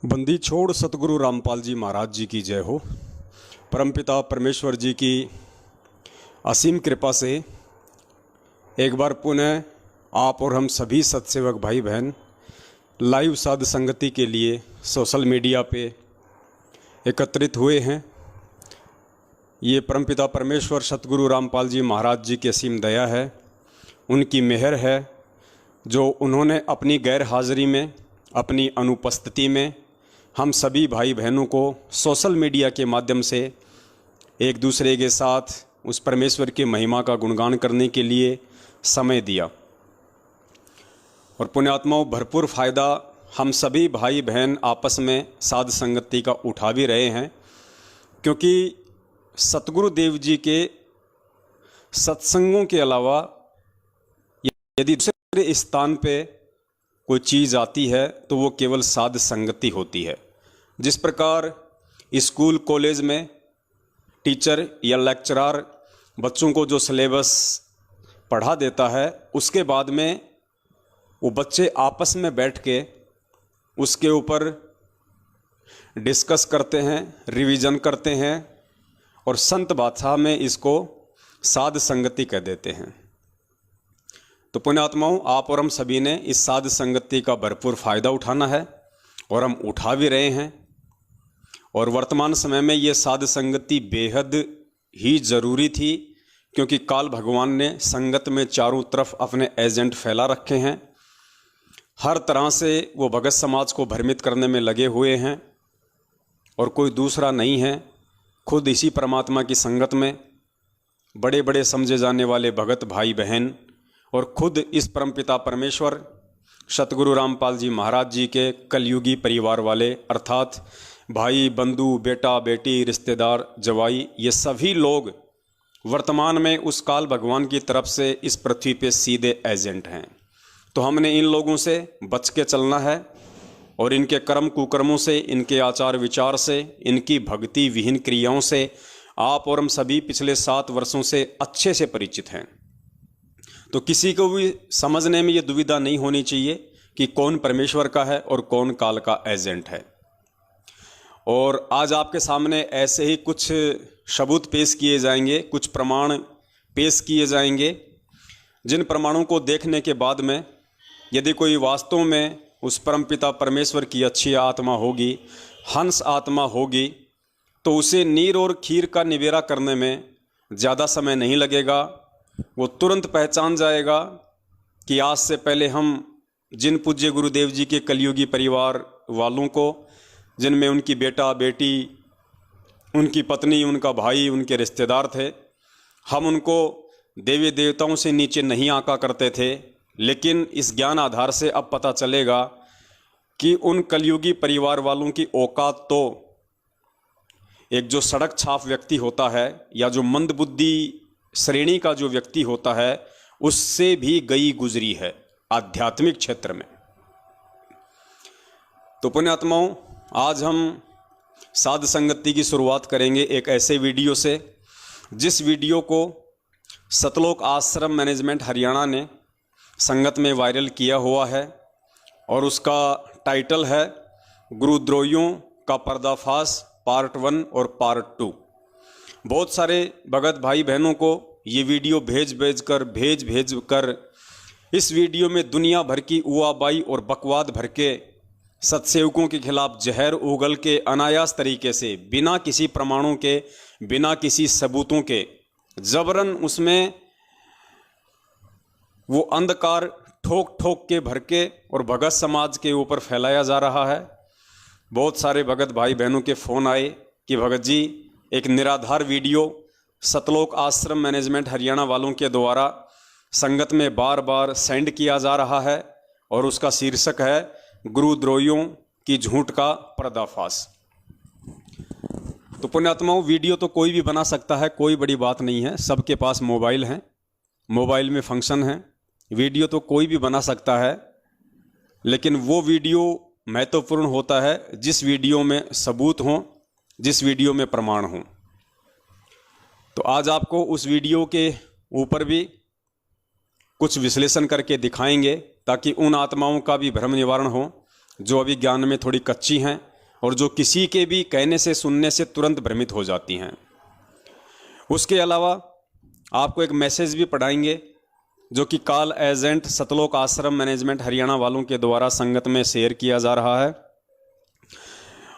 बंदी छोड़ सतगुरु रामपाल जी महाराज जी की जय हो। परमपिता परमेश्वर जी की असीम कृपा से एक बार पुनः आप और हम सभी सत्सेवक भाई बहन लाइव साध संगति के लिए सोशल मीडिया पे एकत्रित हुए हैं। ये परमपिता परमेश्वर सतगुरु रामपाल जी महाराज जी की असीम दया है, उनकी मेहर है, जो उन्होंने अपनी गैर हाजिरी में, अपनी अनुपस्थिति में हम सभी भाई बहनों को सोशल मीडिया के माध्यम से एक दूसरे के साथ उस परमेश्वर की महिमा का गुणगान करने के लिए समय दिया। और पुण्यात्माओं, भरपूर फ़ायदा हम सभी भाई बहन आपस में साध संगति का उठा भी रहे हैं, क्योंकि सतगुरु देव जी के सत्संगों के अलावा यदि दूसरे स्थान पे कोई चीज़ आती है तो वो केवल साध संगति होती है। जिस प्रकार स्कूल कॉलेज में टीचर या लेक्चरर बच्चों को जो सिलेबस पढ़ा देता है, उसके बाद में वो बच्चे आपस में बैठ के उसके ऊपर डिस्कस करते हैं, रिवीजन करते हैं और संत भाषा में इसको साध संगति कह देते हैं। तो पुण्यात्माओं, आप और हम सभी ने इस साध संगति का भरपूर फ़ायदा उठाना है और हम उठा भी रहे हैं। और वर्तमान समय में ये साध संगति बेहद ही ज़रूरी थी, क्योंकि काल भगवान ने संगत में चारों तरफ अपने एजेंट फैला रखे हैं। हर तरह से वो भगत समाज को भ्रमित करने में लगे हुए हैं और कोई दूसरा नहीं है, खुद इसी परमात्मा की संगत में बड़े बड़े समझे जाने वाले भगत भाई बहन और खुद इस परमपिता परमेश्वर सतगुरु रामपाल जी महाराज जी के कलयुगी परिवार वाले, अर्थात भाई बंधु, बेटा बेटी, रिश्तेदार, जवाई, ये सभी लोग वर्तमान में उस काल भगवान की तरफ से इस पृथ्वी पे सीधे एजेंट हैं। तो हमने इन लोगों से बच के चलना है और इनके कर्म कुकर्मों से, इनके आचार विचार से, इनकी भक्ति विहीन क्रियाओं से आप और हम सभी पिछले 7 वर्षों से अच्छे से परिचित हैं। तो किसी को भी समझने में ये दुविधा नहीं होनी चाहिए कि कौन परमेश्वर का है और कौन काल का एजेंट है। और आज आपके सामने ऐसे ही कुछ सबूत पेश किए जाएंगे, कुछ प्रमाण पेश किए जाएंगे, जिन प्रमाणों को देखने के बाद में यदि कोई वास्तव में उस परमपिता परमेश्वर की अच्छी आत्मा होगी, हंस आत्मा होगी, तो उसे नीर और खीर का निबेरा करने में ज़्यादा समय नहीं लगेगा। वो तुरंत पहचान जाएगा कि आज से पहले हम जिन पूज्य गुरुदेव जी के कलयुगी परिवार वालों को, जिनमें उनकी बेटा बेटी, उनकी पत्नी, उनका भाई, उनके रिश्तेदार थे, हम उनको देवी देवताओं से नीचे नहीं आंका करते थे। लेकिन इस ज्ञान आधार से अब पता चलेगा कि उन कलयुगी परिवार वालों की औकात तो एक जो सड़क छाप व्यक्ति होता है या जो मंदबुद्धि श्रेणी का जो व्यक्ति होता है, उससे भी गई गुजरी है आध्यात्मिक क्षेत्र में। तो पुण्यात्माओं, आज हम साध संगति की शुरुआत करेंगे एक ऐसे वीडियो से, जिस वीडियो को सतलोक आश्रम मैनेजमेंट हरियाणा ने संगत में वायरल किया हुआ है और उसका टाइटल है गुरुद्रोहियों का पर्दाफाश पार्ट 1 और पार्ट 2। बहुत सारे भगत भाई बहनों को ये वीडियो भेज कर इस वीडियो में दुनिया भर की उआबाई और बकवाद भर के सत्सेवकों के खिलाफ जहर उगल के अनायास तरीके से, बिना किसी प्रमाणों के, बिना किसी सबूतों के, जबरन उसमें वो अंधकार ठोक ठोक के भर के और भगत समाज के ऊपर फैलाया जा रहा है। बहुत सारे भगत भाई बहनों के फ़ोन आए कि भगत जी, एक निराधार वीडियो सतलोक आश्रम मैनेजमेंट हरियाणा वालों के द्वारा संगत में बार बार सेंड किया जा रहा है और उसका शीर्षक है गुरुद्रोहियों की झूठ का पर्दाफाश। तो पुण्यात्माओं, वीडियो तो कोई भी बना सकता है, कोई बड़ी बात नहीं है। सबके पास मोबाइल हैं, मोबाइल में फंक्शन है, वीडियो तो कोई भी बना सकता है। लेकिन वो वीडियो महत्वपूर्ण होता है जिस वीडियो में सबूत हों, जिस वीडियो में प्रमाण हों। तो आज आपको उस वीडियो के ऊपर भी कुछ विश्लेषण करके दिखाएंगे, ताकि उन आत्माओं का भी भ्रम निवारण हो जो अभी ज्ञान में थोड़ी कच्ची हैं और जो किसी के भी कहने से सुनने से तुरंत भ्रमित हो जाती हैं। उसके अलावा आपको एक मैसेज भी पढ़ाएंगे जो कि कॉल एजेंट सतलोक आश्रम मैनेजमेंट हरियाणा वालों के द्वारा संगत में शेयर किया जा रहा है।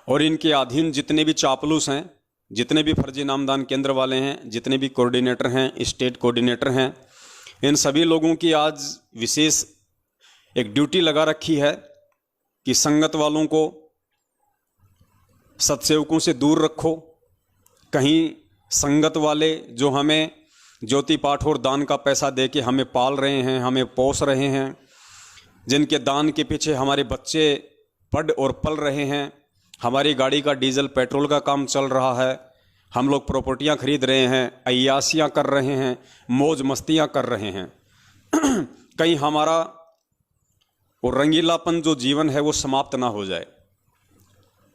और इनके अधीन जितने भी चापलूस हैं, जितने भी फर्जी नामदान केंद्र वाले हैं, जितने भी कोऑर्डिनेटर हैं, स्टेट कोऑर्डिनेटर हैं, इन सभी लोगों की आज विशेष एक ड्यूटी लगा रखी है कि संगत वालों को, सत्सेवकों से दूर रखो। कहीं संगत वाले जो हमें ज्योति पाठ और दान का पैसा दे के हमें पाल रहे हैं, हमें पोस रहे हैं, जिनके दान के पीछे हमारे बच्चे पढ़ और पल रहे हैं, हमारी गाड़ी का डीजल पेट्रोल का काम चल रहा है, हम लोग प्रॉपर्टियां खरीद रहे हैं, अय्यासियां कर रहे हैं, मौज मस्तियां कर रहे हैं, कहीं हमारा वो रंगीलापन जो जीवन है वो समाप्त ना हो जाए।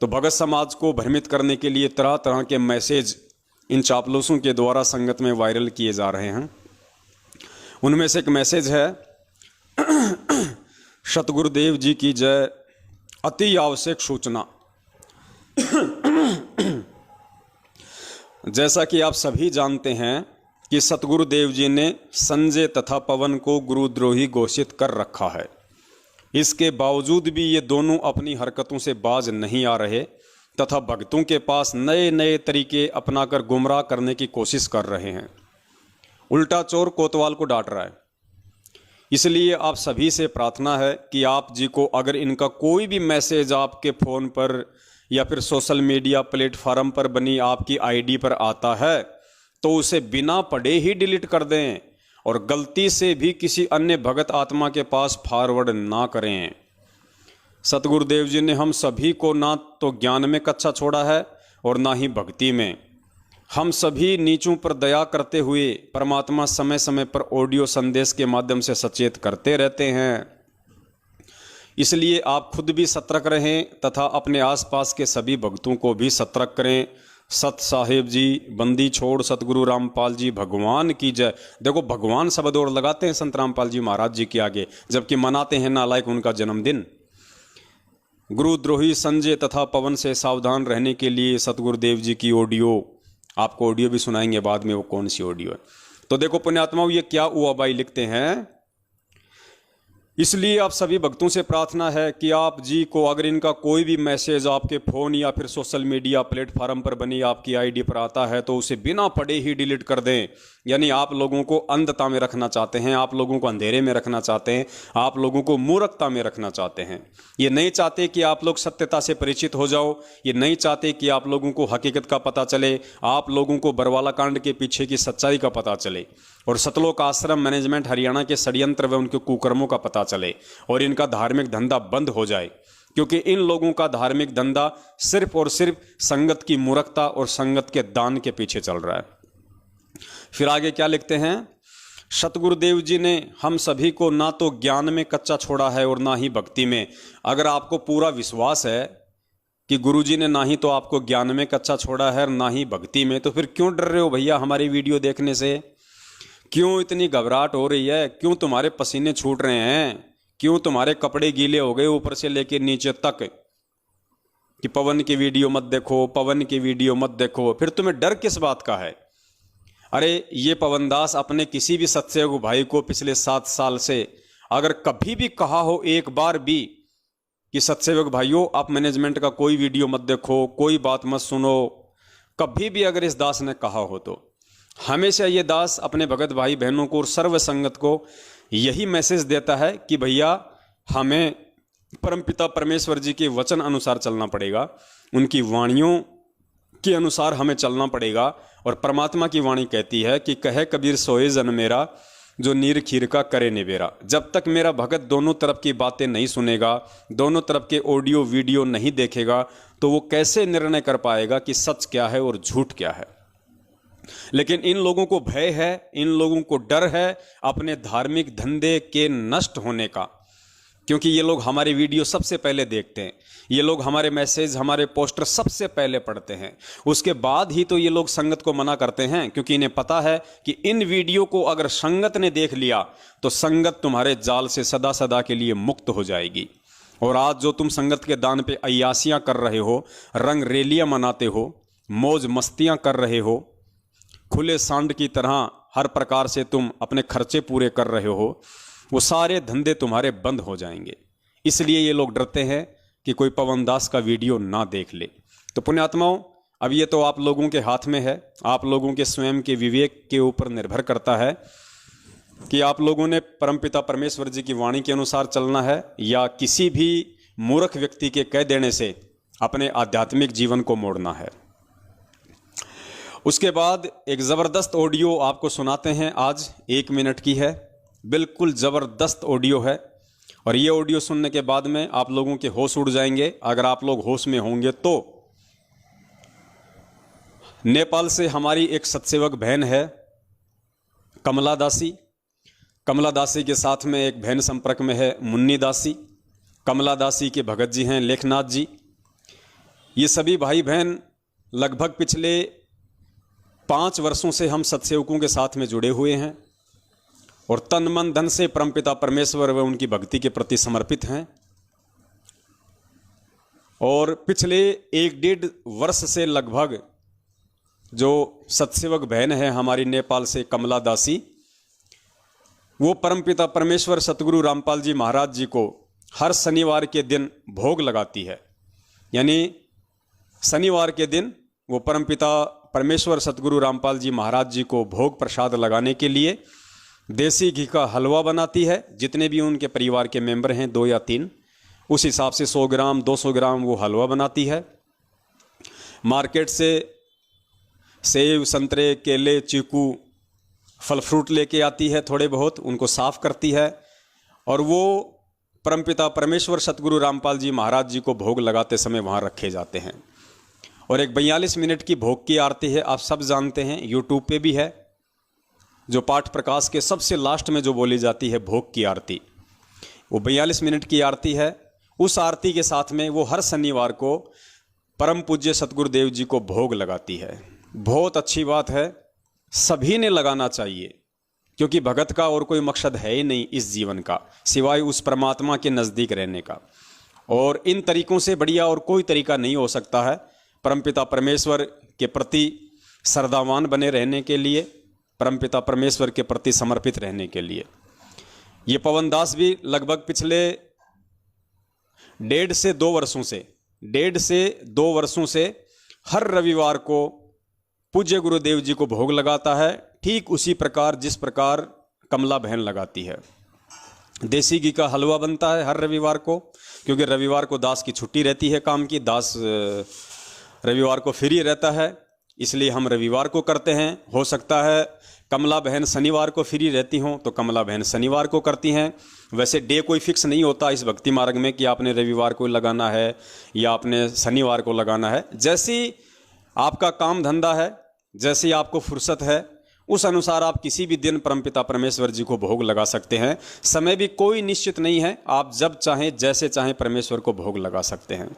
तो भगत समाज को भ्रमित करने के लिए तरह तरह के मैसेज इन चापलूसों के द्वारा संगत में वायरल किए जा रहे हैं। उनमें से एक मैसेज है, सतगुरुदेव जी की जय, अति आवश्यक सूचना। जैसा कि आप सभी जानते हैं कि सतगुरुदेव जी ने संजय तथा पवन को गुरुद्रोही घोषित कर रखा है। इसके बावजूद भी ये दोनों अपनी हरकतों से बाज नहीं आ रहे तथा भक्तों के पास नए नए तरीके अपनाकर गुमराह करने की कोशिश कर रहे हैं। उल्टा चोर कोतवाल को डांट रहा है। इसलिए आप सभी से प्रार्थना है कि आप जी को अगर इनका कोई भी मैसेज आपके फ़ोन पर या फिर सोशल मीडिया प्लेटफार्म पर बनी आपकी आईडी पर आता है तो उसे बिना पढ़े ही डिलीट कर दें और गलती से भी किसी अन्य भगत आत्मा के पास फॉरवर्ड ना करें। सतगुरुदेव जी ने हम सभी को ना तो ज्ञान में कच्चा छोड़ा है और ना ही भक्ति में। हम सभी नीचों पर दया करते हुए परमात्मा समय समय पर ऑडियो संदेश के माध्यम से सचेत करते रहते हैं। इसलिए आप खुद भी सतर्क रहें तथा अपने आसपास के सभी भक्तों को भी सतर्क करें। सत साहेब जी, बंदी छोड़ सतगुरु रामपाल जी भगवान की जय। देखो, भगवान शब्द और लगाते हैं संत रामपाल जी महाराज जी के आगे, जबकि मनाते हैं नालायक उनका जन्मदिन। गुरुद्रोही संजय तथा पवन से सावधान रहने के लिए सतगुरुदेव जी की ऑडियो, आपको ऑडियो भी सुनाएंगे बाद में वो कौन सी ऑडियो है। तो देखो पुण्यात्माओं, ये क्या हुआ भाई लिखते हैं। इसलिए आप सभी भक्तों से प्रार्थना है कि आप जी को अगर इनका कोई भी मैसेज आपके फ़ोन या फिर सोशल मीडिया प्लेटफार्म पर बनी आपकी आईडी पर आता है तो उसे बिना पढ़े ही डिलीट कर दें। यानी आप लोगों को अंधता में रखना चाहते हैं, आप लोगों को अंधेरे में रखना चाहते हैं, आप लोगों को मूर्खता में रखना चाहते हैं। ये नहीं चाहते कि आप लोग सत्यता से परिचित हो जाओ, ये नहीं चाहते कि आप लोगों को हकीकत का पता चले, आप लोगों को बरवाला कांड के पीछे की सच्चाई का पता चले और सतलोक आश्रम मैनेजमेंट हरियाणा के षड्यंत्र व उनके कुकर्मों का पता चले और इनका धार्मिक धंधा बंद हो जाए। क्योंकि इन लोगों का धार्मिक धंधा सिर्फ और सिर्फ संगत की मूर्खता और संगत के दान के पीछे चल रहा है। फिर आगे क्या लिखते हैं, सतगुरुदेव जी ने हम सभी को ना तो ज्ञान में कच्चा छोड़ा है और ना ही भक्ति में। अगर आपको पूरा विश्वास है कि गुरुजी ने ना ही तो आपको ज्ञान में कच्चा छोड़ा है और ना ही भक्ति में, तो फिर क्यों डर रहे हो भैया हमारी वीडियो देखने से? क्यों इतनी घबराहट हो रही है? क्यों तुम्हारे पसीने छूट रहे हैं? क्यों तुम्हारे कपड़े गीले हो गए ऊपर से लेकर नीचे तक कि पवन की वीडियो मत देखो, पवन की वीडियो मत देखो? फिर तुम्हें डर किस बात का है? अरे ये पवनदास अपने किसी भी सत्सेवक भाई को पिछले 7 साल से अगर कभी भी कहा हो एक बार भी कि सत्सेवक भाइयों आप मैनेजमेंट का कोई वीडियो मत देखो, कोई बात मत सुनो, कभी भी अगर इस दास ने कहा हो तो हमेशा ये दास अपने भगत भाई बहनों को और सर्व संगत को यही मैसेज देता है कि भैया हमें परमपिता परमेश्वर जी के वचन अनुसार चलना पड़ेगा, उनकी वाणियों के अनुसार हमें चलना पड़ेगा। और परमात्मा की वाणी कहती है कि कहे कबीर सोए जन मेरा, जो नीर खीर का करे निबेरा। जब तक मेरा भगत दोनों तरफ की बातें नहीं सुनेगा, दोनों तरफ के ऑडियो वीडियो नहीं देखेगा, तो वो कैसे निर्णय कर पाएगा कि सच क्या है और झूठ क्या है। लेकिन इन लोगों को भय है, इन लोगों को डर है अपने धार्मिक धंधे के नष्ट होने का, क्योंकि ये लोग हमारे वीडियो सबसे पहले देखते हैं, ये लोग हमारे मैसेज, हमारे पोस्टर सबसे पहले पढ़ते हैं, उसके बाद ही तो ये लोग संगत को मना करते हैं। क्योंकि इन्हें पता है कि इन वीडियो को अगर संगत ने देख लिया तो संगत तुम्हारे जाल से सदा सदा के लिए मुक्त हो जाएगी। और आज जो तुम संगत के दान पे अय्यासियाँ कर रहे हो, रंग रेलियाँ मनाते हो, मौज मस्तियाँ कर रहे हो, खुले सांड की तरह हर प्रकार से तुम अपने खर्चे पूरे कर रहे हो, वो सारे धंधे तुम्हारे बंद हो जाएंगे। इसलिए ये लोग डरते हैं कि कोई पवन दास का वीडियो ना देख ले। तो पुण्यात्माओं, अब ये तो आप लोगों के हाथ में है, आप लोगों के स्वयं के विवेक के ऊपर निर्भर करता है कि आप लोगों ने परमपिता परमेश्वर जी की वाणी के अनुसार चलना है या किसी भी मूर्ख व्यक्ति के कह देने से अपने आध्यात्मिक जीवन को मोड़ना है। उसके बाद एक ज़बरदस्त ऑडियो आपको सुनाते हैं, आज 1 मिनट की है, बिल्कुल ज़बरदस्त ऑडियो है। और ये ऑडियो सुनने के बाद में आप लोगों के होश उड़ जाएंगे, अगर आप लोग होश में होंगे तो। नेपाल से हमारी एक सत्सेवक बहन है कमला दासी। कमला दासी के साथ में एक बहन संपर्क में है मुन्नी दासी। कमला दासी के भगत जी हैं लेखनाथ जी। ये सभी भाई बहन लगभग पिछले 5 वर्षों से हम सत्सेवकों के साथ में जुड़े हुए हैं और तन मन धन से परमपिता परमेश्वर व उनकी भक्ति के प्रति समर्पित हैं। और पिछले 1-1.5 वर्ष से लगभग जो सत्सेवक बहन है हमारी नेपाल से कमला दासी, वो परमपिता परमेश्वर सतगुरु रामपाल जी महाराज जी को हर शनिवार के दिन भोग लगाती है। यानी शनिवार के दिन वो परमपिता परमेश्वर सतगुरु रामपाल जी महाराज जी को भोग प्रसाद लगाने के लिए देसी घी का हलवा बनाती है। जितने भी उनके परिवार के मेंबर हैं 2 या 3, उस हिसाब से 100 ग्राम 200 ग्राम वो हलवा बनाती है। मार्केट से सेब संतरे केले चीकू फल फ्रूट लेके आती है, थोड़े बहुत उनको साफ करती है और वो परमपिता परमेश्वर सतगुरु रामपाल जी महाराज जी को भोग लगाते समय वहाँ रखे जाते हैं। और एक 42 मिनट की भोग की आरती है, आप सब जानते हैं, यूट्यूब पे भी है, जो पाठ प्रकाश के सबसे लास्ट में जो बोली जाती है भोग की आरती, वो 42 मिनट की आरती है। उस आरती के साथ में वो हर शनिवार को परम पूज्य सतगुरुदेव जी को भोग लगाती है। बहुत अच्छी बात है, सभी ने लगाना चाहिए, क्योंकि भगत का और कोई मकसद है ही नहीं इस जीवन का सिवाय उस परमात्मा के नज़दीक रहने का। और इन तरीकों से बढ़िया और कोई तरीका नहीं हो सकता है परमपिता परमेश्वर के प्रति श्रद्धावान बने रहने के लिए, परमपिता परमेश्वर के प्रति समर्पित रहने के लिए। ये पवन दास भी लगभग पिछले 1.5 से 2 वर्षों से हर रविवार को पूज्य गुरुदेव जी को भोग लगाता है, ठीक उसी प्रकार जिस प्रकार कमला बहन लगाती है। देसी घी का हलवा बनता है हर रविवार को, क्योंकि रविवार को दास की छुट्टी रहती है काम की, दास रविवार को फ्री रहता है, इसलिए हम रविवार को करते हैं। हो सकता है कमला बहन शनिवार को फ्री रहती हों तो कमला बहन शनिवार को करती हैं। वैसे डे कोई फिक्स नहीं होता इस भक्ति मार्ग में कि आपने रविवार को लगाना है या आपने शनिवार को लगाना है। जैसी आपका काम धंधा है, जैसी आपको फुर्सत है, उस अनुसार आप किसी भी दिन परमपिता परमेश्वर जी को भोग लगा सकते हैं। समय भी कोई निश्चित नहीं है, आप जब चाहें जैसे चाहें परमेश्वर को भोग लगा सकते हैं।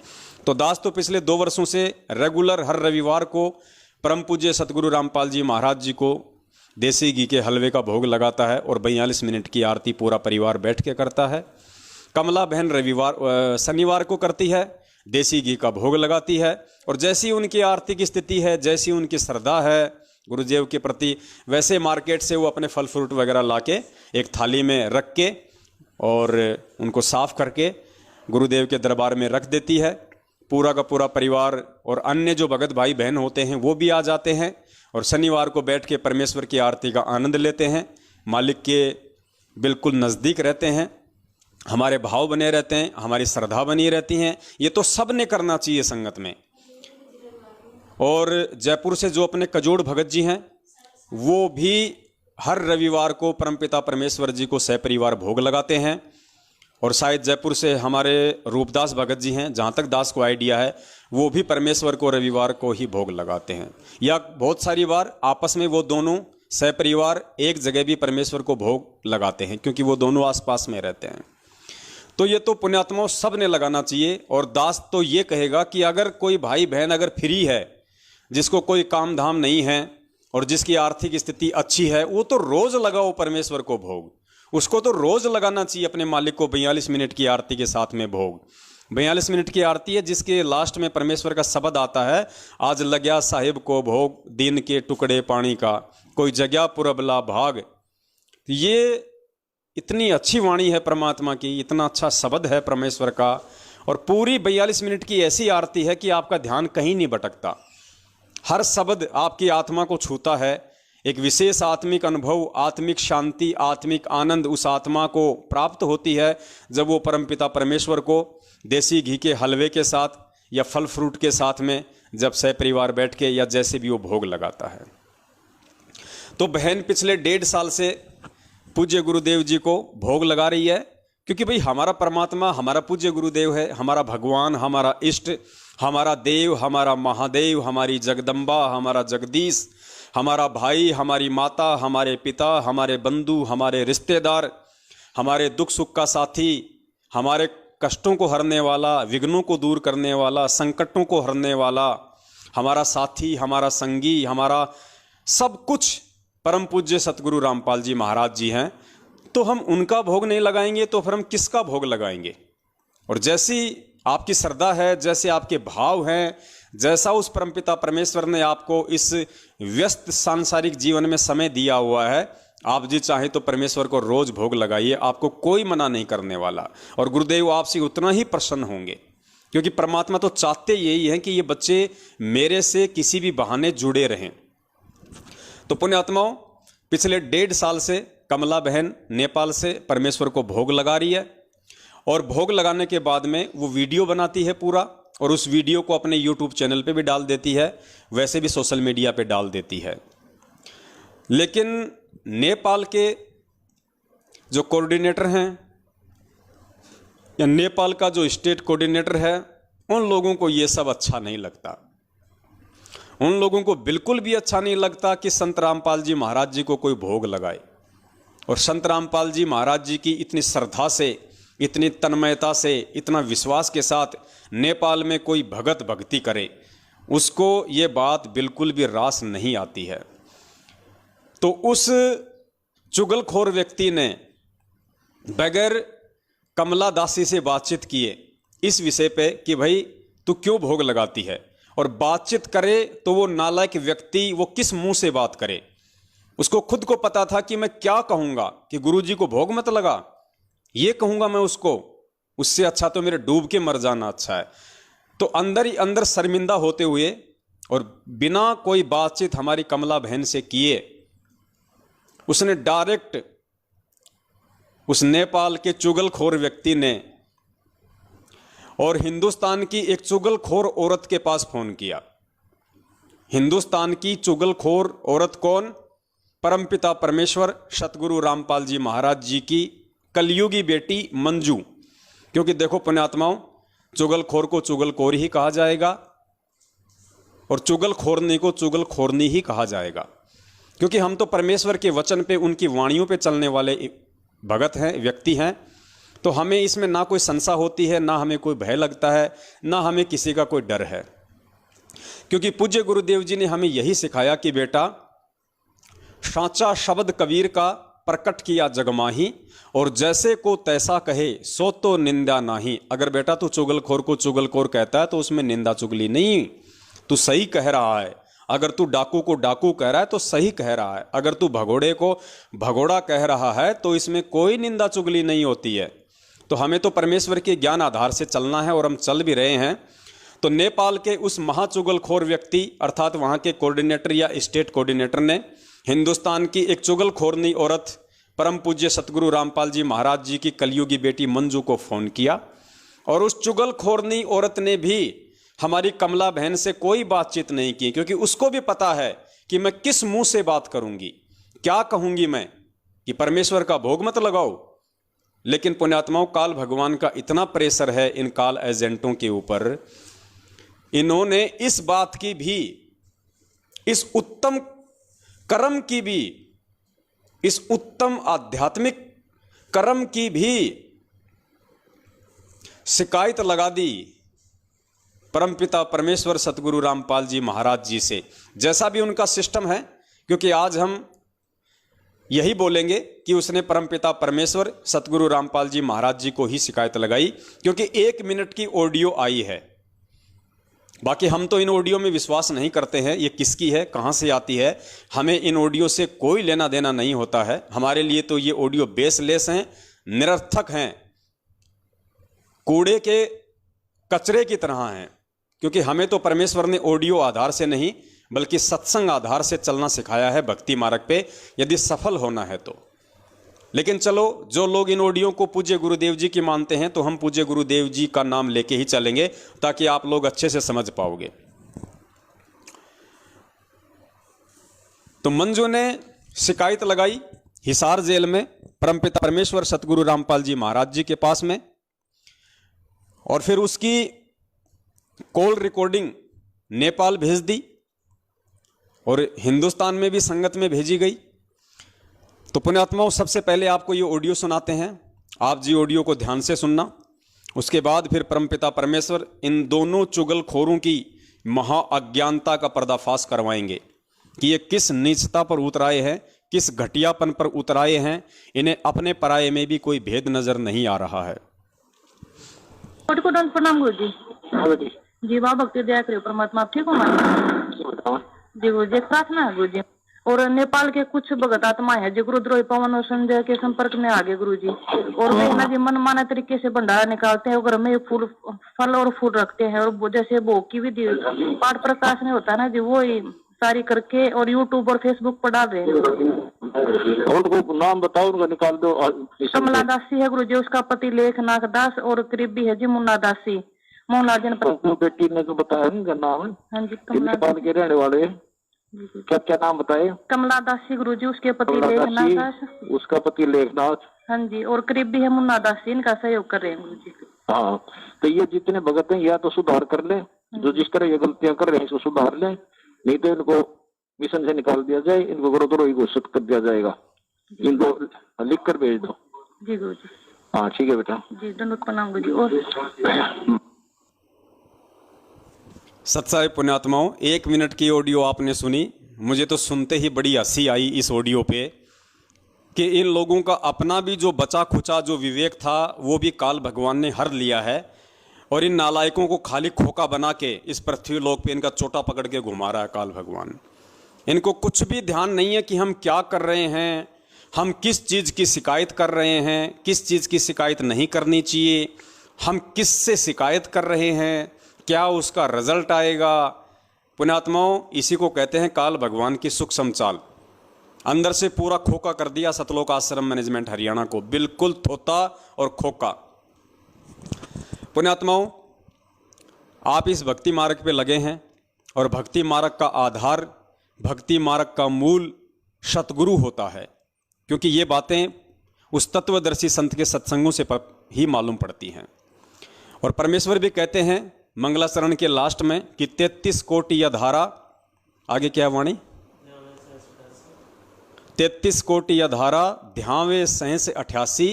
तो दास तो पिछले 2 वर्षों से रेगुलर हर रविवार को परम पूज्य सतगुरु रामपाल जी महाराज जी को देसी घी के हलवे का भोग लगाता है और 42 मिनट की आरती पूरा परिवार बैठ के करता है। कमला बहन शनिवार को करती है, देसी घी का भोग लगाती है और जैसी उनकी आर्थिक स्थिति है, जैसी उनकी श्रद्धा है गुरुदेव के प्रति, वैसे मार्केट से वो अपने फल फ्रूट वगैरह लाके एक थाली में रख के और उनको साफ करके गुरुदेव के दरबार में रख देती है। पूरा का पूरा परिवार और अन्य जो भगत भाई बहन होते हैं वो भी आ जाते हैं और शनिवार को बैठ के परमेश्वर की आरती का आनंद लेते हैं, मालिक के बिल्कुल नज़दीक रहते हैं, हमारे भाव बने रहते हैं, हमारी श्रद्धा बनी रहती हैं। ये तो सब ने करना चाहिए संगत में। और जयपुर से जो अपने कजोड़ भगत जी हैं वो भी हर रविवार को परमपिता परमेश्वर जी को सहपरिवार भोग लगाते हैं। और शायद जयपुर से हमारे रूपदास भगत जी हैं, जहाँ तक दास को आइडिया है, वो भी परमेश्वर को रविवार को ही भोग लगाते हैं। या बहुत सारी बार आपस में वो दोनों सहपरिवार एक जगह भी परमेश्वर को भोग लगाते हैं, क्योंकि वो दोनों आसपास में रहते हैं। तो ये तो पुण्यात्माओं सब ने लगाना चाहिए। और दास तो ये कहेगा कि अगर कोई भाई बहन अगर फ्री है, जिसको कोई काम धाम नहीं है और जिसकी आर्थिक स्थिति अच्छी है, वो तो रोज लगाओ परमेश्वर को भोग। उसको तो रोज लगाना चाहिए अपने मालिक को 42 मिनट की आरती के साथ में भोग। 42 मिनट की आरती है जिसके लास्ट में परमेश्वर का शब्द आता है, आज लग्या साहिब को भोग दिन के टुकड़े पानी का, कोई जगह पुरबला भाग। ये इतनी अच्छी वाणी है परमात्मा की, इतना अच्छा शब्द है परमेश्वर का, और पूरी 42 मिनट की ऐसी आरती है कि आपका ध्यान कहीं नहीं भटकता। हर शब्द आपकी आत्मा को छूता है, एक विशेष आत्मिक अनुभव, आत्मिक शांति, आत्मिक आनंद उस आत्मा को प्राप्त होती है जब वो परमपिता परमेश्वर को देसी घी के हलवे के साथ या फल फ्रूट के साथ में जब सहपरिवार बैठ के या जैसे भी वो भोग लगाता है। तो बहन पिछले 1.5 साल से पूज्य गुरुदेव जी को भोग लगा रही है, क्योंकि भाई हमारा परमात्मा हमारा पूज्य गुरुदेव है, हमारा भगवान, हमारा इष्ट, हमारा देव, हमारा महादेव, हमारी जगदम्बा, हमारा जगदीश, हमारा भाई, हमारी माता, हमारे पिता, हमारे बंधु, हमारे रिश्तेदार, हमारे दुख सुख का साथी, हमारे कष्टों को हरने वाला, विघ्नों को दूर करने वाला, संकटों को हरने वाला, हमारा साथी, हमारा संगी, हमारा सब कुछ परम पूज्य सतगुरु रामपाल जी महाराज जी हैं। तो हम उनका भोग नहीं लगाएंगे तो फिर हम किसका भोग लगाएंगे? और जैसी आपकी श्रद्धा है, जैसे आपके भाव हैं, जैसा उस परमपिता परमेश्वर ने आपको इस व्यस्त सांसारिक जीवन में समय दिया हुआ है, आप जी चाहें तो परमेश्वर को रोज भोग लगाइए, आपको कोई मना नहीं करने वाला। और गुरुदेव आपसे उतना ही प्रसन्न होंगे, क्योंकि परमात्मा तो चाहते यही है कि ये बच्चे मेरे से किसी भी बहाने जुड़े रहें। तो पुण्यात्माओं, पिछले 1.5 साल से कमला बहन नेपाल से परमेश्वर को भोग लगा रही है, और भोग लगाने के बाद में वो वीडियो बनाती है पूरा, और उस वीडियो को अपने YouTube चैनल पे भी डाल देती है, वैसे भी सोशल मीडिया पे डाल देती है। लेकिन नेपाल के जो कोऑर्डिनेटर हैं या नेपाल का जो स्टेट कोऑर्डिनेटर है, उन लोगों को ये सब अच्छा नहीं लगता। उन लोगों को बिल्कुल भी अच्छा नहीं लगता कि संत रामपाल जी महाराज जी को कोई भोग लगाए। और संत रामपाल जी महाराज जी की इतनी श्रद्धा से, इतनी तन्मयता से, इतना विश्वास के साथ नेपाल में कोई भगत भक्ति करे, उसको ये बात बिल्कुल भी रास नहीं आती है। तो उस चुगलखोर व्यक्ति ने बगैर कमला दासी से बातचीत किए इस विषय पे कि भाई तू क्यों भोग लगाती है, और बातचीत करे तो वो नालायक व्यक्ति वो किस मुंह से बात करे। उसको खुद को पता था कि मैं क्या कहूँगा, कि गुरुजी को भोग मत लगा, ये कहूँगा मैं उसको, उससे अच्छा तो मेरे डूब के मर जाना अच्छा है। तो अंदर ही अंदर शर्मिंदा होते हुए और बिना कोई बातचीत हमारी कमला बहन से किए उसने डायरेक्ट उस नेपाल के चुगलखोर व्यक्ति ने और हिंदुस्तान की एक चुगलखोर औरत के पास फोन किया। हिंदुस्तान की चुगलखोर औरत कौन? परमपिता परमेश्वर सतगुरु रामपाल जी महाराज जी की कलयुगी बेटी मंजू। क्योंकि देखो पुण्यात्माओं, चुगलखोर को चुगलखोर ही कहा जाएगा और चुगलखोरनी को चुगलखोरनी ही कहा जाएगा, क्योंकि हम तो परमेश्वर के वचन पे, उनकी वाणियों पे चलने वाले भगत हैं, व्यक्ति हैं। तो हमें इसमें ना कोई संशय होती है, ना हमें कोई भय लगता है, ना हमें किसी का कोई डर है। क्योंकि पूज्य गुरुदेव जी ने हमें यही सिखाया कि बेटा, साचा शब्द कबीर का प्रकट किया जगमाही, और जैसे को तैसा कहे सो तो निंदा नाही। अगर बेटा तू चुगलखोर को चुगलखोर कहता है तो उसमें निंदा चुगली नहीं, तू सही कह रहा है। अगर तू डाकू को डाकू कह रहा है तो सही कह रहा है। अगर तू भगोड़े को भगोड़ा कह रहा है तो इसमें कोई निंदा चुगली नहीं होती है। तो हमें तो परमेश्वर के ज्ञान आधार से चलना है, और हम चल भी रहे हैं। तो नेपाल के उस महाचुगलखोर व्यक्ति अर्थात वहाँ के कोऑर्डिनेटर या स्टेट कोऑर्डिनेटर ने हिंदुस्तान की एक चुगलखोरनी औरत परम पूज्य सतगुरु रामपाल जी महाराज जी की कलयुगी बेटी मंजू को फ़ोन किया, और उस चुगलखोरनी औरत ने भी हमारी कमला बहन से कोई बातचीत नहीं की, क्योंकि उसको भी पता है कि मैं किस मुंह से बात करूंगी, क्या कहूंगी मैं कि परमेश्वर का भोग मत लगाओ। लेकिन पुण्यात्माओं, काल भगवान का इतना प्रेशर है इन काल एजेंटों के ऊपर, इन्होंने इस बात की भी, इस उत्तम कर्म की भी, इस उत्तम आध्यात्मिक कर्म की भी शिकायत लगा दी परमपिता परमेश्वर सतगुरु रामपाल जी महाराज जी से। जैसा भी उनका सिस्टम है, क्योंकि आज हम यही बोलेंगे कि उसने परमपिता परमेश्वर सतगुरु रामपाल जी महाराज जी को ही शिकायत लगाई, क्योंकि 1 मिनट की ऑडियो आई है। बाकी हम तो इन ऑडियो में विश्वास नहीं करते हैं, ये किसकी है, कहाँ से आती है, हमें इन ऑडियो से कोई लेना देना नहीं होता है। हमारे लिए तो ये ऑडियो बेसलेस हैं, निरर्थक हैं, कूड़े के कचरे की तरह हैं, क्योंकि हमें तो परमेश्वर ने ऑडियो आधार से नहीं बल्कि सत्संग आधार से चलना सिखाया है भक्ति मार्ग पे, यदि सफल होना है तो। लेकिन चलो, जो लोग इन ऑडियो को पूज्य गुरुदेव जी की मानते हैं, तो हम पूज्य गुरुदेव जी का नाम लेके ही चलेंगे ताकि आप लोग अच्छे से समझ पाओगे। तो मंजू ने शिकायत लगाई हिसार जेल में परमपिता परमेश्वर सतगुरु रामपाल जी महाराज जी के पास में, और फिर उसकी कॉल रिकॉर्डिंग नेपाल भेज दी और हिंदुस्तान में भी संगत में भेजी गई। तो पुण्यात्माओं, सबसे पहले आपको ये ऑडियो सुनाते हैं, आप जी ऑडियो को ध्यान से सुनना। उसके बाद फिर परमपिता परमेश्वर इन दोनों चुगलखोरों की महा अज्ञानता का पर्दाफाश करवाएंगे कि ये किस नीचता पर उतराए हैं, किस घटियापन पर उतराए हैं, इन्हें अपने पराये में भी कोई भेद नजर नहीं आ रहा है। प्रणाम गुरु जी। जी वाह भक्ति दया करियो परमात्मा, आप ठीक हो मां जी? गुरु जी प्रार्थना है गुरु जी, और नेपाल के कुछ भगत आत्मा है जो गुरुद्रोही पवन और संजय के संपर्क में आ गए गुरु जी, और वे ना जी मन माना तरीके से भंडारा निकालते हैं, घर में फूल फल और फूल रखते हैं, और जैसे भोग की विधि पाठ प्रकाश में होता है ना जी, वो ही सारी करके और यूट्यूब और फेसबुक पर डाल रहे हैं। उनको नाम बताओ, उनको निकाल दो। कमला दासी है गुरु जी, उसका पति लेखनाथ दास, और करीबी है जी मुन्ना दासी, मोहनलाल जनपद। बेटी ने जो बताया उनका नाम है? हाँ जी, नेपाल के रहने वाले। क्या क्या नाम बताए? कमला दासी गुरु जी, उसके पति लेखनाथ दास, उसका पति लेखनाथ। हाँ जी, और करीबी है मुन्ना दासी, इनका सहयोग कर रहे हैं गुरु जी। हाँ, तो ये जितने भगत हैं या तो सुधार कर ले, जो जिस तरह ये गलतियां कर रहे हैं इसको सुधार ले, नहीं तो इनको मिशन से निकाल दिया जाए, इनको गुरुद्रोही घोषित कर दिया जाएगा। इनको लिख कर भेज दो। जी गुरु जी। हाँ ठीक है बेटा जी, दंडवत प्रणाम गुरु जी। और सत्साई पुण्यात्माओं, 1 मिनट की ऑडियो आपने सुनी। मुझे तो सुनते ही बड़ी हंसी आई इस ऑडियो पे कि इन लोगों का अपना भी जो बचा खुचा जो विवेक था वो भी काल भगवान ने हर लिया है, और इन नालायकों को खाली खोका बना के इस पृथ्वी लोक पे इनका चोटा पकड़ के घुमा रहा है काल भगवान। इनको कुछ भी ध्यान नहीं है कि हम क्या कर रहे हैं, हम किस चीज़ की शिकायत कर रहे हैं, किस चीज़ की शिकायत नहीं करनी चाहिए, हम किस से शिकायत कर रहे हैं, क्या उसका रिजल्ट आएगा। पुण्यात्माओं, इसी को कहते हैं काल भगवान की सूक्ष्म चाल। अंदर से पूरा खोका कर दिया सतलोक आश्रम मैनेजमेंट हरियाणा को, बिल्कुल थोता और खोका। पुण्यात्माओं, आप इस भक्ति मार्ग पे लगे हैं, और भक्ति मार्ग का आधार, भक्ति मार्ग का मूल सतगुरु होता है, क्योंकि ये बातें उस तत्वदर्शी संत के सत्संगों से ही मालूम पड़ती हैं। और परमेश्वर भी कहते हैं मंगलाचरण के लास्ट में कि 33 कोटि या धारा, आगे क्या वाणी, 33 कोटि या धारा ध्यावे सहस 88,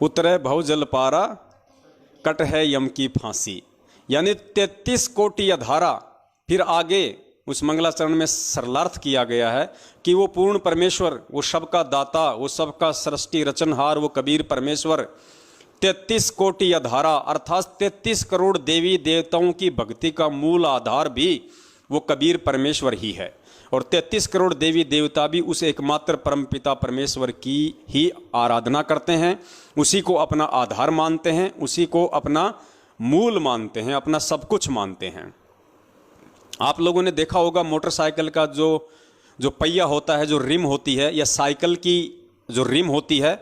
उतरे भव जल पारा, कट है यम की फांसी। यानी 33 कोटि या धारा, फिर आगे उस मंगलाचरण में सरलार्थ किया गया है कि वो पूर्ण परमेश्वर, वो सबका दाता, वो सबका सृष्टि रचनहार, वो कबीर परमेश्वर 33 कोटि या धारा अर्थात 33 करोड़ देवी देवताओं की भक्ति का मूल आधार भी वो कबीर परमेश्वर ही है। और 33 करोड़ देवी देवता भी उस एकमात्र परमपिता परमेश्वर की ही आराधना करते हैं, उसी को अपना आधार मानते हैं, उसी को अपना मूल मानते हैं, अपना सब कुछ मानते हैं। आप लोगों ने देखा होगा मोटरसाइकिल का जो पहिया होता है, जो रिम होती है, या साइकिल की जो रिम होती है,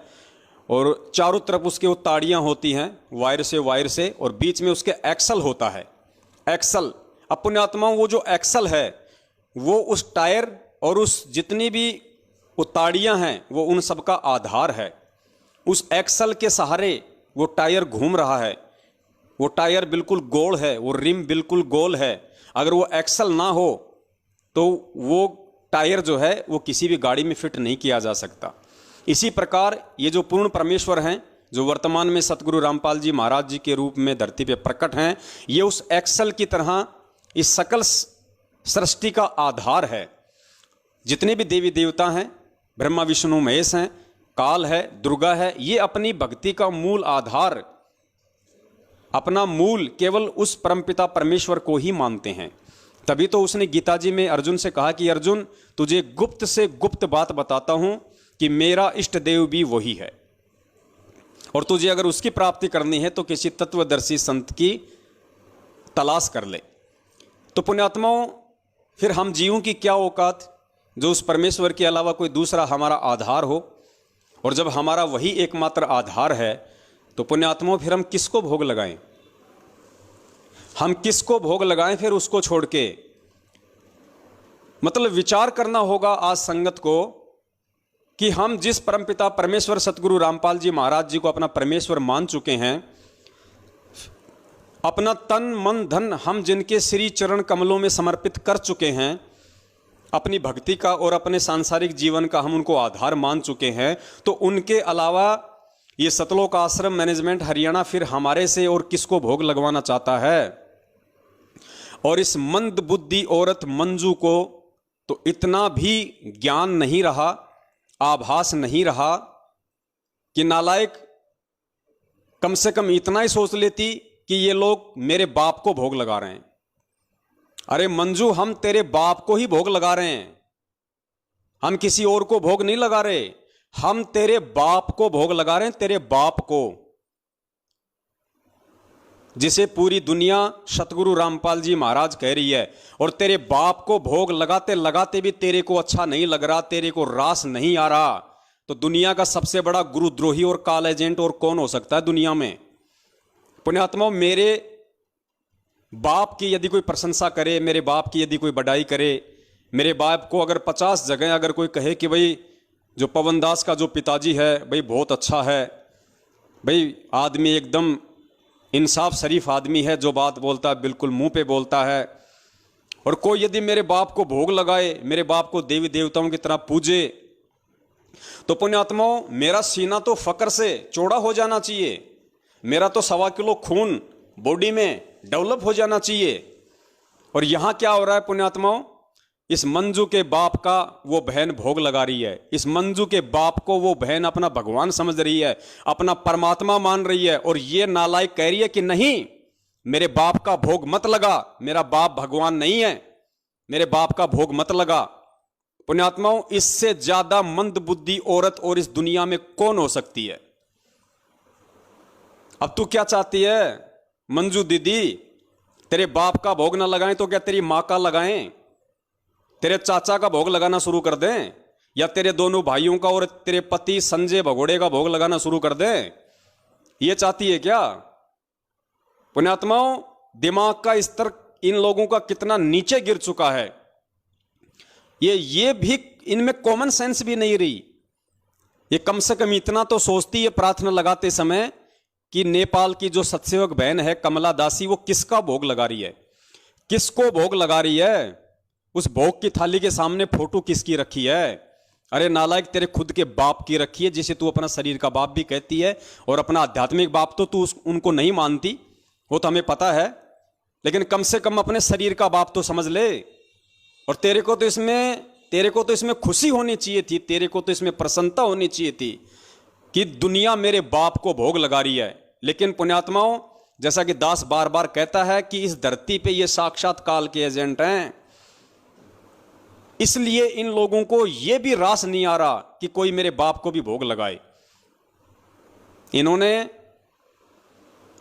और चारों तरफ उसके वो ताड़ियाँ होती हैं वायर से, और बीच में उसके एक्सल होता है। एक्सल, अब पुण्यात्माओं, वो जो एक्सल है वो उस टायर और उस जितनी भी वो ताड़ियाँ हैं वो उन सब का आधार है। उस एक्सल के सहारे वो टायर घूम रहा है, वो टायर बिल्कुल गोल है, वो रिम बिल्कुल गोल है। अगर वो एक्सल ना हो तो वो टायर जो है वो किसी भी गाड़ी में फिट नहीं किया जा सकता। इसी प्रकार ये जो पूर्ण परमेश्वर हैं, जो वर्तमान में सतगुरु रामपाल जी महाराज जी के रूप में धरती पे प्रकट हैं, ये उस एक्सल की तरह इस सकल सृष्टि का आधार है। जितने भी देवी देवता हैं, ब्रह्मा विष्णु महेश हैं, काल है, दुर्गा है, ये अपनी भक्ति का मूल आधार, अपना मूल केवल उस परमपिता परमेश्वर को ही मानते हैं। तभी तो उसने गीता जी में अर्जुन से कहा कि अर्जुन, तुझे गुप्त से गुप्त बात बताता हूं कि मेरा इष्ट देव भी वही है, और तुझे अगर उसकी प्राप्ति करनी है तो किसी तत्वदर्शी संत की तलाश कर ले। तो पुण्यात्माओं, फिर हम जीवों की क्या औकात जो उस परमेश्वर के अलावा कोई दूसरा हमारा आधार हो, और जब हमारा वही एकमात्र आधार है तो पुण्यात्माओं फिर हम किसको भोग लगाएं? हम किसको भोग लगाएं फिर उसको छोड़ के? मतलब विचार करना होगा आज संगत को कि हम जिस परमपिता परमेश्वर सतगुरु रामपाल जी महाराज जी को अपना परमेश्वर मान चुके हैं, अपना तन मन धन हम जिनके श्री चरण कमलों में समर्पित कर चुके हैं, अपनी भक्ति का और अपने सांसारिक जीवन का हम उनको आधार मान चुके हैं, तो उनके अलावा ये सतलोक आश्रम मैनेजमेंट हरियाणा फिर हमारे से और किसको भोग लगवाना चाहता है? और इस मंद बुद्धि औरत मंजू को तो इतना भी ज्ञान नहीं रहा, आभास नहीं रहा कि नालायक कम से कम इतना ही सोच लेती कि ये लोग मेरे बाप को भोग लगा रहे हैं। अरे मंजू, हम तेरे बाप को ही भोग लगा रहे हैं, हम किसी और को भोग नहीं लगा रहे, हम तेरे बाप को भोग लगा रहे हैं, तेरे बाप को, जिसे पूरी दुनिया सतगुरु रामपाल जी महाराज कह रही है। और तेरे बाप को भोग लगाते लगाते भी तेरे को अच्छा नहीं लग रहा, तेरे को रास नहीं आ रहा, तो दुनिया का सबसे बड़ा गुरुद्रोही और काल एजेंट और कौन हो सकता है दुनिया में? पुण्यात्माओं, मेरे बाप की यदि कोई प्रशंसा करे, मेरे बाप की यदि कोई बड़ाई करे, मेरे बाप को अगर 50 जगह अगर कोई कहे कि भाई जो पवन दास का जो पिताजी है भाई बहुत अच्छा है, भाई आदमी एकदम इंसाफ शरीफ आदमी है, जो बात बोलता है बिल्कुल मुंह पे बोलता है, और कोई यदि मेरे बाप को भोग लगाए, मेरे बाप को देवी देवताओं की तरह पूजे, तो पुण्यात्माओं मेरा सीना तो फक्र से चौड़ा हो जाना चाहिए, मेरा तो 1.25 किलो खून बॉडी में डेवलप हो जाना चाहिए। और यहां क्या हो रहा है पुण्यात्माओं? इस मंजू के बाप का वो बहन भोग लगा रही है, इस मंजू के बाप को वो बहन अपना भगवान समझ रही है, अपना परमात्मा मान रही है, और ये नालायक कह रही है कि नहीं, मेरे बाप का भोग मत लगा, मेरा बाप भगवान नहीं है, मेरे बाप का भोग मत लगा। पुण्यात्माओं, इससे ज्यादा मंद बुद्धि औरत और इस दुनिया में कौन हो सकती है? अब तू क्या चाहती है मंजू दीदी? तेरे बाप का भोग ना लगाएं तो क्या तेरी मां का लगाएं? तेरे चाचा का भोग लगाना शुरू कर दें, या तेरे दोनों भाइयों का और तेरे पति संजय भगोड़े का भोग लगाना शुरू कर दें? ये चाहती है क्या? पुण्यात्माओं, दिमाग का स्तर इन लोगों का कितना नीचे गिर चुका है, ये भी इनमें कॉमन सेंस भी नहीं रही। ये कम से कम इतना तो सोचती है प्रार्थना लगाते समय कि नेपाल की जो सतसेवक बहन है कमला दासी, वो किसका भोग लगा रही है, किसको भोग लगा रही है? उस भोग की थाली के सामने फोटो किसकी रखी है? अरे नालायक, तेरे खुद के बाप की रखी है, जिसे तू अपना शरीर का बाप भी कहती है, और अपना आध्यात्मिक बाप तो तू उनको नहीं मानती, वो तो हमें पता है, लेकिन कम से कम अपने शरीर का बाप तो समझ ले। और तेरे को तो इसमें खुशी होनी चाहिए थी, तेरे को तो इसमें प्रसन्नता होनी चाहिए थी कि दुनिया मेरे बाप को भोग लगा रही है। लेकिन पुण्यात्माओं, जैसा कि दास बार बार कहता है कि इस धरती पे ये साक्षात काल के एजेंट हैं, इसलिए इन लोगों को यह भी रास नहीं आ रहा कि कोई मेरे बाप को भी भोग लगाए। इन्होंने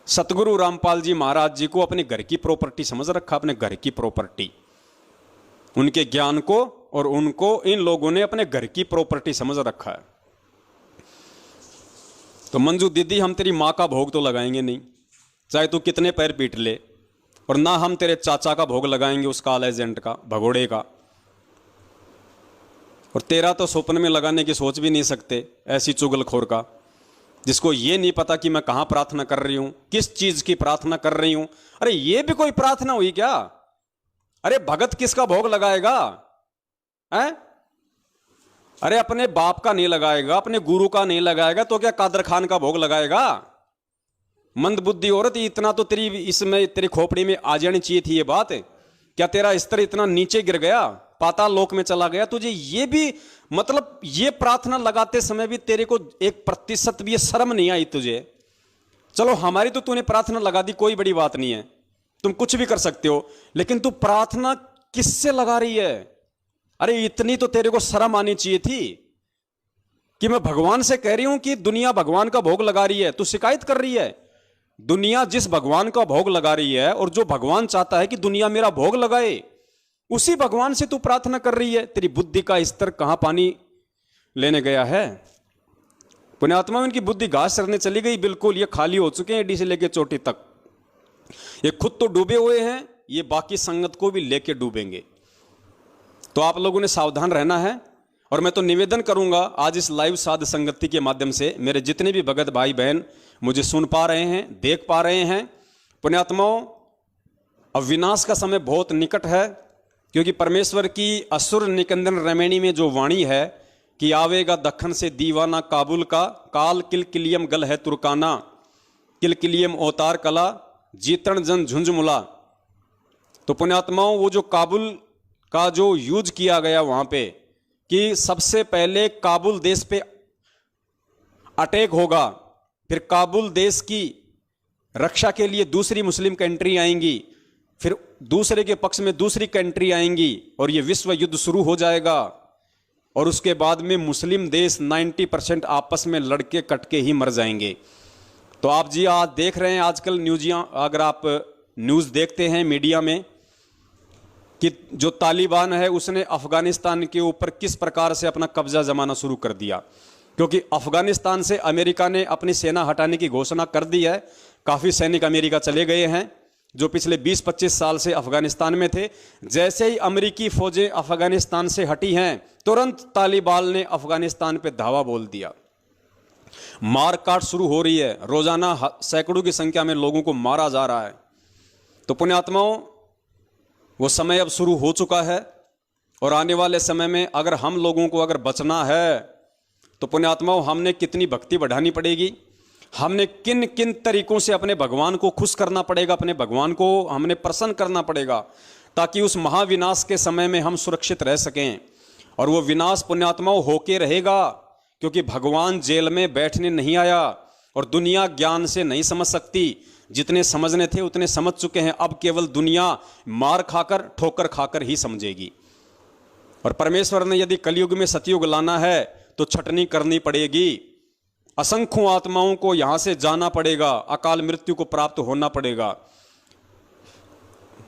सतगुरु रामपाल जी महाराज जी को अपने घर की प्रॉपर्टी समझ रखा, अपने घर की प्रॉपर्टी, उनके ज्ञान को और उनको इन लोगों ने अपने घर की प्रॉपर्टी समझ रखा है। तो मंजू दीदी, हम तेरी मां का भोग तो लगाएंगे नहीं, चाहे तू कितने पैर पीट ले, और ना हम तेरे चाचा का भोग लगाएंगे, उस काल एजेंट का, भगोड़े का, और तेरा तो स्वप्न में लगाने की सोच भी नहीं सकते, ऐसी चुगलखोर का, जिसको ये नहीं पता कि मैं कहां प्रार्थना कर रही हूं, किस चीज की प्रार्थना कर रही हूं। अरे ये भी कोई प्रार्थना हुई क्या? अरे भगत किसका भोग लगाएगा है? अरे अपने बाप का नहीं लगाएगा, अपने गुरु का नहीं लगाएगा, तो क्या कादर खान का भोग लगाएगा? मंदबुद्धि औरत, इतना तो तेरी इसमें तेरी खोपड़ी में आ जानी चाहिए थी ये बात। क्या तेरा स्तर इतना नीचे गिर गया? पाताल लोक में चला गया, तुझे ये भी मतलब ये प्रार्थना लगाते समय भी तेरे को 1% भी ये शर्म नहीं आई तुझे? चलो हमारी तो तूने प्रार्थना लगा दी, कोई बड़ी बात नहीं है, तुम कुछ भी कर सकते हो, लेकिन तू प्रार्थना किससे लगा रही है? अरे इतनी तो तेरे को शर्म आनी चाहिए थी कि मैं भगवान से कह रही हूं कि दुनिया भगवान का भोग लगा रही है, तू शिकायत कर रही है। दुनिया जिस भगवान का भोग लगा रही है और जो भगवान चाहता है कि दुनिया मेरा भोग लगाए, उसी भगवान से तू प्रार्थना कर रही है। तेरी बुद्धि का स्तर कहां पानी लेने गया है? पुण्यात्मा, इनकी बुद्धि घास चरने चली गई, बिल्कुल ये खाली हो चुके हैं एडी से लेके चोटी तक। ये खुद तो डूबे हुए हैं, ये बाकी संगत को भी लेके डूबेंगे। तो आप लोगों ने सावधान रहना है। और मैं तो निवेदन करूंगा आज इस लाइव साध संगति के माध्यम से, मेरे जितने भी भगत भाई बहन मुझे सुन पा रहे हैं, देख पा रहे हैं, पुण्यात्माओं, अब विनाश का समय बहुत निकट है, क्योंकि परमेश्वर की असुर निकंदन रमैणी में जो वाणी है कि आवेगा दखन से दीवाना काबुल का, काल किलकिलियम गल है तुर्काना, किलकिलियम अवतार कला, जीतन जन झुंझमुला। तो पुण्यात्माओं, वो जो काबुल का जो यूज किया गया वहां पे कि सबसे पहले काबुल देश पे अटैक होगा, फिर काबुल देश की रक्षा के लिए दूसरी मुस्लिम कंट्री आएंगी, फिर दूसरे के पक्ष में दूसरी कंट्री आएंगी और ये विश्व युद्ध शुरू हो जाएगा। और उसके बाद में मुस्लिम देश 90% आपस में लड़के कटके ही मर जाएंगे। तो आप जी आज देख रहे हैं आजकल अगर आप न्यूज़ देखते हैं मीडिया में कि जो तालिबान है उसने अफगानिस्तान के ऊपर किस प्रकार से अपना कब्जा जमाना शुरू कर दिया, क्योंकि अफगानिस्तान से अमेरिका ने अपनी सेना हटाने की घोषणा कर दी है। काफ़ी सैनिक अमेरिका चले गए हैं जो पिछले 20-25 साल से अफगानिस्तान में थे। जैसे ही अमेरिकी फौजें अफगानिस्तान से हटी हैं, तुरंत तालिबान ने अफगानिस्तान पे धावा बोल दिया। मारकाट शुरू हो रही है, रोजाना सैकड़ों की संख्या में लोगों को मारा जा रहा है। तो पुण्यात्माओं, वो समय अब शुरू हो चुका है और आने वाले समय में अगर हम लोगों को अगर बचना है तो पुण्यात्माओं, हमने कितनी भक्ति बढ़ानी पड़ेगी, हमने किन किन तरीकों से अपने भगवान को खुश करना पड़ेगा, अपने भगवान को हमने प्रसन्न करना पड़ेगा, ताकि उस महाविनाश के समय में हम सुरक्षित रह सकें। और वो विनाश पुण्यात्माओं होके रहेगा, क्योंकि भगवान जेल में बैठने नहीं आया और दुनिया ज्ञान से नहीं समझ सकती। जितने समझने थे उतने समझ चुके हैं, अब केवल दुनिया मार खाकर ठोकर खाकर ही समझेगी। और परमेश्वर ने यदि कलयुग में सतयुग लाना है तो छटनी करनी पड़ेगी, असंख्यों आत्माओं को यहां से जाना पड़ेगा, अकाल मृत्यु को प्राप्त होना पड़ेगा,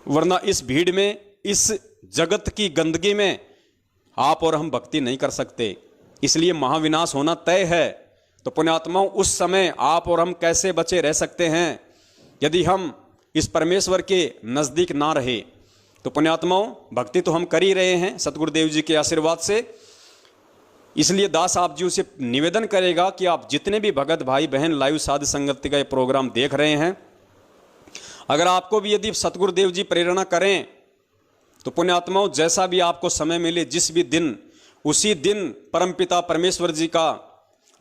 वरना इस भीड़ में, इस जगत की गंदगी में आप और हम भक्ति नहीं कर सकते। इसलिए महाविनाश होना तय है। तो पुण्यात्माओं, उस समय आप और हम कैसे बचे रह सकते हैं यदि हम इस परमेश्वर के नजदीक ना रहे? तो पुण्यात्माओं, भक्ति तो हम कर ही रहे हैं सतगुरुदेव जी के आशीर्वाद से। इसलिए दास आप जी से निवेदन करेगा कि आप जितने भी भगत भाई बहन लाइव साध संगति का ये प्रोग्राम देख रहे हैं, अगर आपको भी यदि सतगुरुदेव जी प्रेरणा करें तो पुण्यात्माओं, जैसा भी आपको समय मिले, जिस भी दिन, उसी दिन परमपिता परमेश्वर जी का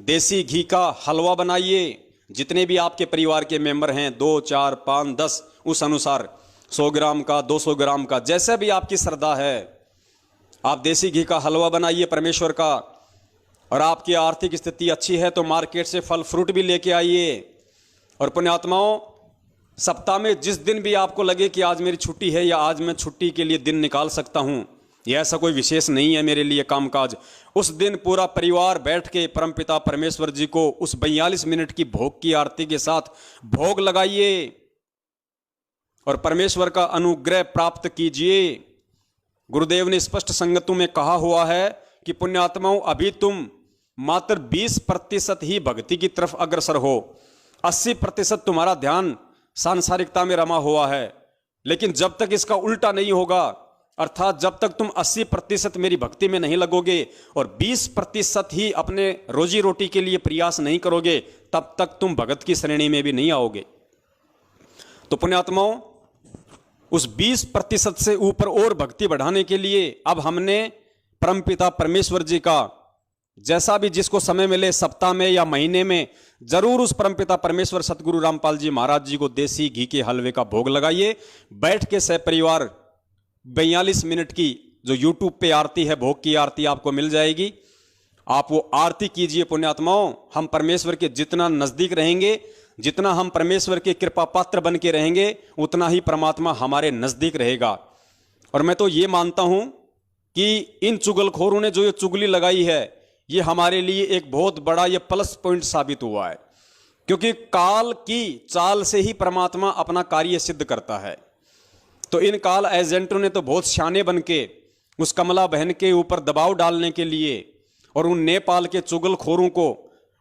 देसी घी का हलवा बनाइए। जितने भी आपके परिवार के मेंबर हैं, 2, 4, 5, 10, उस अनुसार 100 ग्राम का, 200 ग्राम का, जैसे भी आपकी श्रद्धा है, आप देसी घी का हलवा बनाइए परमेश्वर का। और आपकी आर्थिक स्थिति अच्छी है तो मार्केट से फल फ्रूट भी लेके आइए। और पुण्यात्माओं, सप्ताह में जिस दिन भी आपको लगे कि आज मेरी छुट्टी है या आज मैं छुट्टी के लिए दिन निकाल सकता हूं, यह ऐसा कोई विशेष नहीं है मेरे लिए कामकाज, उस दिन पूरा परिवार बैठ के परमपिता परमेश्वर जी को उस 42 मिनट की भोग की आरती के साथ भोग लगाइए और परमेश्वर का अनुग्रह प्राप्त कीजिए। गुरुदेव ने स्पष्ट संगतों में कहा हुआ है कि पुण्यात्माओं, अभी तुम मात्र 20% ही भक्ति की तरफ अग्रसर हो, 80% तुम्हारा ध्यान सांसारिकता में रमा हुआ है। लेकिन जब तक इसका उल्टा नहीं होगा, अर्थात जब तक तुम 80% मेरी भक्ति में नहीं लगोगे और 20% ही अपने रोजी रोटी के लिए प्रयास नहीं करोगे, तब तक तुम भगत की श्रेणी में भी नहीं आओगे। तो पुण्यात्माओं, उस 20% से ऊपर और भक्ति बढ़ाने के लिए अब हमने परमपिता परमेश्वर जी का, जैसा भी जिसको समय मिले, सप्ताह में या महीने में, जरूर उस परमपिता परमेश्वर सतगुरु रामपाल जी महाराज जी को देसी घी के हलवे का भोग लगाइए। बैठ के सह परिवार 42 मिनट की जो यूट्यूब पे आरती है, भोग की आरती आपको मिल जाएगी। आप वो आरती कीजिए पुण्यात्माओं। हम परमेश्वर के जितना नजदीक रहेंगे, जितना हम परमेश्वर के कृपा पात्र बन के रहेंगे, उतना ही परमात्मा हमारे नजदीक रहेगा। और मैं तो ये मानता हूं कि इन चुगलखोरों ने जो ये चुगली लगाई है, ये हमारे लिए एक बहुत बड़ा ये प्लस पॉइंट साबित हुआ है, क्योंकि काल की चाल से ही परमात्मा अपना कार्य सिद्ध करता है। तो इन काल एजेंटों ने तो बहुत शाने बन के उस कमला बहन के ऊपर दबाव डालने के लिए और उन नेपाल के चुगलखोरों को,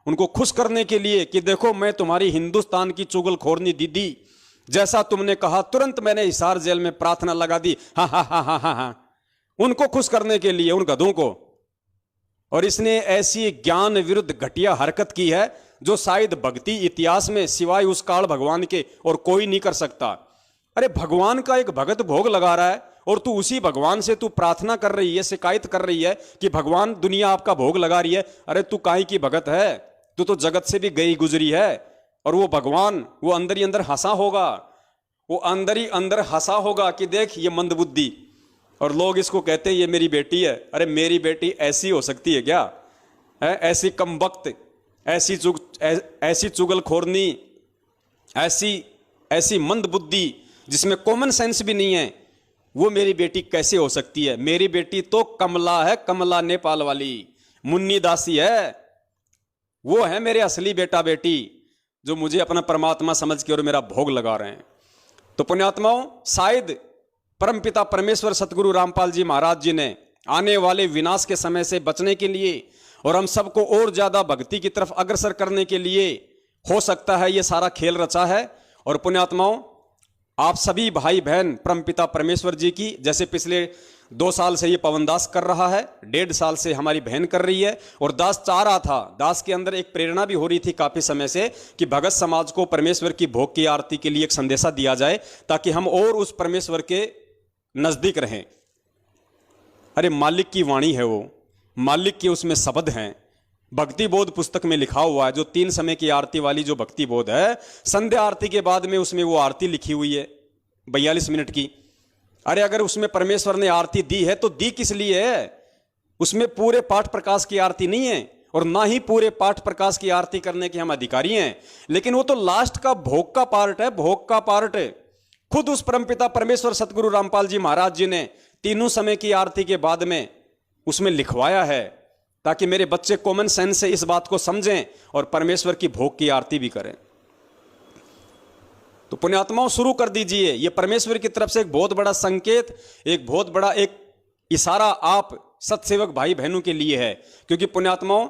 उनको खुश करने के लिए कि देखो मैं तुम्हारी हिंदुस्तान की चुगलखोरनी दीदी, जैसा तुमने कहा तुरंत मैंने हिसार जेल में प्रार्थना लगा दी, हा हा हा हा हा, उनको खुश करने के लिए, उन गधों को। और इसने ऐसी ज्ञान विरुद्ध घटिया हरकत की है जो शायद भक्ति इतिहास में सिवाय उस काल भगवान के और कोई नहीं कर सकता। अरे भगवान का एक भगत भोग लगा रहा है और तू उसी भगवान से तू प्रार्थना कर रही है, शिकायत कर रही है कि भगवान दुनिया आपका भोग लगा रही है। अरे तू काहे की भगत है, तू तो जगत से भी गई गुजरी है। और वो भगवान वो अंदर ही अंदर हंसा होगा, वो अंदर ही अंदर हंसा होगा कि देख ये मंदबुद्धि, और लोग इसको कहते हैं ये मेरी बेटी है। अरे मेरी बेटी ऐसी हो सकती है क्या? ऐसी कमबख्त, ऐसी चुगलखोरनी, ऐसी मंदबुद्धि जिसमें कॉमन सेंस भी नहीं है, वो मेरी बेटी कैसे हो सकती है? मेरी बेटी तो कमला है, कमला नेपाल वाली मुन्नी दासी है। वो है मेरे असली बेटा बेटी जो मुझे अपना परमात्मा समझ के और मेरा भोग लगा रहे हैं। तो पुण्यात्माओं, शायद परमपिता परमेश्वर सतगुरु रामपाल जी महाराज जी ने आने वाले विनाश के समय से बचने के लिए और हम सबको और ज्यादा भक्ति की तरफ अग्रसर करने के लिए हो सकता है ये सारा खेल रचा है। और पुण्यात्माओं, आप सभी भाई बहन परमपिता परमेश्वर जी की, जैसे पिछले 2 साल से ये पवनदास कर रहा है, 1.5 साल से हमारी बहन कर रही है, और दास चाह रहा था, दास के अंदर एक प्रेरणा भी हो रही थी काफी समय से कि भगत समाज को परमेश्वर की भोग की आरती के लिए एक संदेशा दिया जाए ताकि हम और उस परमेश्वर के नजदीक रहें। अरे मालिक की वाणी है वो, मालिक के उसमें शब्द हैं। भक्ति बोध पुस्तक में लिखा हुआ है, जो 3 समय की आरती वाली जो भक्ति बोध है, संध्या आरती के बाद में उसमें वो आरती लिखी हुई है 42 मिनट की। अरे अगर उसमें परमेश्वर ने आरती दी है तो दी किस लिए है? उसमें पूरे पाठ प्रकाश की आरती नहीं है और ना ही पूरे पाठ प्रकाश की आरती करने के हम अधिकारी हैं, लेकिन वो तो लास्ट का भोग का पार्ट है, भोग का पार्ट है। खुद उस परमपिता परमेश्वर सतगुरु रामपाल जी महाराज जी ने 3 समय की आरती के बाद में उसमें लिखवाया है ताकि मेरे बच्चे कॉमन सेंस से इस बात को समझें और परमेश्वर की भोग की आरती भी करें। तो पुण्यात्माओं, शुरू कर दीजिए। यह परमेश्वर की तरफ से एक बहुत बड़ा संकेत, एक बहुत बड़ा एक इशारा आप सत्सेवक भाई बहनों के लिए है, क्योंकि पुण्यात्माओं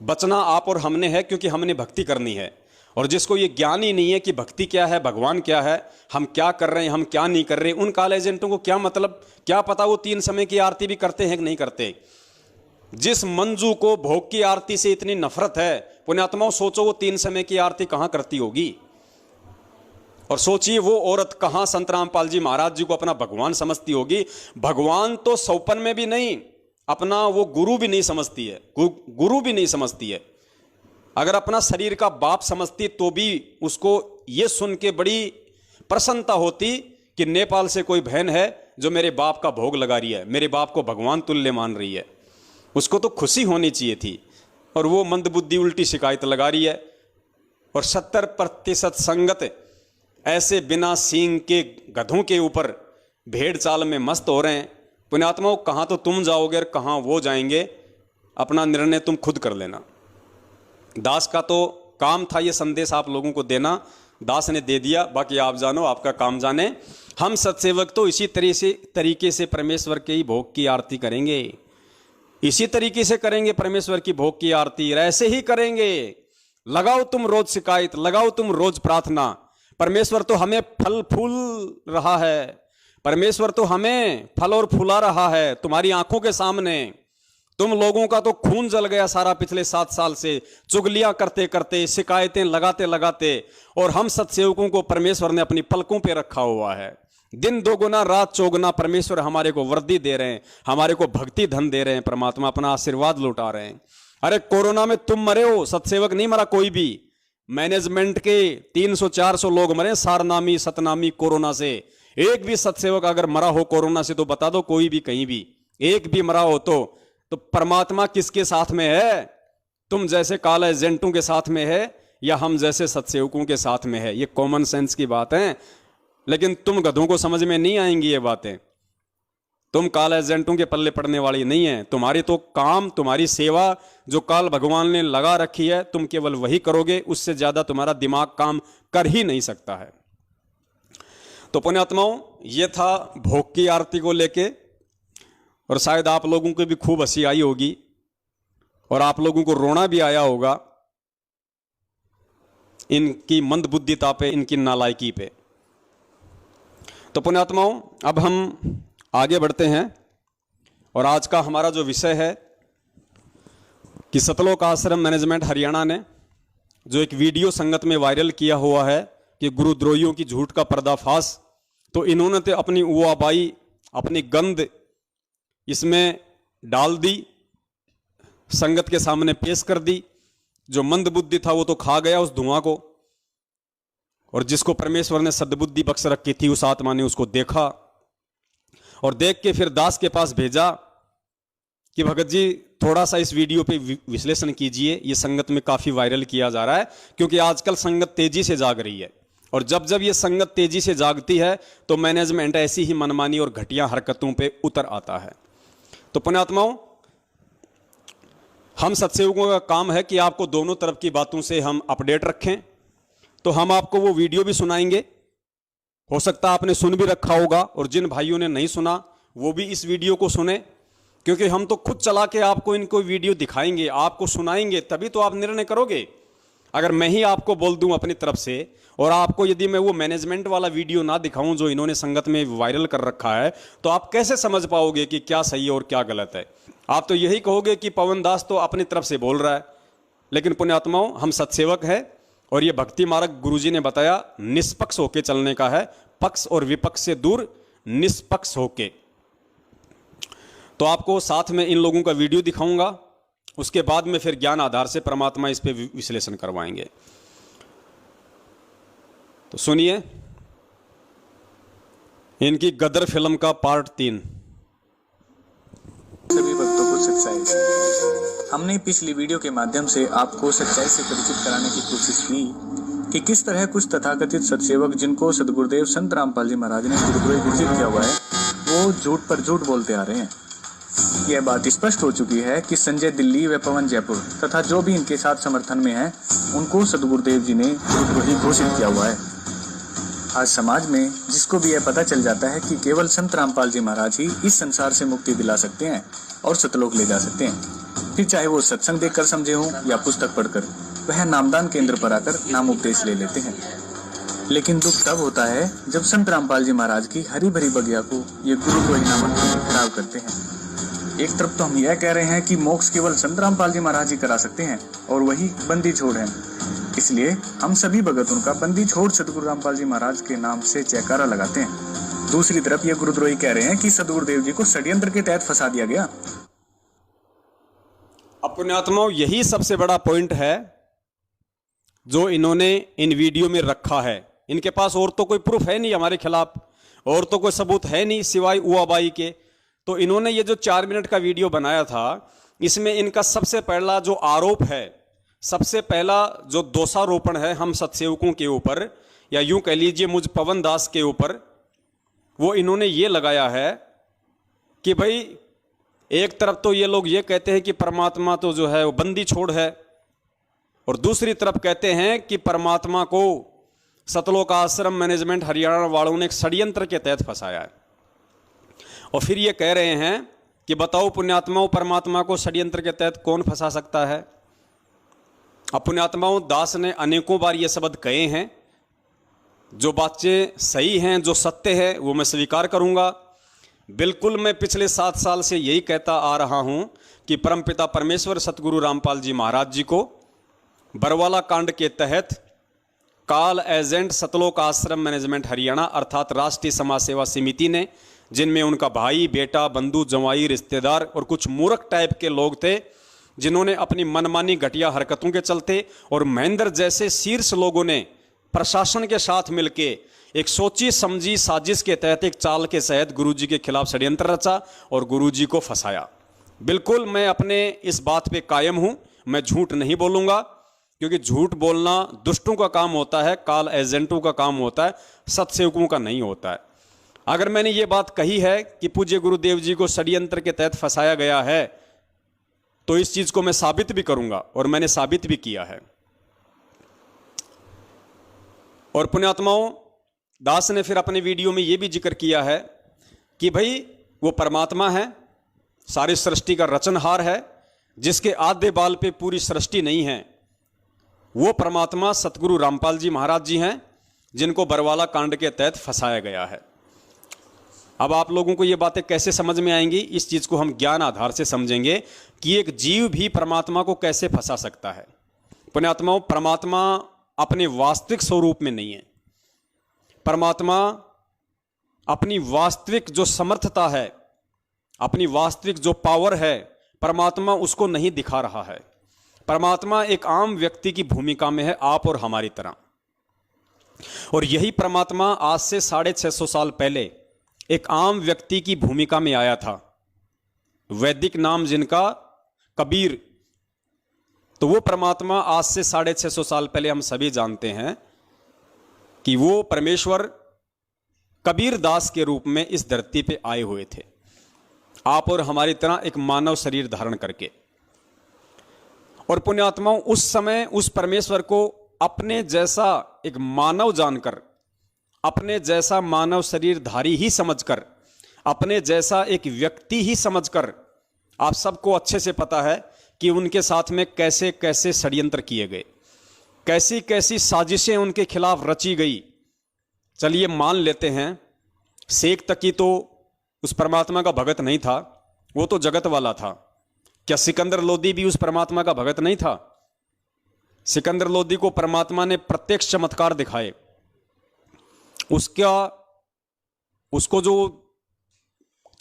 बचना आप और हमने है, क्योंकि हमने भक्ति करनी है। और जिसको ये ज्ञान ही नहीं है कि भक्ति क्या है, भगवान क्या है, हम क्या कर रहे हैं, हम क्या नहीं कर रहे, उन काल एजेंटों को क्या मतलब, क्या पता वो 3 समय की आरती भी करते हैं कि नहीं करते। जिस मंजू को भोग की आरती से इतनी नफरत है, पुण्यात्माओं सोचो वो 3 समय की आरती कहां करती होगी। और सोचिए वो औरत कहां संत रामपाल जी महाराज जी को अपना भगवान समझती होगी। भगवान तो सौपन में भी नहीं, अपना वो गुरु भी नहीं समझती है, गुरु भी नहीं समझती है। अगर अपना शरीर का बाप समझती तो भी उसको ये सुन के बड़ी प्रसन्नता होती कि नेपाल से कोई बहन है जो मेरे बाप का भोग लगा रही है, मेरे बाप को भगवान तुल्य मान रही है। उसको तो खुशी होनी चाहिए थी, और वो मंदबुद्धि उल्टी शिकायत लगा रही है। और 70% संगत ऐसे बिना सींग के गधों के ऊपर भेड़ चाल में मस्त हो रहे हैं। पुण्यात्माओं, कहाँ तो तुम जाओगे और कहाँ वो जाएंगे, अपना निर्णय तुम खुद कर लेना। दास का तो काम था ये संदेश आप लोगों को देना, दास ने दे दिया, बाकी आप जानो, आपका काम जाने। हम सत्सेवक तो इसी तरीके से परमेश्वर के ही भोग की आरती करेंगे, इसी तरीके से करेंगे परमेश्वर की भोग की आरती, ऐसे ही करेंगे। लगाओ तुम रोज शिकायत, लगाओ तुम रोज प्रार्थना। परमेश्वर तो हमें फल फूल रहा है, परमेश्वर तो हमें फल और फूला रहा है तुम्हारी आंखों के सामने। तुम लोगों का तो खून जल गया सारा पिछले 7 साल से, चुगलियां करते करते, शिकायतें लगाते लगाते, और हम सत्सेवकों को परमेश्वर ने अपनी पलकों पे रखा हुआ है। दिन दोगुना रात चौगुना परमेश्वर हमारे को वर्दी दे रहे हैं, हमारे को भक्ति धन दे रहे हैं, परमात्मा अपना आशीर्वाद लौटा रहे हैं। अरे कोरोना में तुम मरे हो, सत्सेवक नहीं मरा कोई भी। मैनेजमेंट के 300-400 लोग मरे सारनामी सतनामी कोरोना से। एक भी सत्सेवक अगर मरा हो कोरोना से तो बता दो, कोई भी कहीं भी एक भी मरा हो तो परमात्मा किसके साथ में है? तुम जैसे काल एजेंटों के साथ में है या हम जैसे सत्सेवकों के साथ में है? ये कॉमन सेंस की बात है, लेकिन तुम गधों को समझ में नहीं आएंगी ये बातें। तुम काल एजेंटों के पल्ले पड़ने वाली नहीं है। तुम्हारी तो काम, तुम्हारी सेवा जो काल भगवान ने लगा रखी है, तुम केवल वही करोगे, उससे ज्यादा तुम्हारा दिमाग काम कर ही नहीं सकता है। तो पुण्यात्माओं, ये था भोग की आरती को लेके, और शायद आप लोगों को भी खूब हंसी आई होगी और आप लोगों को रोना भी आया होगा इनकी मंदबुद्धिता पे, इनकी नालायकी पे। तो पुण्यात्माओं, अब हम आगे बढ़ते हैं और आज का हमारा जो विषय है कि सतलोक आश्रम मैनेजमेंट हरियाणा ने जो एक वीडियो संगत में वायरल किया हुआ है कि गुरुद्रोहियों की झूठ का पर्दाफाश, तो इन्होंने तो अपनी उआबाई, अपनी गंद इसमें डाल दी, संगत के सामने पेश कर दी। जो मंदबुद्धि था वो तो खा गया उस धुआं को, और जिसको परमेश्वर ने सद्बुद्धि बख्श रखी थी उस आत्मा ने उसको देखा और देख के फिर दास के पास भेजा कि भगत जी थोड़ा सा इस वीडियो पे विश्लेषण कीजिए, ये संगत में काफी वायरल किया जा रहा है, क्योंकि आजकल संगत तेजी से जाग रही है। और जब जब ये संगत तेजी से जागती है तो मैनेजमेंट ऐसी ही मनमानी और घटिया हरकतों पे उतर आता है। तो पुण्यात्माओं, हम सत्सेवकों का काम है कि आपको दोनों तरफ की बातों से हम अपडेट रखें। तो हम आपको वो वीडियो भी सुनाएंगे, हो सकता है आपने सुन भी रखा होगा, और जिन भाइयों ने नहीं सुना वो भी इस वीडियो को सुने, क्योंकि हम तो खुद चला के आपको इनको वीडियो दिखाएंगे, आपको सुनाएंगे, तभी तो आप निर्णय करोगे। अगर मैं ही आपको बोल दूं अपनी तरफ से और आपको यदि मैं वो मैनेजमेंट वाला वीडियो ना दिखाऊं जो इन्होंने संगत में वायरल कर रखा है, तो आप कैसे समझ पाओगे कि क्या सही है और क्या गलत है? आप तो यही कहोगे कि पवन दास तो अपनी तरफ से बोल रहा है। लेकिन पुण्यात्माओं, हम सत्सेवक है और ये भक्ति मार्ग गुरुजी ने बताया निष्पक्ष होके चलने का है, पक्ष और विपक्ष से दूर निष्पक्ष होके। तो आपको साथ में इन लोगों का वीडियो दिखाऊंगा, उसके बाद में फिर ज्ञान आधार से परमात्मा इस पे विश्लेषण करवाएंगे। तो सुनिए इनकी गदर फिल्म का पार्ट 3। सभी भक्तों को सच्चाई। हमने पिछली वीडियो के माध्यम से आपको सच्चाई से परिचित कराने की कोशिश की कि किस तरह कुछ तथाकथित सत्सेवक जिनको सदगुरुदेव संत रामपाल जी महाराज ने गुरुद्रोही घोषित किया हुआ है, वो झूठ पर झूठ बोलते आ रहे हैं। यह बात स्पष्ट हो चुकी है कि संजय दिल्ली व पवन जयपुर तथा जो भी इनके साथ समर्थन में है, उनको सदगुरुदेव जी ने गुरुद्रोही घोषित किया हुआ है। आज समाज में जिसको भी यह पता चल जाता है कि केवल संत रामपाल जी महाराज ही इस संसार से मुक्ति दिला सकते हैं और सतलोक ले जा सकते हैं, फिर चाहे वो सत्संग देखकर समझे हों या पुस्तक पढ़कर, वह नामदान केंद्र पर आकर नाम उपदेश ले लेते हैं। लेकिन दुख तब होता है जब संत रामपाल जी महाराज की हरी भरी बगिया को ये गुरुद्रोही नामक खराब करते हैं। एक तरफ तो हम यह कह रहे हैं कि मोक्ष केवल संत रामपाल जी महाराज ही करा सकते हैं और वही बंदी छोड़ है, इसलिए हम सभी भगत उनका बंदी छोड़ सदगुरु रामपाल जी महाराज के नाम से जयकारा लगाते हैं। दूसरी तरफ ये गुरुद्रोही कह रहे हैं कि सदगुरुदेव जी को षड्यंत्र के तहत फंसा दिया गया। अब पुण्यात्माओं, यही सबसे बड़ा पॉइंट है जो इन्होंने इन वीडियो में रखा है। इनके पास और तो कोई प्रूफ है नहीं हमारे खिलाफ, और तो कोई सबूत है नहीं सिवाय उआबाई के। तो इन्होंने ये जो 4 मिनट का वीडियो बनाया था, इसमें इनका सबसे पहला जो आरोप है, सबसे पहला जो दोषारोपण है हम सत्सेवकों के ऊपर, या यूं कह लीजिए मुझ पवन दास के ऊपर, वो इन्होंने ये लगाया है कि भाई एक तरफ तो ये लोग ये कहते हैं कि परमात्मा तो जो है वो बंदी छोड़ है, और दूसरी तरफ कहते हैं कि परमात्मा को सतलोक आश्रम मैनेजमेंट हरियाणा वालों ने एक षड्यंत्र के तहत फंसाया है। और फिर ये कह रहे हैं कि बताओ पुण्यात्माओं, परमात्मा को षड्यंत्र के तहत कौन फंसा सकता है? अब पुण्यात्माओं, दास ने अनेकों बार ये शब्द कहे हैं। जो बातें सही हैं, जो सत्य है, वो मैं स्वीकार करूंगा। बिल्कुल मैं पिछले 7 साल से यही कहता आ रहा हूं कि परमपिता परमेश्वर सतगुरु रामपाल जी महाराज जी को बरवाला कांड के तहत काल एजेंट सतलोक आश्रम मैनेजमेंट हरियाणा अर्थात राष्ट्रीय समाज सेवा समिति ने, जिनमें उनका भाई, बेटा, बंधु, जवाई, रिश्तेदार और कुछ मूर्ख टाइप के लोग थे, जिन्होंने अपनी मनमानी घटिया हरकतों के चलते और महेंद्र जैसे शीर्ष लोगों ने प्रशासन के साथ मिलके एक सोची समझी साजिश के तहत, एक चाल के तहत गुरुजी के खिलाफ षड्यंत्र रचा और गुरुजी को फंसाया। बिल्कुल मैं अपने इस बात पे कायम हूं, मैं झूठ नहीं बोलूंगा, क्योंकि झूठ बोलना दुष्टों का काम होता है, काल एजेंटों का काम होता है, सत्सेवकों का नहीं होता है। अगर मैंने ये बात कही है कि पूज्य गुरुदेव जी को षड्यंत्र के तहत फंसाया गया है, तो इस चीज को मैं साबित भी करूंगा और मैंने साबित भी किया है। और पुण्यात्माओं, दास ने फिर अपने वीडियो में यह भी जिक्र किया है कि भाई वो परमात्मा है, सारी सृष्टि का रचनहार है, जिसके आधे बाल पे पूरी सृष्टि नहीं है। वो परमात्मा सतगुरु रामपाल जी महाराज जी हैं, जिनको बरवाला कांड के तहत फंसाया गया है। अब आप लोगों को ये बातें कैसे समझ में आएंगी, इस चीज को हम ज्ञान आधार से समझेंगे कि एक जीव भी परमात्मा को कैसे फंसा सकता है। पुण्यात्माओं, परमात्मा अपने वास्तविक स्वरूप में नहीं है। परमात्मा अपनी वास्तविक जो समर्थता है, अपनी वास्तविक जो पावर है, परमात्मा उसको नहीं दिखा रहा है। परमात्मा एक आम व्यक्ति की भूमिका में है, आप और हमारी तरह। और यही परमात्मा आज से 650 साल पहले एक आम व्यक्ति की भूमिका में आया था, वैदिक नाम जिनका कबीर। तो वो परमात्मा आज से 650 साल पहले हम सभी जानते हैं कि वो परमेश्वर कबीर दास के रूप में इस धरती पे आए हुए थे, आप और हमारी तरह एक मानव शरीर धारण करके। और पुण्यात्माओं, उस समय उस परमेश्वर को अपने जैसा एक मानव जानकर, अपने जैसा मानव शरीरधारी ही समझकर, अपने जैसा एक व्यक्ति ही समझकर, आप सबको अच्छे से पता है कि उनके साथ में कैसे कैसे षड्यंत्र किए गए, कैसी कैसी साजिशें उनके खिलाफ रची गई। चलिए मान लेते हैं, शेख तकी तो उस परमात्मा का भगत नहीं था, वो तो जगत वाला था। क्या सिकंदर लोदी भी उस परमात्मा का भगत नहीं था? सिकंदर लोदी को परमात्मा ने प्रत्यक्ष चमत्कार दिखाए। उसको जो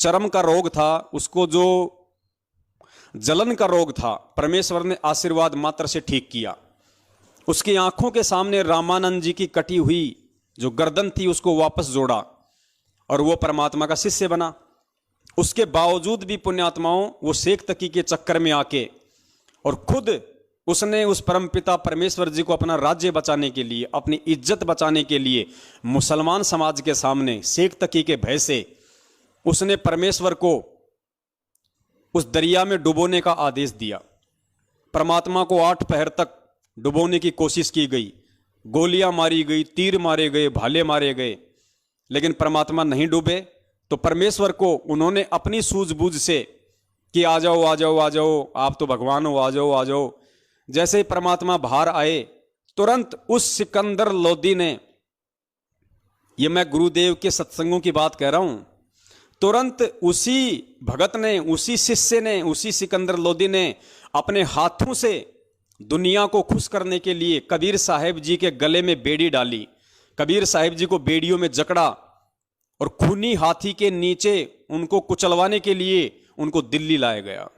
चर्म का रोग था, उसको जो जलन का रोग था, परमेश्वर ने आशीर्वाद मात्र से ठीक किया। उसकी आंखों के सामने रामानंद जी की कटी हुई जो गर्दन थी उसको वापस जोड़ा और वो परमात्मा का शिष्य बना। उसके बावजूद भी पुण्यात्माओं, वो शेख तकी के चक्कर में आके और खुद उसने उस परमपिता परमेश्वर जी को अपना राज्य बचाने के लिए, अपनी इज्जत बचाने के लिए, मुसलमान समाज के सामने शेख तकी के भय से उसने परमेश्वर को उस दरिया में डुबोने का आदेश दिया। परमात्मा को 8 पहर तक डुबोने की कोशिश की गई, गोलियां मारी गई, तीर मारे गए, भाले मारे गए, लेकिन परमात्मा नहीं डूबे। तो परमेश्वर को उन्होंने अपनी सूझबूझ से कि आ जाओ आ जाओ आ जाओ, आप तो भगवान हो, आ जाओ आ जाओ। जैसे ही परमात्मा बाहर आए, तुरंत उस सिकंदर लोदी ने, ये मैं गुरुदेव के सत्संगों की बात कह रहा हूं, तुरंत उसी भगत ने, उसी शिष्य ने, उसी सिकंदर लोदी ने अपने हाथों से दुनिया को खुश करने के लिए कबीर साहिब जी के गले में बेड़ी डाली। कबीर साहिब जी को बेड़ियों में जकड़ा और खूनी हाथी के नीचे उनको कुचलवाने के लिए उनको दिल्ली लाया गया।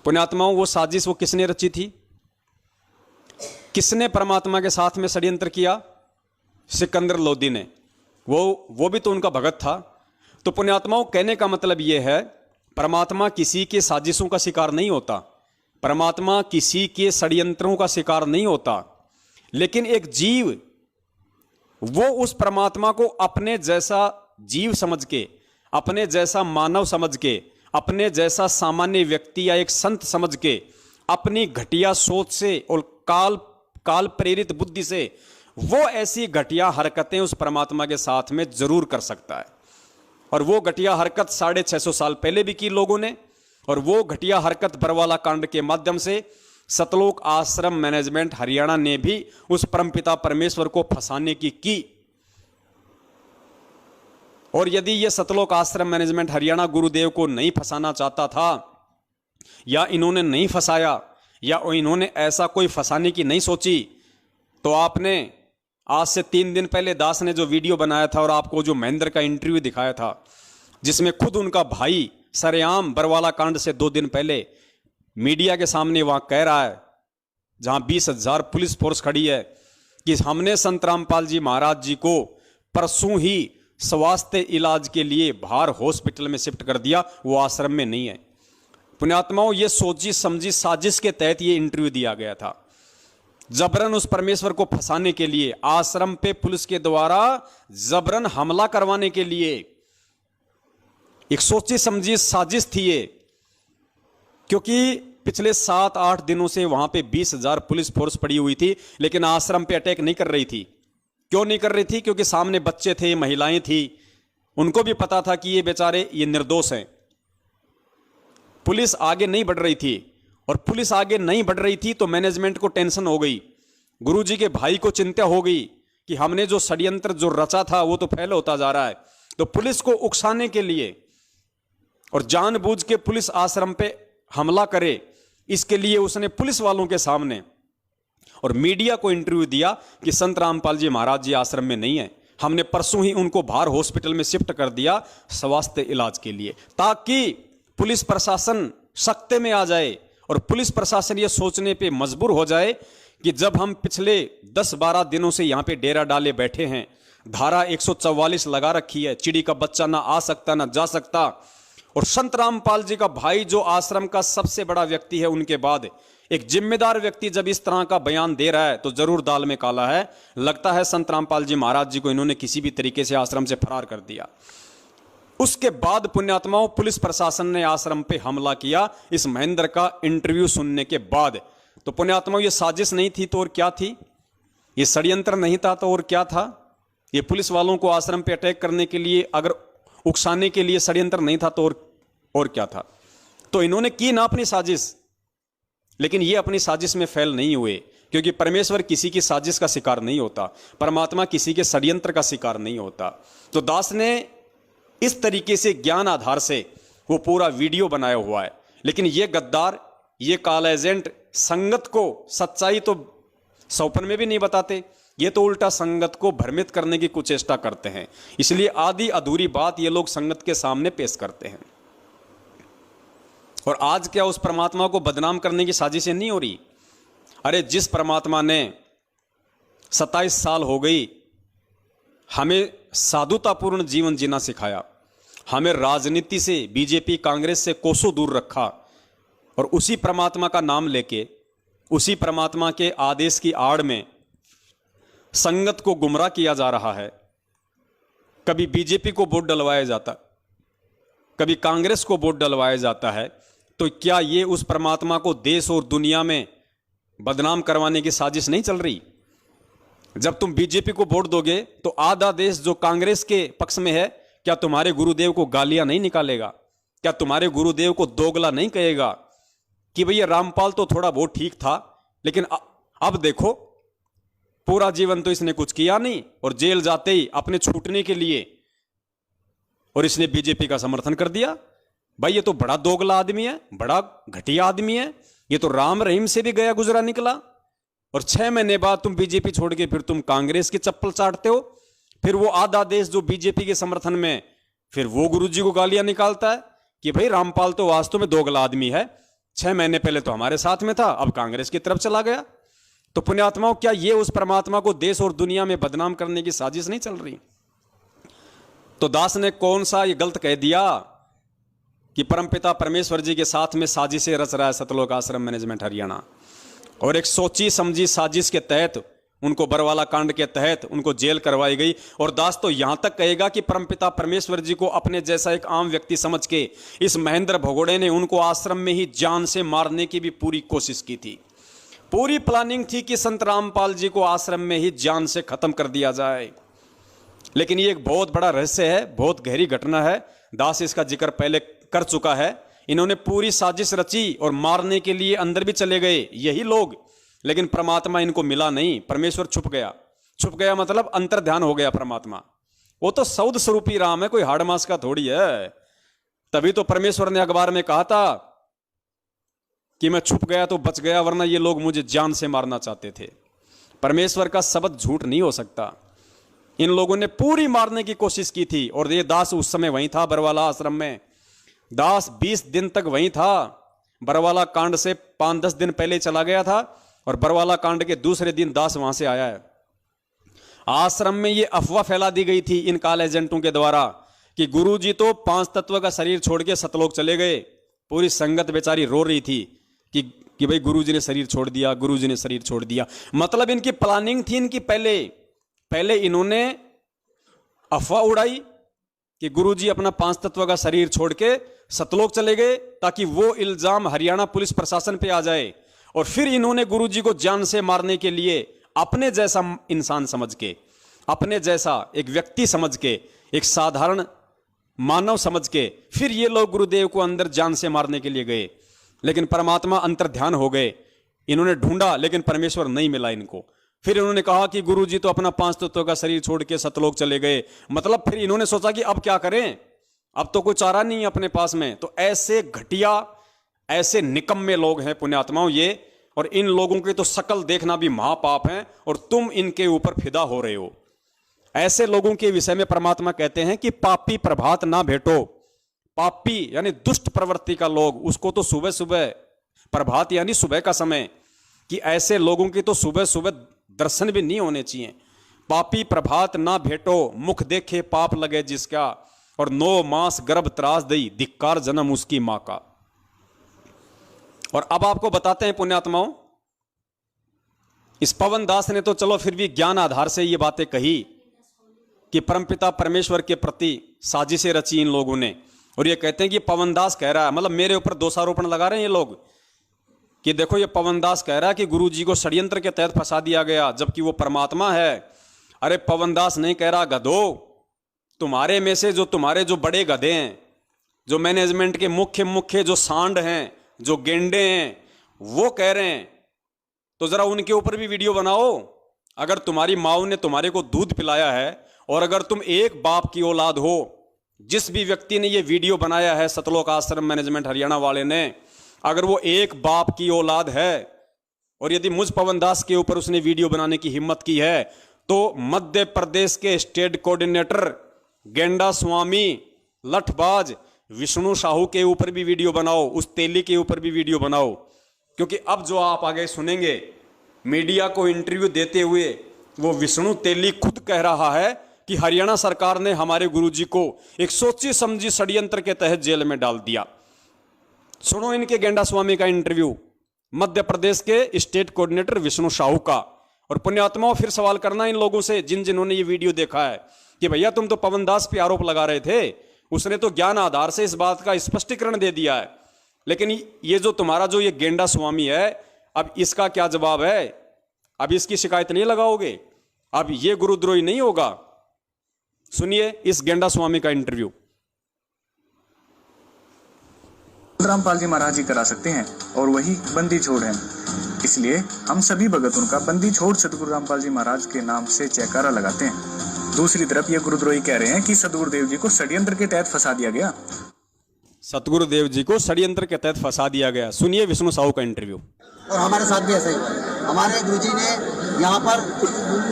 पुण्यात्माओं, वो साजिश वो किसने रची थी? किसने परमात्मा के साथ में षड्यंत्र किया? सिकंदर लोदी ने। वो भी तो उनका भगत था। तो पुण्यात्माओं, कहने का मतलब यह है, परमात्मा किसी के साजिशों का शिकार नहीं होता, परमात्मा किसी के षड्यंत्रों का शिकार नहीं होता, लेकिन एक जीव वो उस परमात्मा को अपने जैसा जीव समझ के, अपने जैसा मानव समझ के, अपने जैसा सामान्य व्यक्ति या एक संत समझ के, अपनी घटिया सोच से और काल प्रेरित बुद्धि से वो ऐसी घटिया हरकतें उस परमात्मा के साथ में जरूर कर सकता है। और वो घटिया हरकत 650 साल पहले भी की लोगों ने, और वो घटिया हरकत बरवाला कांड के माध्यम से सतलोक आश्रम मैनेजमेंट हरियाणा ने भी उस परमपिता परमेश्वर को फंसाने की। और यदि ये सतलोक आश्रम मैनेजमेंट हरियाणा गुरुदेव को नहीं फंसाना चाहता था, या इन्होंने नहीं फंसाया, या इन्होंने ऐसा कोई फंसाने की नहीं सोची, तो आपने आज से 3 दिन पहले दास ने जो वीडियो बनाया था और आपको जो महेंद्र का इंटरव्यू दिखाया था, जिसमें खुद उनका भाई सरेआम बरवाला कांड से 2 दिन पहले मीडिया के सामने वहां कह रहा है, जहां 20,000 पुलिस फोर्स खड़ी है, कि हमने संत रामपाल जी महाराज जी को परसों ही स्वास्थ्य इलाज के लिए बाहर हॉस्पिटल में शिफ्ट कर दिया, वो आश्रम में नहीं है। पुण्यात्माओं, ये सोची समझी साजिश के तहत ये इंटरव्यू दिया गया था, जबरन उस परमेश्वर को फंसाने के लिए, आश्रम पे पुलिस के द्वारा जबरन हमला करवाने के लिए एक सोची समझी साजिश थी ये। क्योंकि पिछले 7-8 दिनों से वहां पे 20,000 पुलिस फोर्स पड़ी हुई थी, लेकिन आश्रम पे अटैक नहीं कर रही थी। क्यों नहीं कर रही थी? क्योंकि सामने बच्चे थे, महिलाएं थी, उनको भी पता था कि ये बेचारे ये निर्दोष हैं। पुलिस आगे नहीं बढ़ रही थी, और पुलिस आगे नहीं बढ़ रही थी तो मैनेजमेंट को टेंशन हो गई, गुरुजी के भाई को चिंता हो गई कि हमने जो षड्यंत्र जो रचा था वो तो फैल होता जा रहा है। तो पुलिस को उकसाने के लिए और जानबूझ के पुलिस आश्रम पे हमला करे, इसके लिए उसने पुलिस वालों के सामने और मीडिया को इंटरव्यू दिया कि संत रामपाल जी महाराज जी आश्रम में नहीं है, हमने परसों ही उनको बाहर हॉस्पिटल में शिफ्ट कर दिया स्वास्थ्य इलाज के लिए, ताकि पुलिस प्रशासन सख्ते में आ जाए और पुलिस प्रशासन ये सोचने पे मजबूर हो जाए कि जब हम पिछले 10-12 दिनों से यहां पे डेरा डाले बैठे हैं, धारा 144 लगा रखी है, चिड़ी का बच्चा ना आ सकता ना जा सकता, और संत रामपाल जी का भाई जो आश्रम का सबसे बड़ा व्यक्ति है, उनके बाद एक जिम्मेदार व्यक्ति जब इस तरह का बयान दे रहा है तो जरूर दाल में काला है। लगता है संत रामपाल जी महाराज जी को इन्होंने किसी भी तरीके से आश्रम से फरार कर दिया। उसके बाद पुण्यात्माओं, पुलिस प्रशासन ने आश्रम पे हमला किया इस महेंद्र का इंटरव्यू सुनने के बाद। तो पुण्यात्माओं, ये साजिश नहीं थी तो और क्या थी? ये षड्यंत्र नहीं था तो और क्या था? ये पुलिस वालों को आश्रम पे अटैक करने के लिए, अगर उकसाने के लिए षड्यंत्र नहीं था तो और क्या था? तो इन्होंने की ना अपनी साजिश, लेकिन ये अपनी साजिश में फेल नहीं हुए, क्योंकि परमेश्वर किसी की साजिश का शिकार नहीं होता, परमात्मा किसी के षड्यंत्र का शिकार नहीं होता। तो दास ने इस तरीके से ज्ञान आधार से वो पूरा वीडियो बनाया हुआ है। लेकिन ये गद्दार, ये काला एजेंट संगत को सच्चाई तो सौपन में भी नहीं बताते, ये तो उल्टा संगत को भ्रमित करने की कुचेष्टा करते हैं। इसलिए आधी अधूरी बात ये लोग संगत के सामने पेश करते हैं। और आज क्या उस परमात्मा को बदनाम करने की साजिशें नहीं हो रही? अरे जिस परमात्मा ने 27 साल हो गई हमें साधुतापूर्ण जीवन जीना सिखाया, हमें राजनीति से, बीजेपी कांग्रेस से कोसों दूर रखा, और उसी परमात्मा का नाम लेके, उसी परमात्मा के आदेश की आड़ में संगत को गुमराह किया जा रहा है। कभी बीजेपी को वोट डलवाया जाता, कभी कांग्रेस को वोट डलवाया जाता है। तो क्या ये उस परमात्मा को देश और दुनिया में बदनाम करवाने की साजिश नहीं चल रही? जब तुम बीजेपी को वोट दोगे तो आधा देश जो कांग्रेस के पक्ष में है, क्या तुम्हारे गुरुदेव को गालियां नहीं निकालेगा? क्या तुम्हारे गुरुदेव को दोगला नहीं कहेगा कि भैया रामपाल तो थोड़ा बहुत ठीक था, लेकिन अब देखो पूरा जीवन तो इसने कुछ किया नहीं, और जेल जाते ही अपने छूटने के लिए और इसने बीजेपी का समर्थन कर दिया? भाई ये तो बड़ा दोगला आदमी है, बड़ा घटिया आदमी है, ये तो राम रहीम से भी गया गुजरा निकला। और 6 महीने बाद तुम बीजेपी छोड़ के फिर तुम कांग्रेस की चप्पल चाटते हो। फिर वो आधा देश जो बीजेपी के समर्थन में, फिर वो गुरुजी को गालियां निकालता है कि भाई रामपाल तो वास्तव में दोगला आदमी है, 6 महीने पहले तो हमारे साथ में था, अब कांग्रेस की तरफ चला गया। तो पुण्यात्माओं, क्या ये उस परमात्मा को देश और दुनिया में बदनाम करने की साजिश नहीं चल रही? तो दास ने कौन सा ये गलत कह दिया कि परमपिता परमेश्वर जी के साथ में साजिशें रच रहा है सतलोक आश्रम मैनेजमेंट हरियाणा, और एक सोची समझी साजिश के तहत उनको बरवाला कांड के तहत उनको जेल करवाई गई। और दास तो यहां तक कहेगा कि परमपिता परमेश्वर जी को अपने जैसा एक आम व्यक्ति समझ के इस महेंद्र भगोड़े ने उनको आश्रम में ही जान से मारने की भी पूरी कोशिश की थी। पूरी प्लानिंग थी कि संत रामपाल जी को आश्रम में ही जान से खत्म कर दिया जाए। लेकिन ये एक बहुत बड़ा रहस्य है, बहुत गहरी घटना है। दास इसका जिक्र पहले कर चुका है। इन्होंने पूरी साजिश रची और मारने के लिए अंदर भी चले गए यही लोग, लेकिन परमात्मा इनको मिला नहीं। परमेश्वर छुप गया। छुप गया मतलब अंतर ध्यान हो गया परमात्मा। वो तो सौद स्वरूपी राम है, कोई हाड़ मास का थोड़ी है। तभी तो परमेश्वर ने अखबार में कहा था कि मैं छुप गया तो बच गया, वरना ये लोग मुझे जान से मारना चाहते थे। परमेश्वर का शब्द झूठ नहीं हो सकता। इन लोगों ने पूरी मारने की कोशिश की थी। और ये दास उस समय वहीं था बरवाला आश्रम में। दास 20 दिन तक वहीं था। बरवाला कांड से 5-10 दिन पहले चला गया था, और बरवाला कांड के दूसरे दिन दास वहां से आया है। आश्रम में ये अफवाह फैला दी गई थी इन काल एजेंटों के द्वारा कि गुरुजी तो 5 तत्व का शरीर छोड़ के सतलोक चले गए। पूरी संगत बेचारी रो रही थी कि भाई गुरुजी ने शरीर छोड़ दिया, गुरुजी ने शरीर छोड़ दिया। मतलब इनकी प्लानिंग थी इनकी पहले इन्होंने अफवाह उड़ाई कि गुरुजी अपना 5 तत्व का शरीर छोड़ के सतलोक चले गए ताकि वो इल्जाम हरियाणा पुलिस प्रशासन पे आ जाए। और फिर इन्होंने गुरुजी को जान से मारने के लिए अपने जैसा इंसान समझ के, अपने जैसा एक व्यक्ति समझ के, एक साधारण मानव समझ के फिर ये लोग गुरुदेव को अंदर जान से मारने के लिए गए। लेकिन परमात्मा अंतर्ध्यान हो गए। इन्होंने ढूंढा लेकिन परमेश्वर नहीं मिला इनको। फिर इन्होंने कहा कि गुरुजी तो अपना 5 तत्वों का शरीर छोड़ के सतलोक चले गए। मतलब फिर इन्होंने सोचा कि अब क्या करें, अब तो कोई चारा नहीं है अपने पास में। तो ऐसे घटिया, ऐसे निकम्मे लोग हैं पुण्यात्माओं ये, और इन लोगों की तो शकल देखना भी महापाप है और तुम इनके ऊपर फिदा हो रहे हो। ऐसे लोगों के विषय में परमात्मा कहते हैं कि पापी प्रभात ना भेटो। पापी यानी दुष्ट प्रवृत्ति का लोग, उसको तो सुबह सुबह, प्रभात यानी सुबह का समय, कि ऐसे लोगों की तो सुबह सुबह दर्शन भी नहीं होने चाहिए। पापी प्रभात ना भेटो, मुख देखे पाप लगे जिसका, और 9 मास गर्भ त्रास दई, धिक्कार जन्म उसकी मां का। और अब आपको बताते हैं पुण्यात्माओं, इस पवन दास ने तो चलो फिर भी ज्ञान आधार से ये बातें कही कि परमपिता परमेश्वर के प्रति साजिशें रची इन लोगों ने। और ये कहते हैं कि पवन दास कह रहा है, मतलब मेरे ऊपर दोषारोपण लगा रहे हैं ये लोग कि देखो ये पवन दास कह रहा है कि गुरुजी को षड्यंत्र के तहत फंसा दिया गया, जबकि वो परमात्मा है। अरे पवन दास नहीं कह रहा, गधो, तुम्हारे में से जो तुम्हारे जो बड़े गधे हैं, जो मैनेजमेंट के मुख्य जो सांड हैं, जो गेंडे हैं, वो कह रहे हैं। तो जरा उनके ऊपर भी वीडियो बनाओ। अगर तुम्हारी माँ ने तुम्हारे को दूध पिलाया है और अगर तुम एक बाप की औलाद हो, जिस भी व्यक्ति ने ये वीडियो बनाया है सतलोक आश्रम मैनेजमेंट हरियाणा वाले ने, अगर वो एक बाप की औलाद है और यदि मुझ पवन दास के ऊपर उसने वीडियो बनाने की हिम्मत की है, तो मध्य प्रदेश के स्टेट कोऑर्डिनेटर गेंडा स्वामी लठबाज विष्णु साहू के ऊपर भी वीडियो बनाओ, उस तेली के ऊपर भी वीडियो बनाओ। क्योंकि अब जो आप आगे सुनेंगे, मीडिया को इंटरव्यू देते हुए वो विष्णु तेली खुद कह रहा है कि हरियाणा सरकार ने हमारे गुरुजी को एक सोची समझी षड्यंत्र के तहत जेल में डाल दिया। सुनो इनके गेंडा स्वामी का इंटरव्यू, मध्य प्रदेश के स्टेट कोऑर्डिनेटर विष्णु साहू का। और पुण्यात्माओं फिर सवाल करना इन लोगों से जिन्होंने ये वीडियो देखा है कि भैया तुम तो पवन दास पे आरोप लगा रहे थे, उसने तो ज्ञान आधार से इस बात का स्पष्टीकरण दे दिया है, लेकिन ये जो तुम्हारा जो ये गेंडा स्वामी है, अब इसका क्या जवाब है? अब इसकी शिकायत नहीं लगाओगे? अब ये गुरुद्रोही नहीं होगा? सुनिए इस गेंडा स्वामी का इंटरव्यू। रामपाल जी महाराज जी करा सकते हैं और वही बंदी छोड़ है, इसलिए हम सभी भगत उनका बंदी छोड़ सदगुरु रामपाल जी महाराज के नाम से जयकारा लगाते हैं। दूसरी तरफ ये गुरुद्रोही कह रहे हैं कि सदगुरुदेव जी को षड्यंत्र के तहत फंसा दिया गया। सतगुरुदेव जी को षड्यंत्र के तहत फंसा दिया गया। सुनिए विष्णु साहू का इंटरव्यू। और हमारे साथ भी ऐसा ही हुआ है। हमारे गुरुजी ने यहाँ पर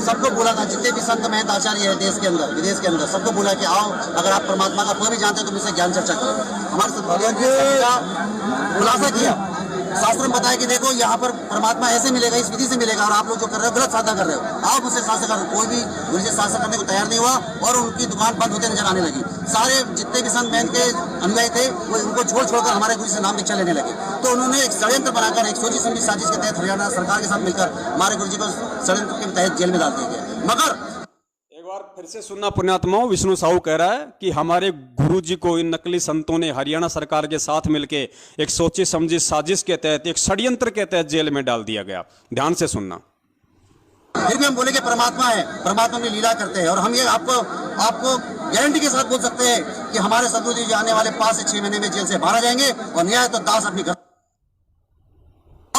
सबको बोला था, जितने भी संत महंत आचार्य है देश के अंदर विदेश के अंदर, सबको बोला कि आओ, अगर आप परमात्मा का कोई भी जानते हो तो मुझसे ज्ञान चर्चा करो। हमारे सदगुरुदेव जी का खुलासा किया, शास्त्र में बताया कि देखो यहाँ पर परमात्मा ऐसे मिलेगा, इस विधि से मिलेगा, और आप लोग जो कर रहे हो गलत साधना कर रहे हो, आओ मुझसे शास्त्र करो। कोई भी गुरुजी शास्त्र करने को तैयार नहीं हुआ और उनकी दुकान बंद होते नजर आने लगी। सारे जितने भी संत महंत के अनुयायी थे वो उनको छोड़कर हमारे गुरु से नाम दीक्षा लेने लगे। तो उन्होंने एक षड्यंत्र बनाकर एक सोची समझी साजिश के तहत हरियाणा सरकार के साथ मिलकर हमारे गुरुजी को षड्यंत्र के तहत जेल में डाल दिया गया। मगर एक बार फिर से सुनना पुण्यात्माओं, विष्णु साहू कह रहा है कि हमारे गुरुजी को इन नकली संतों ने हरियाणा सरकार के साथ मिलकर एक सोची समझी साजिश के तहत, एक षड्यंत्र के तहत जेल में डाल दिया गया। ध्यान से सुनना। फिर भी हम बोले कि परमात्मा है, परमात्मा में लीला करते हैं, और हम ये आपको गारंटी के साथ बोल सकते हैं कि हमारे सदगुरु जी आने वाले 5 से 6 महीने में जेल से बाहर आ जाएंगे और न्याय तो दास अपनी घर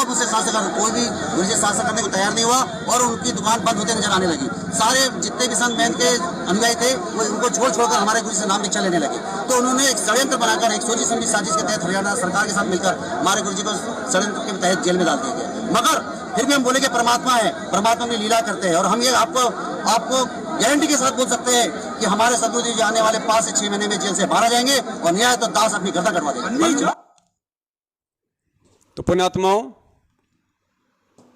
उसे शासन कर। कोई भी गुरुजी शासन करने को तैयार नहीं हुआ और उनकी दुकान बंद होते नजर आने लगी। सारे जितने भी संत महंत के अनुयायी थे वो उनको छोड़कर हमारे गुरु से नाम दीक्षा लेने लगे। तो उन्होंने एक षड्यंत्र बनाकर एक सोची समझी साजिश के तहत हरियाणा सरकार के साथ मिलकर हमारे गुरुजी को षड्यंत्र के तहत जेल में डाल दिया गया। मगर फिर भी हम बोले कि परमात्मा है, परमात्मा में लीला करते हैं, और हम ये आपको गारंटी के साथ बोल सकते हैं कि हमारे सदगुरु जी आने वाले 5 से 6 महीने में जेल से बाहर आ जाएंगे और न्याय तो दास अपनी गर्दन कटवा देंगे। तो पुण्यात्माओं,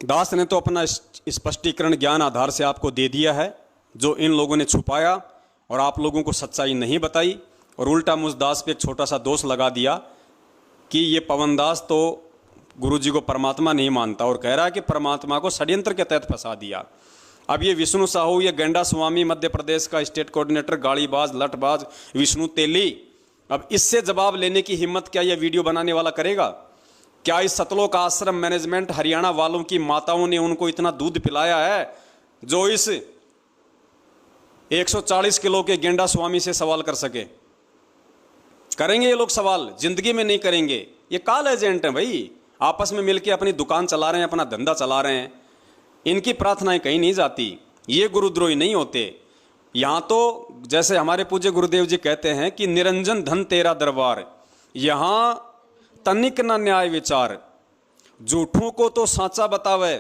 दास ने तो अपना स्पष्टीकरण ज्ञान आधार से आपको दे दिया है जो इन लोगों ने छुपाया और आप लोगों को सच्चाई नहीं बताई, और उल्टा मुझ दास पे एक छोटा सा दोष लगा दिया कि ये पवन दास तो गुरुजी को परमात्मा नहीं मानता और कह रहा है कि परमात्मा को षड्यंत्र के तहत फंसा दिया। अब ये विष्णु साहू, ये गेंडा स्वामी, मध्य प्रदेश का स्टेट कोऑर्डिनेटर, गाड़ीबाज, लठबाज विष्णु तेली, अब इससे जवाब लेने की हिम्मत क्या ये वीडियो बनाने वाला करेगा? क्या इस सतलोक आश्रम मैनेजमेंट हरियाणा वालों की माताओं ने उनको इतना दूध पिलाया है जो इस 140 किलो के गेंडा स्वामी से सवाल कर सके? करेंगे ये लोग सवाल? जिंदगी में नहीं करेंगे। ये कॉल एजेंट हैं भाई, आपस में मिलके अपनी दुकान चला रहे हैं, अपना धंधा चला रहे हैं। इनकी प्रार्थनाएं कहीं नहीं जाती, ये गुरुद्रोही नहीं होते। यहाँ तो जैसे हमारे पूज्य गुरुदेव जी कहते हैं कि निरंजन धन तेरा दरबार, यहाँ तनिक न न्याय विचार, झूठों को तो साचा बतावे,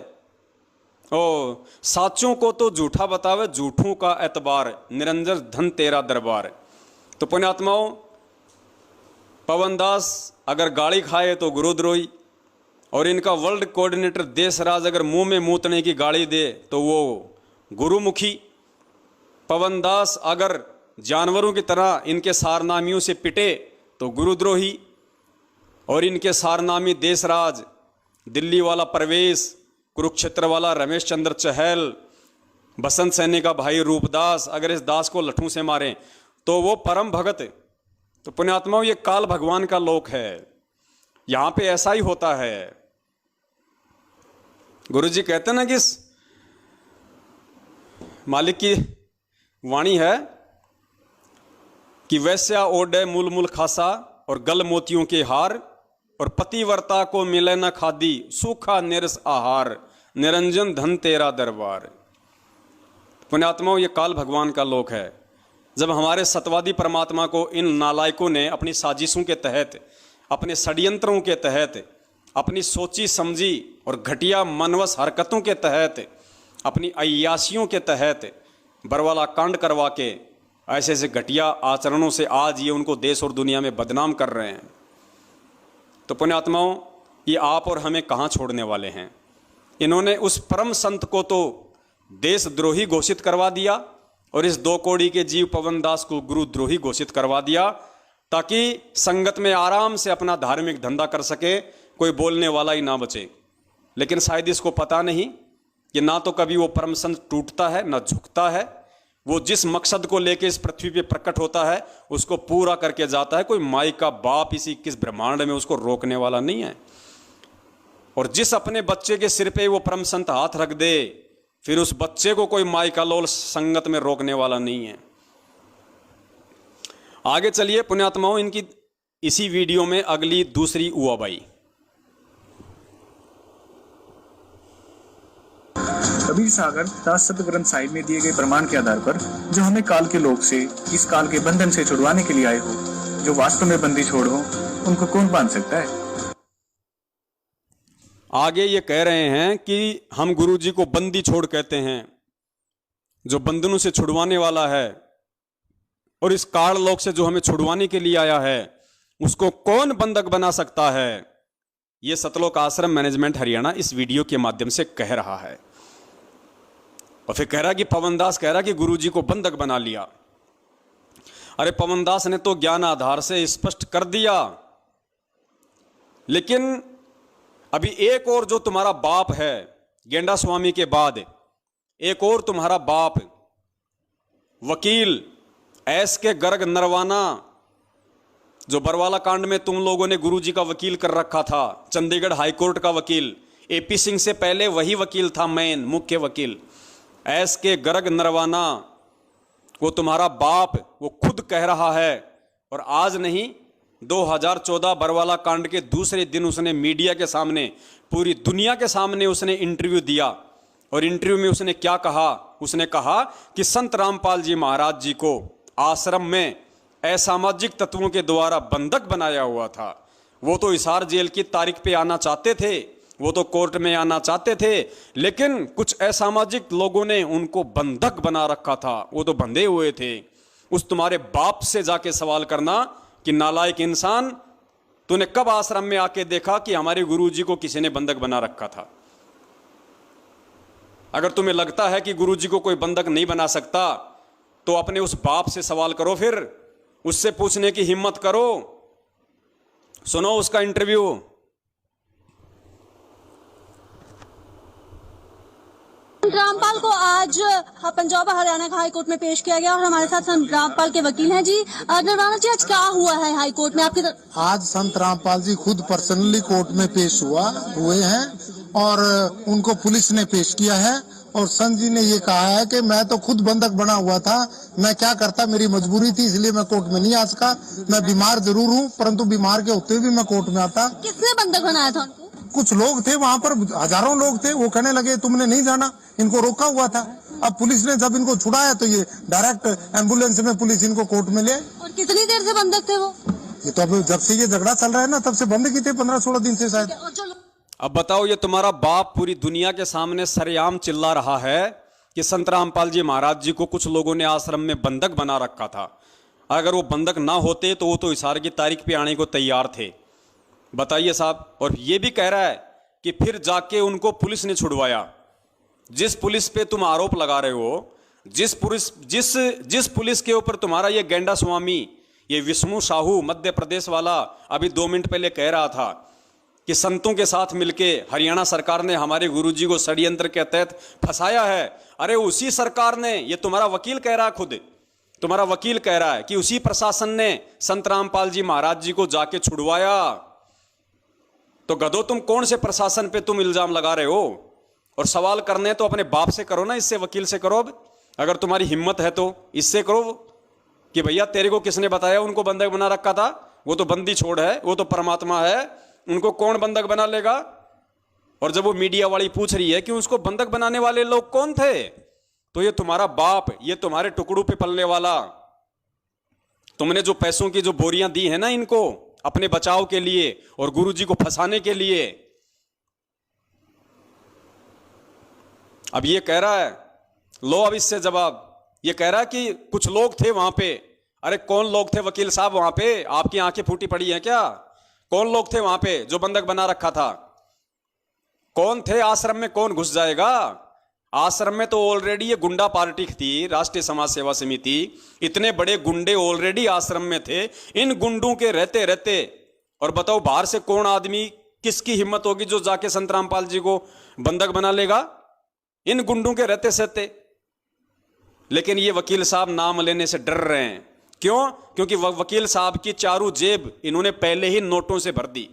ओ साचों को तो झूठा बतावे, झूठों का एतबार, निरंजन धन तेरा दरबार। तो पुण्यात्माओं, पवन दास अगर गाली खाए तो गुरुद्रोही, और इनका वर्ल्ड कोऑर्डिनेटर देशराज अगर मुंह में मूतने की गाली दे तो वो गुरुमुखी। पवन दास अगर जानवरों की तरह इनके सारनामियों से पिटे तो गुरुद्रोही, और इनके सारनामी देशराज, दिल्ली वाला परवेश, कुरुक्षेत्र वाला रमेश चंद्र चहल, बसंत सैनी का भाई रूपदास, अगर इस दास को लठों से मारें तो वो परम भगत। तो पुण्यात्माओं, ये काल भगवान का लोक है, यहां पे ऐसा ही होता है। गुरुजी कहते हैं ना कि मालिक की वाणी है कि वैश्या ओढ़े मूल मूल खासा और गल मोतियों के हार, और पतिव्रता को मिले न खादी सूखा निरस आहार, निरंजन धन तेरा दरबार। पुण्यात्माओं, ये काल भगवान का लोक है। जब हमारे सतवादी परमात्मा को इन नालायकों ने अपनी साजिशों के तहत, अपने षड्यंत्रों के तहत, अपनी सोची समझी और घटिया मनवस हरकतों के तहत, अपनी अय्यासियों के तहत बरवाला कांड करवा के ऐसे ऐसे घटिया आचरणों से आज ये उनको देश और दुनिया में बदनाम कर रहे हैं। तो पुण्यात्माओं, ये आप और हमें कहाँ छोड़ने वाले हैं? इन्होंने उस परम संत को तो देशद्रोही घोषित करवा दिया और इस 2 कौड़ी के जीव पवन दास को गुरुद्रोही घोषित करवा दिया, ताकि संगत में आराम से अपना धार्मिक धंधा कर सके, कोई बोलने वाला ही ना बचे। लेकिन शायद इसको पता नहीं कि ना तो कभी वो परम संत टूटता है ना झुकता है। वो जिस मकसद को लेके इस पृथ्वी पे प्रकट होता है उसको पूरा करके जाता है। कोई माई का बाप इसी किस ब्रह्मांड में उसको रोकने वाला नहीं है। और जिस अपने बच्चे के सिर पे वो परम संत हाथ रख दे, फिर उस बच्चे को कोई माई का लोल संगत में रोकने वाला नहीं है। आगे चलिए पुण्यात्माओं, इनकी इसी वीडियो में अगली दूसरी उआबाई। कबीर सागर दास सत ग्रंथ साहिब में दिए गए प्रमाण के आधार पर जो हमें काल के लोक से, इस काल के बंधन से छुड़वाने के लिए आए हो, जो वास्तव में बंदी छोड़ हो, उनको कौन बांध सकता है? आगे ये कह रहे हैं कि हम गुरुजी को बंदी छोड़ कहते हैं, जो बंधनों से छुड़वाने वाला है, और इस काल लोक से जो हमें छुड़वाने के लिए आया है उसको कौन बंधक बना सकता है? ये सतलोक आश्रम मैनेजमेंट हरियाणा इस वीडियो के माध्यम से कह रहा है। और फिर कह रहा कि पवन दास कह रहा कि गुरुजी को बंधक बना लिया। अरे पवन दास ने तो ज्ञान आधार से स्पष्ट कर दिया, लेकिन अभी एक और जो तुम्हारा बाप है गेंडा स्वामी के बाद, एक और तुम्हारा बाप वकील एस के गर्ग नरवाना, जो बरवाला कांड में तुम लोगों ने गुरुजी का वकील कर रखा था, चंडीगढ़ हाईकोर्ट का वकील, एपी सिंह से पहले वही वकील था, मेन मुख्य वकील एस के गर्ग नरवाना, वो तुम्हारा बाप, वो खुद कह रहा है। और आज नहीं, 2014 बरवाला कांड के दूसरे दिन उसने मीडिया के सामने, पूरी दुनिया के सामने उसने इंटरव्यू दिया। और इंटरव्यू में उसने क्या कहा? उसने कहा कि संत रामपाल जी महाराज जी को आश्रम में असामाजिक तत्वों के द्वारा बंधक बनाया हुआ था। वो तो हिसार जेल की तारीख पे आना चाहते थे, वो तो कोर्ट में आना चाहते थे, लेकिन कुछ असामाजिक लोगों ने उनको बंधक बना रखा था, वो तो बंधे हुए थे। उस तुम्हारे बाप से जाके सवाल करना कि नालायक इंसान, तूने कब आश्रम में आके देखा कि हमारे गुरुजी को किसी ने बंधक बना रखा था? अगर तुम्हें लगता है कि गुरुजी को कोई बंधक नहीं बना सकता तो अपने उस बाप से सवाल करो, फिर उससे पूछने की हिम्मत करो। सुनो उसका इंटरव्यू। रामपाल को आज पंजाब और हरियाणा के हाई कोर्ट में पेश किया गया और हमारे साथ संत रामपाल के वकील हैं जी। निर्वाणा जी, आज क्या हुआ है हाई कोर्ट में आपके? आज संत रामपाल जी खुद पर्सनली कोर्ट में पेश हुए हैं और उनको पुलिस ने पेश किया है। और संत जी ने ये कहा है कि मैं तो खुद बंधक बना हुआ था, मैं क्या करता, मेरी मजबूरी थी, इसलिए मैं कोर्ट में नहीं आ सका। मैं बीमार जरूर हूँ, परंतु बीमार के होते हुए भी मैं कोर्ट में आता। किसने बंधक बनाया था उनको? कुछ लोग थे वहाँ पर, हजारों लोग थे, वो कहने लगे तुमने नहीं जाना, इनको रोका हुआ था। अब पुलिस ने जब इनको छुड़ाया तो ये डायरेक्ट एम्बुलेंस में पुलिस इनको कोर्ट में ले। और कितनी देर से बंधक थे वो? ये तो अब जब से ये झगड़ा चल रहा है ना, तब से बंधक ही थे, 15-16 दिन से शायद। अब बताओ, ये तुम्हारा बाप पूरी दुनिया के सामने सरेआम चिल्ला रहा है कि संत रामपाल जी महाराज जी को कुछ लोगों ने आश्रम में बंधक बना रखा था। अगर वो बंधक ना होते तो वो तो इशारे की तारीख पे आने को तैयार थे। बताइए साहब। और ये भी कह रहा है कि फिर जाके उनको पुलिस ने छुड़वाया। जिस पुलिस पे तुम आरोप लगा रहे हो, जिस पुलिस के ऊपर तुम्हारा ये गेंडा स्वामी, ये विष्णु साहू मध्य प्रदेश वाला अभी 2 मिनट पहले कह रहा था कि संतों के साथ मिलके हरियाणा सरकार ने हमारे गुरुजी को षड्यंत्र के तहत फंसाया है। अरे उसी सरकार ने, ये तुम्हारा वकील कह रहा है, खुद तुम्हारा वकील कह रहा है कि उसी प्रशासन ने संत रामपाल जी महाराज जी को जाके छुड़वाया। तो गधो, तुम कौन से प्रशासन पे तुम इल्जाम लगा रहे हो? और सवाल करने तो अपने बाप से करो ना, इससे वकील से करो। अब अगर तुम्हारी हिम्मत है तो इससे करो कि भैया तेरे को किसने बताया उनको बंधक बना रखा था? वो तो बंदी छोड़ है, वो तो परमात्मा है, उनको कौन बंधक बना लेगा? और जब वो मीडिया वाली पूछ रही है कि उसको बंधक बनाने वाले लोग कौन थे, तो ये तुम्हारा बाप, ये तुम्हारे टुकड़ों पे पलने वाला, तुमने जो पैसों की जो बोरियां दी है ना इनको अपने बचाव के लिए और गुरुजी को फंसाने के लिए। अब ये कह रहा है, लो अब इससे जवाब। ये कह रहा है कि कुछ लोग थे वहां पे। अरे कौन लोग थे वकील साहब वहां पे? आपकी आंखें फूटी पड़ी हैं क्या? कौन लोग थे वहां पे जो बंधक बना रखा था? कौन थे? आश्रम में कौन घुस जाएगा? आश्रम में तो ऑलरेडी ये गुंडा पार्टी थी, राष्ट्रीय समाज सेवा समिति। इतने बड़े गुंडे ऑलरेडी आश्रम में थे। इन गुंडों के रहते रहते, और बताओ बाहर से कौन आदमी, किसकी हिम्मत होगी जो जाके संत रामपाल जी को बंधक बना लेगा? इन गुंडों के रहते सहते। लेकिन ये वकील साहब नाम लेने से डर रहे हैं। क्यों? क्योंकि वकील साहब की चारों जेब इन्होंने पहले ही नोटों से भर दी।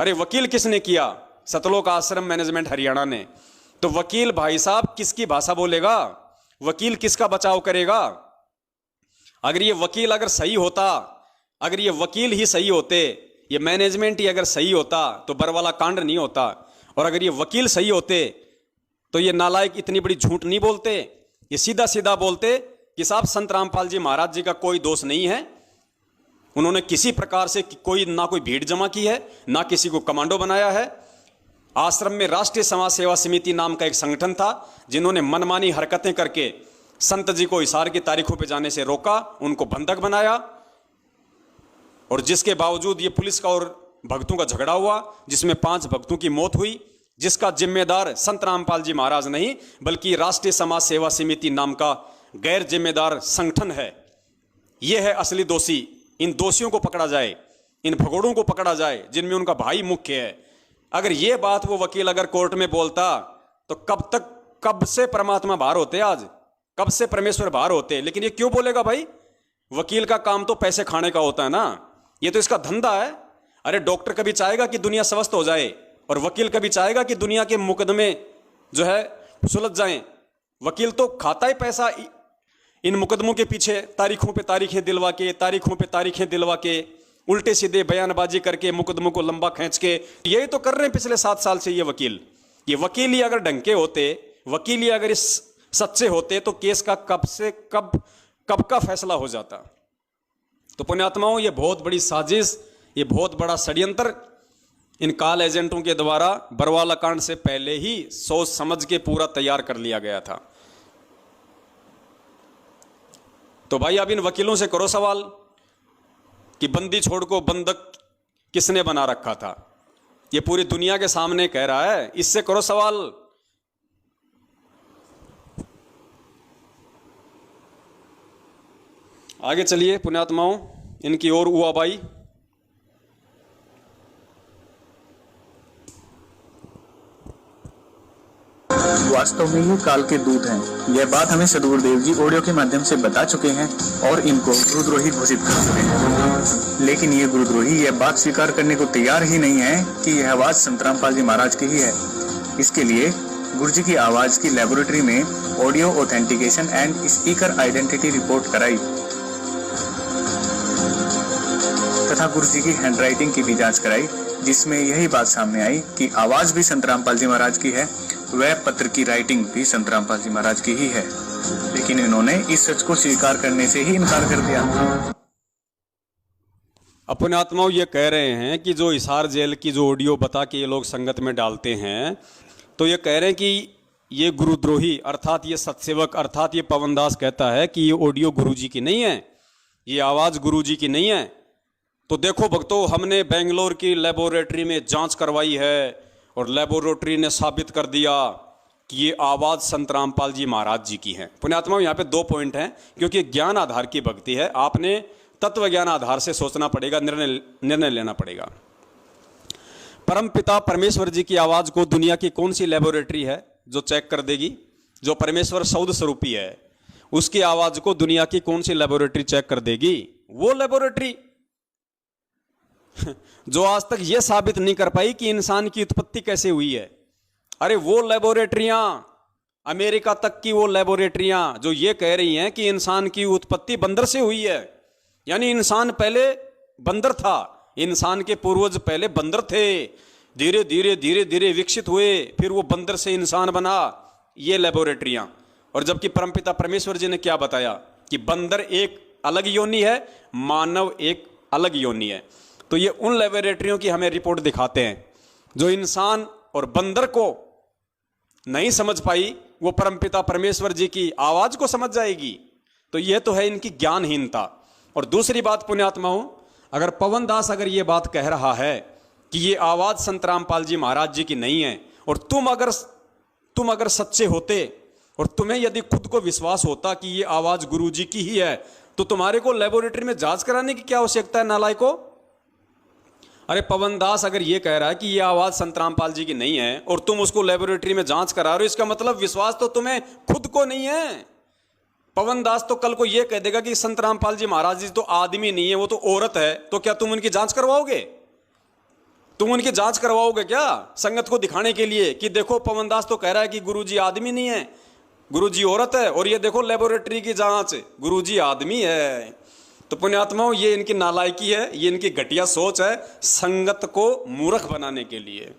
अरे वकील किसने किया? सतलोक आश्रम मैनेजमेंट हरियाणा ने। तो वकील भाई साहब किसकी भाषा बोलेगा? वकील किसका बचाव करेगा? अगर ये वकील अगर सही होता, अगर ये वकील ही सही होते, ये मैनेजमेंट ही अगर सही होता तो बरवाला कांड नहीं होता। और अगर ये वकील सही होते तो ये नालायक इतनी बड़ी झूठ नहीं बोलते। ये सीधा सीधा बोलते कि साहब संत रामपाल जी महाराज जी का कोई दोष नहीं है, उन्होंने किसी प्रकार से ना कोई भीड़ जमा की है, ना किसी को कमांडो बनाया है। आश्रम में राष्ट्रीय समाज सेवा समिति नाम का एक संगठन था जिन्होंने मनमानी हरकतें करके संत जी को इशारे की तारीखों पर जाने से रोका, उनको बंधक बनाया। और जिसके बावजूद ये पुलिस का और भक्तों का झगड़ा हुआ जिसमें 5 भक्तों की मौत हुई, जिसका जिम्मेदार संत रामपाल जी महाराज नहीं बल्कि राष्ट्रीय समाज सेवा समिति नाम का गैर जिम्मेदार संगठन है। यह है असली दोषी। इन दोषियों को पकड़ा जाए, इन भगोड़ों को पकड़ा जाए जिनमें उनका भाई मुख्य है। अगर यह बात वो वकील अगर कोर्ट में बोलता तो कब से परमात्मा बाहर होते, आज कब से परमेश्वर बाहर होते। लेकिन ये क्यों बोलेगा भाई? वकील का काम तो पैसे खाने का होता है ना, ये तो इसका धंधा है। अरे डॉक्टर कभी चाहेगा कि दुनिया स्वस्थ हो जाए, और वकील कभी चाहेगा कि दुनिया के मुकदमे जो है सुलझ जाएं। वकील तो खाता ही पैसा इन मुकदमों के पीछे, तारीखों पे तारीखें दिलवा के, तारीखों पे तारीखें दिलवा के, उल्टे सीधे बयानबाजी करके मुकदमों को लंबा खींच के, यही तो कर रहे हैं पिछले 7 साल से ये वकील। ये वकील ही अगर ढंग के होते, वकील ही अगर इस सच्चे होते तो केस का कब का फैसला हो जाता। तो पुण्यात्माओं, ये बहुत बड़ी साजिश, ये बहुत बड़ा षड्यंत्र इन काल एजेंटों के द्वारा बरवाला कांड से पहले ही सोच समझ के पूरा तैयार कर लिया गया था। तो भाई अब इन वकीलों से करो सवाल कि बंदी छोड़ को बंधक किसने बना रखा था। ये पूरी दुनिया के सामने कह रहा है, इससे करो सवाल आगे चलिए पुण्यात्माओं, इनकी ओर हुआबाई। वास्तव में ये काल के दूत हैं। यह बात हमें सदगुरुदेव जी ऑडियो के माध्यम से बता चुके हैं और इनको गुरुद्रोही घोषित कर चुके हैं। लेकिन ये गुरुद्रोही यह बात स्वीकार करने को तैयार ही नहीं है कि यह आवाज संत रामपाल जी महाराज की ही है। इसके लिए गुरु जी की आवाज की लेबोरेटरी में audio authentication and speaker identity report कराई तथा गुरु जी की हैंडराइटिंग की भी जांच कराई, जिसमें यही बात सामने आई कि आवाज भी संत रामपाल जी महाराज की है, वह पत्र की राइटिंग भी संत रामपाल जी महाराज की ही है। लेकिन इन्होंने इस सच को स्वीकार करने से ही इनकार कर दिया। अपने आत्माओं ये कह रहे हैं कि जो हिसार जेल की जो ऑडियो बता के ये लोग संगत में डालते हैं, तो ये कह रहे हैं कि ये गुरुद्रोही अर्थात ये सत्सेवक अर्थात ये पवनदास कहता है कि ये ऑडियो गुरुजी की नहीं है, ये आवाज़ गुरुजी की नहीं है। तो देखो भक्तों, हमने बेंगलोर की लेबोरेटरी में जांच करवाई है और लेबोरेटरी ने साबित कर दिया कि ये आवाज़ संत रामपाल जी महाराज जी की है। पुण्यात्माओं, यहाँ पे 2 पॉइंट हैं, क्योंकि ज्ञान आधार की भक्ति है। आपने तत्व ज्ञान आधार से सोचना पड़ेगा, निर्णय लेना पड़ेगा। परम पिता परमेश्वर जी की आवाज़ को दुनिया की कौन सी लेबोरेटरी है जो चेक कर देगी? जो परमेश्वर सौद स्वरूपी है, उसकी आवाज़ को दुनिया की कौन सी लेबोरेटरी चेक कर देगी? वो लेबोरेटरी जो आज तक यह साबित नहीं कर पाई कि इंसान की उत्पत्ति कैसे हुई है। अरे वो लेबोरेटरियां, अमेरिका तक की वो लेबोरेटरियां जो ये कह रही हैं कि इंसान की उत्पत्ति बंदर से हुई है, यानी इंसान पहले बंदर था, इंसान के पूर्वज पहले बंदर थे, धीरे धीरे धीरे धीरे विकसित हुए, फिर वो बंदर से इंसान बना, ये लेबोरेटरियां। और जबकि परमपिता परमेश्वर जी ने क्या बताया कि बंदर एक अलग योनि है, मानव एक अलग योनि है। तो ये उन लेबोरेटरियों की हमें रिपोर्ट दिखाते हैं जो इंसान और बंदर को नहीं समझ पाई, वो परमपिता परमेश्वर जी की आवाज को समझ जाएगी। तो ये तो है इनकी ज्ञानहीनता। और दूसरी बात पुण्यात्माओं, अगर पवनदास अगर ये बात कह रहा है कि ये आवाज संत रामपाल जी महाराज जी की नहीं है, और तुम अगर सच्चे होते और तुम्हें यदि खुद को विश्वास होता कि ये आवाज गुरु जी की ही है, तो तुम्हारे को लेबोरेटरी में जांच कराने की क्या आवश्यकता है नालायको? अरे पवनदास अगर ये कह रहा है कि ये आवाज संत रामपाल जी की नहीं है और तुम उसको लेबोरेटरी में जांच करा रहे हो, इसका मतलब विश्वास तो तुम्हें खुद को नहीं है। पवनदास तो कल को ये कह देगा कि संत रामपाल जी महाराज जी तो आदमी नहीं है, वो तो औरत है, तो क्या तुम उनकी जांच करवाओगे? तुम उनकी जांच करवाओगे क्या संगत को दिखाने के लिए कि देखो पवनदास तो कह रहा है कि गुरुजी आदमी नहीं है, गुरुजी औरत है, और ये देखो लेबोरेटरी की जांच गुरुजी आदमी है। तो पुण्यात्माओं, ये इनकी नालायकी है, ये इनकी घटिया सोच है संगत को मूर्ख बनाने के लिए।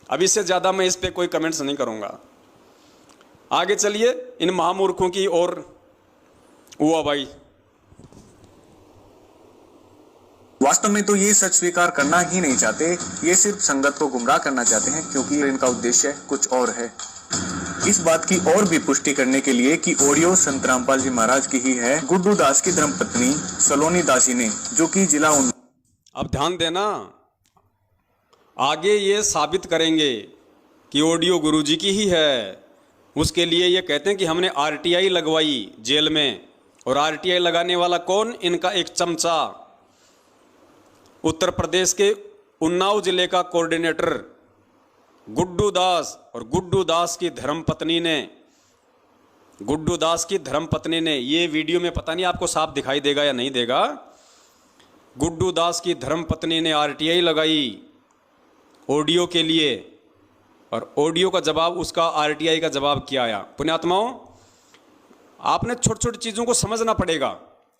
अब इससे ज्यादा मैं इस पे कोई कमेंट्स नहीं करूंगा। आगे चलिए इन महामूर्खों की ओर। हुआ भाई, वास्तव में तो ये सच स्वीकार करना ही नहीं चाहते, ये सिर्फ संगत को गुमराह करना चाहते हैं, क्योंकि इनका उद्देश्य कुछ और है। इस बात की और भी पुष्टि करने के लिए कि ऑडियो संत रामपाल जी महाराज की ही है, गुड्डू दास की धर्मपत्नी सलोनी दासी ने, जो कि जिला अब ध्यान देना, आगे ये साबित करेंगे कि ऑडियो गुरुजी की ही है। उसके लिए ये कहते हैं कि हमने आरटीआई लगवाई जेल में, और आरटीआई लगाने वाला कौन? इनका एक चमचा, उत्तर प्रदेश के उन्नाव जिले का कोऑर्डिनेटर गुड्डू दास। और गुड्डू दास की धर्मपत्नी ने, ये वीडियो में पता नहीं आपको साफ दिखाई देगा या नहीं देगा, गुड्डू दास की धर्मपत्नी ने आरटीआई लगाई ऑडियो के लिए, और ऑडियो का जवाब, उसका आरटीआई का जवाब क्या आया? पुण्यात्माओं, आपने छोटी छोटी चीजों को समझना पड़ेगा।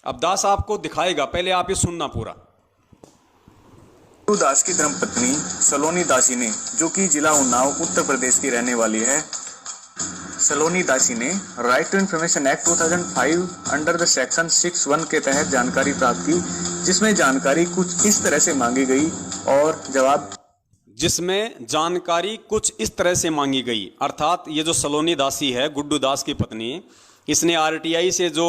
अब दास आपको दिखाएगा, पहले आप ये सुनना पूरा। गुड्डू दास की धर्मपत्नी सलोनी दासी ने, जो कि जिला उन्नाव उत्तर प्रदेश की रहने वाली है, सलोनी दासी ने right to information act 2005 under the section 6(1) के तहत जानकारी प्राप्त की, जिसमें जानकारी कुछ इस तरह से मांगी गई और जवाब जिसमें जानकारी कुछ इस तरह से मांगी गई। अर्थात ये जो सलोनी दासी है, गुड्डू दास की पत्नी, इसने आरटीआई से जो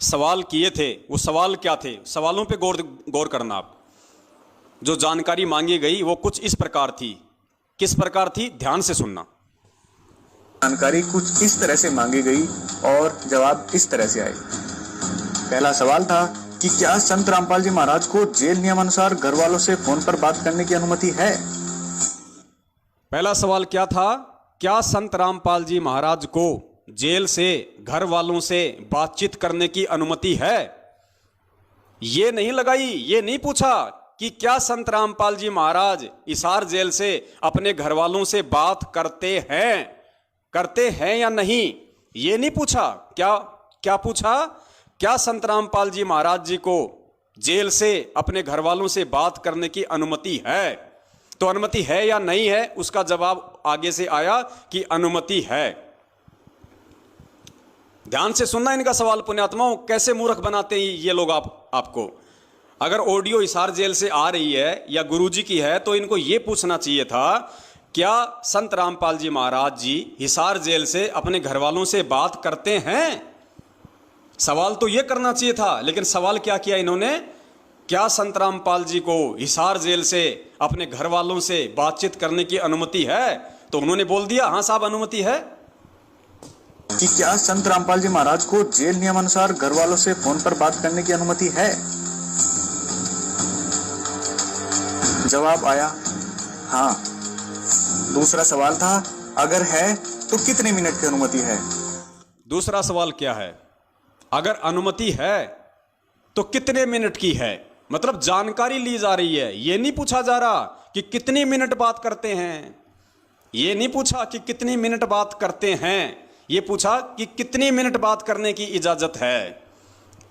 सवाल किए थे, वो सवाल क्या थे? सवालों पे गौर करना आप। जो जानकारी मांगी गई वो कुछ इस प्रकार थी। किस प्रकार थी? ध्यान से सुनना। जानकारी कुछ इस तरह से मांगी गई और जवाब इस तरह से आए। पहला सवाल था कि क्या संत रामपाल जी महाराज को जेल नियमानुसार घर वालों से फोन पर बात करने की अनुमति है? पहला सवाल क्या था? क्या संत रामपाल जी महाराज को जेल से घर वालों से बातचीत करने की अनुमति है? ये नहीं लगाई, ये नहीं पूछा कि क्या संत रामपाल जी महाराज हिसार जेल से अपने घर वालों से बात करते हैं या नहीं, ये नहीं पूछा। क्या पूछा? क्या संत रामपाल जी महाराज जी को जेल से अपने घर वालों से बात करने की अनुमति है? तो अनुमति है या नहीं है, उसका जवाब आगे से आया कि अनुमति है। ध्यान से सुनना इनका सवाल पुण्यात्माओं, कैसे मूर्ख बनाते हैं ये लोग आपको। अगर ऑडियो हिसार जेल से आ रही है या गुरुजी की है तो इनको ये पूछना चाहिए था, क्या संत रामपाल जी महाराज जी हिसार जेल से अपने घर वालों से बात करते हैं? सवाल तो ये करना चाहिए था, लेकिन सवाल क्या किया इन्होंने? क्या संत रामपाल जी को हिसार जेल से अपने घर वालों से बातचीत करने की अनुमति है? तो उन्होंने बोल दिया हाँ साहब अनुमति है। कि क्या संत रामपाल जी महाराज को जेल नियमानुसार घर वालों से फोन पर बात करने की अनुमति है? जवाब आया हाँ। दूसरा सवाल था, अगर है तो कितने मिनट की अनुमति है? दूसरा सवाल क्या है? अगर अनुमति है तो कितने मिनट की है, मतलब जानकारी ली जा रही है। ये नहीं पूछा जा रहा कि कितनी मिनट बात करते हैं, ये नहीं पूछा कि कितनी मिनट बात करते हैं, ये पूछा कि कितनी मिनट बात करने की इजाजत है।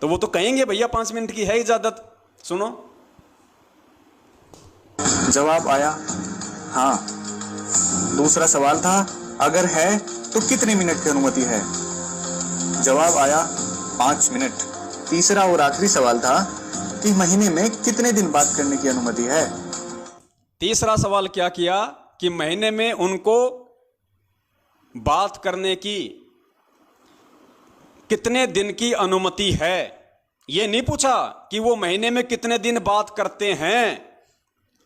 तो वो तो कहेंगे भैया 5 मिनट की है इजाजत। सुनो, जवाब आया हाँ। दूसरा सवाल था, अगर है तो कितने मिनट की अनुमति है? जवाब आया 5 मिनट। तीसरा और आखिरी सवाल था कि महीने में कितने दिन बात करने की अनुमति है? तीसरा सवाल क्या किया कि महीने में उनको बात करने की कितने दिन की अनुमति है। ये नहीं पूछा कि वो महीने में कितने दिन बात करते हैं।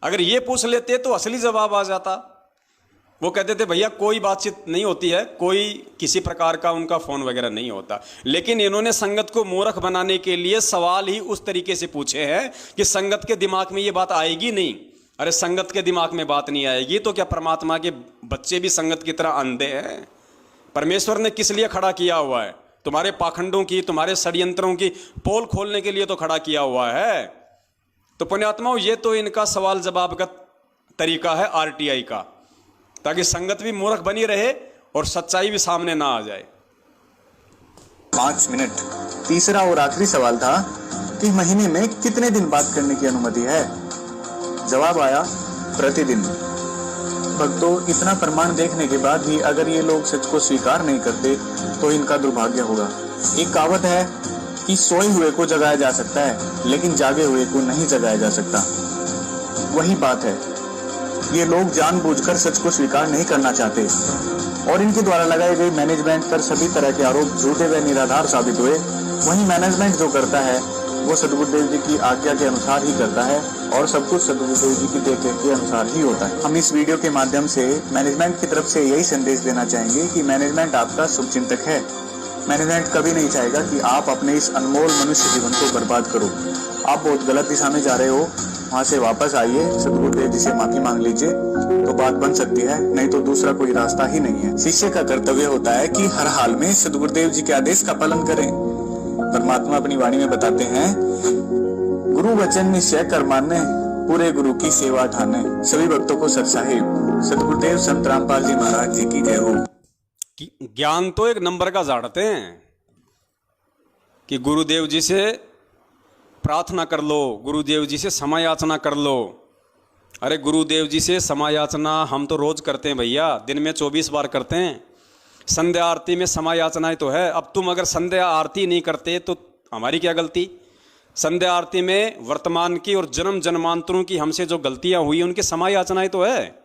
अगर ये पूछ लेते तो असली जवाब आ जाता। वो कहते थे भैया कोई बातचीत नहीं होती है, कोई किसी प्रकार का उनका फोन वगैरह नहीं होता। लेकिन इन्होंने संगत को मूर्ख बनाने के लिए सवाल ही उस तरीके से पूछे हैं कि संगत के दिमाग में ये बात आएगी नहीं। अरे संगत के दिमाग में बात नहीं आएगी तो क्या परमात्मा के बच्चे भी संगत की तरह अंधे हैं? परमेश्वर ने किस लिए खड़ा किया हुआ है? तुम्हारे पाखंडों की, तुम्हारे षड्यंत्रों की पोल खोलने के लिए तो खड़ा किया हुआ है। तो पुण्यात्माओं, ये तो इनका सवाल जवाब का तरीका है आरटीआई का, ताकि संगत भी मूर्ख बनी रहे और सच्चाई भी सामने ना आ जाए। 5 मिनट। तीसरा और आखिरी सवाल था कि महीने में कितने दिन बात करने की अनुमति है? जवाब आया प्रतिदिन। भक्तों, इतना प्रमाण देखने के बाद भी अगर ये लोग सच को स्वीकार नहीं करते तो इनका दुर्भाग्य होगा। एक कहावत है कि सोए हुए को जगाया जा सकता है लेकिन जागे हुए को नहीं जगाया जा सकता। वही बात है, ये लोग जानबूझकर सच को स्वीकार नहीं करना चाहते और इनके द्वारा लगाए गए मैनेजमेंट पर सभी तरह के आरोप झूठे व निराधार साबित हुए। वही मैनेजमेंट जो करता है वो सद्गुरुदेव जी की आज्ञा के अनुसार ही करता है और सब कुछ सद्गुरुदेव जी की देखरेख के अनुसार ही होता है। हम इस वीडियो के माध्यम से मैनेजमेंट की तरफ से यही संदेश देना चाहेंगे कि मैनेजमेंट आपका शुभचिंतक है। मैनेजमेंट कभी नहीं चाहेगा कि आप अपने इस अनमोल मनुष्य जीवन को बर्बाद करो। आप बहुत गलत दिशा में जा रहे हो, वहाँ से वापस आइए, सद्गुरुदेव जी से माफी मांग लीजिए तो बात बन सकती है, नहीं तो दूसरा कोई रास्ता ही नहीं है। शिष्य का कर्तव्य होता है कि हर हाल में सद्गुरुदेव जी के आदेश का पालन करें। परमात्मा अपनी वाणी में बताते हैं, गुरु वचन निश्चय कर माने, पूरे गुरु की सेवा ठाने। सभी भक्तों को सत साहिब सद्गुरुदेव संत रामपाल जी महाराज जी की जय हो। ज्ञान तो एक नंबर का झाड़ते हैं कि गुरुदेव जी से प्रार्थना कर लो, गुरुदेव जी से क्षमा याचना कर लो। अरे गुरुदेव जी से क्षमा याचना हम तो रोज करते हैं भैया, दिन में 24 बार करते हैं। संध्या आरती में क्षमा याचनाएं तो है। अब तुम अगर संध्या आरती नहीं करते तो हमारी क्या गलती? संध्या आरती में वर्तमान की और जन्म जन्मांतरों की हमसे जो गलतियां हुई उनकी क्षमा याचनाएं तो है।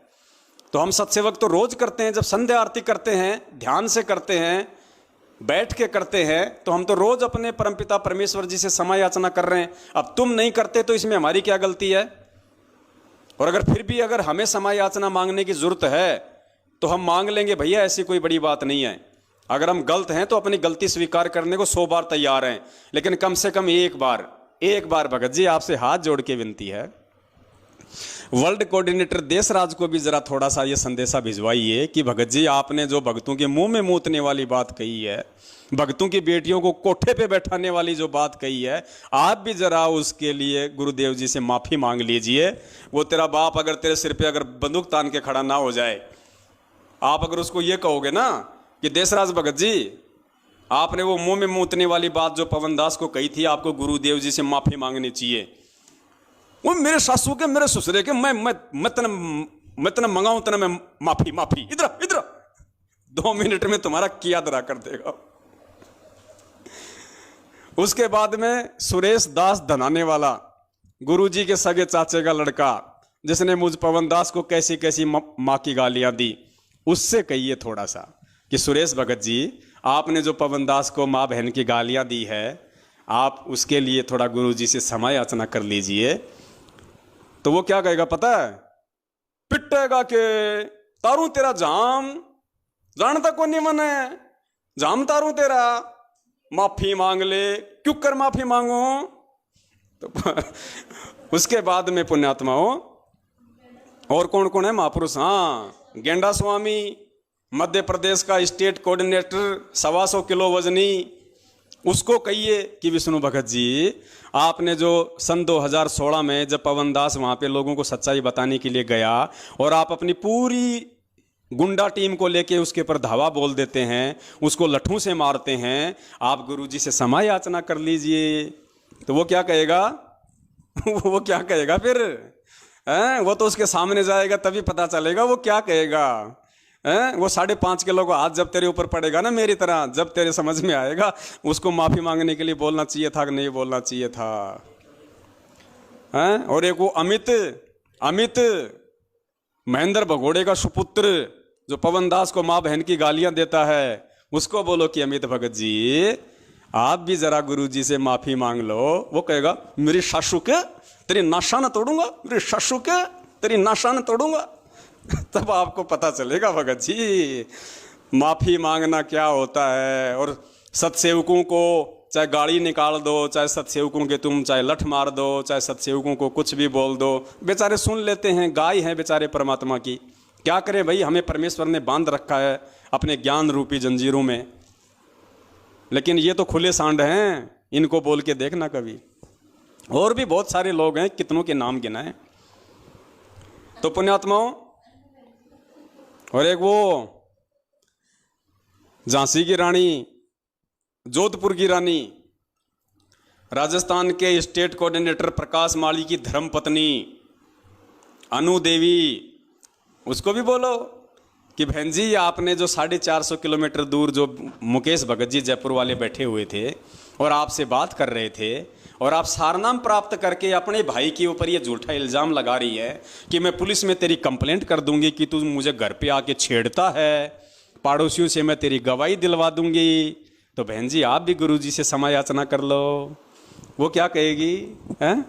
तो हम सत्सेवक तो रोज करते हैं। जब संध्या आरती करते हैं, ध्यान से करते हैं, बैठ के करते हैं, तो हम तो रोज अपने परमपिता परमेश्वर जी से क्षमा याचना कर रहे हैं। अब तुम नहीं करते तो इसमें हमारी क्या गलती है? और अगर फिर भी अगर हमें क्षमा याचना मांगने की जरूरत है तो हम मांग लेंगे भैया, ऐसी कोई बड़ी बात नहीं है। अगर हम गलत हैं तो अपनी गलती स्वीकार करने को 100 बार तैयार हैं, लेकिन कम से कम एक बार एक बार भगत जी आपसे हाथ जोड़ के विनती है, वर्ल्ड कोऑर्डिनेटर देशराज को भी जरा थोड़ा सा ये संदेशा भिजवाइए कि भगत जी आपने जो भक्तों के मुंह में मूतने वाली बात कही है, भक्तों की बेटियों को कोठे पे बैठाने वाली जो बात कही है, आप भी जरा उसके लिए गुरुदेव जी से माफी मांग लीजिए। वो तेरा बाप अगर तेरे सिर पे अगर बंदूक तान के खड़ा ना हो जाए, आप अगर उसको ये कहोगे ना कि देशराज भगत जी आपने वो मुंह में मूतने वाली बात जो पवन दास को कही थी, आपको गुरुदेव जी से माफी मांगनी चाहिए। वो मेरे सासू के मेरे ससुरे के मैं तना मंगाऊं तना मैं माफी इधर 2 मिनट में तुम्हारा किया दरा कर देगा। उसके बाद में सुरेश दास धनाने वाला, गुरुजी के सगे चाचे का लड़का, जिसने मुझ पवन दास को कैसी कैसी माँ की गालियां दी, उससे कहिए थोड़ा सा कि सुरेश भगत जी आपने जो पवन दास को माँ बहन की गालियां दी है, आप उसके लिए थोड़ा गुरुजी से क्षमा याचना कर लीजिए। तो वो क्या कहेगा पता है? पिटेगा के तारू तेरा जाम जानता को नहीं मने जाम तारू तेरा, माफी मांग ले, क्यों कर माफी मांगो। तो उसके बाद में पुण्यात्माओं और कौन कौन है महापुरुष? हाँ, गेंडा स्वामी मध्य प्रदेश का स्टेट कोऑर्डिनेटर, 125 किलो वजनी, उसको कहिए कि विष्णु भगत जी आपने जो सन 2016 में जब पवन दास वहाँ पे लोगों को सच्चाई बताने के लिए गया और आप अपनी पूरी गुंडा टीम को लेके उसके पर धावा बोल देते हैं, उसको लठों से मारते हैं, आप गुरुजी से क्षमा याचना कर लीजिए। तो वो क्या कहेगा? वो क्या कहेगा फिर? वो तो उसके सामने जाएगा तभी पता चलेगा वो क्या कहेगा। वो 5.5 किलो का हाथ जब तेरे ऊपर पड़ेगा ना मेरी तरह, जब तेरे समझ में आएगा उसको माफी मांगने के लिए बोलना चाहिए था कि नहीं बोलना चाहिए था। और एक वो अमित महेंद्र भगोड़े का सुपुत्र जो पवन दास को माँ बहन की गालियां देता है, उसको बोलो कि अमित भगत जी आप भी जरा गुरुजी से माफी मांग लो। वो कहेगा मेरी सासू के तेरी नाशान तोड़ूंगा, मेरी सासू के तेरी नाशान तोड़ूंगा। तब आपको पता चलेगा भगत जी माफी मांगना क्या होता है। और सत्सेवकों को चाहे गाड़ी निकाल दो, चाहे सत्सेवकों के तुम चाहे लठ मार दो, चाहे सत्सेवकों को कुछ भी बोल दो, बेचारे सुन लेते हैं, गाय हैं बेचारे परमात्मा की। क्या करें भाई, हमें परमेश्वर ने बांध रखा है अपने ज्ञान रूपी जंजीरों में। लेकिन ये तो खुले सांड हैं, इनको बोल के देखना कभी। और भी बहुत सारे लोग हैं, कितनों के नाम गिनाएं। तो पुण्यात्माओं, और एक वो झांसी की रानी, जोधपुर की रानी, राजस्थान के स्टेट कोऑर्डिनेटर प्रकाश माली की धर्मपत्नी अनु देवी, उसको भी बोलो कि बहन जी आपने जो 450 किलोमीटर दूर जो मुकेश भगत जी जयपुर वाले बैठे हुए थे और आपसे बात कर रहे थे और आप सारनाम प्राप्त करके अपने भाई के ऊपर ये झूठा इल्जाम लगा रही है कि मैं पुलिस में तेरी कंप्लेंट कर दूंगी कि तू मुझे घर पे आके छेड़ता है, पड़ोसियों से मैं तेरी गवाही दिलवा दूंगी। तो बहन जी आप भी गुरुजी से क्षमा याचना कर लो। वो क्या कहेगी? हैं?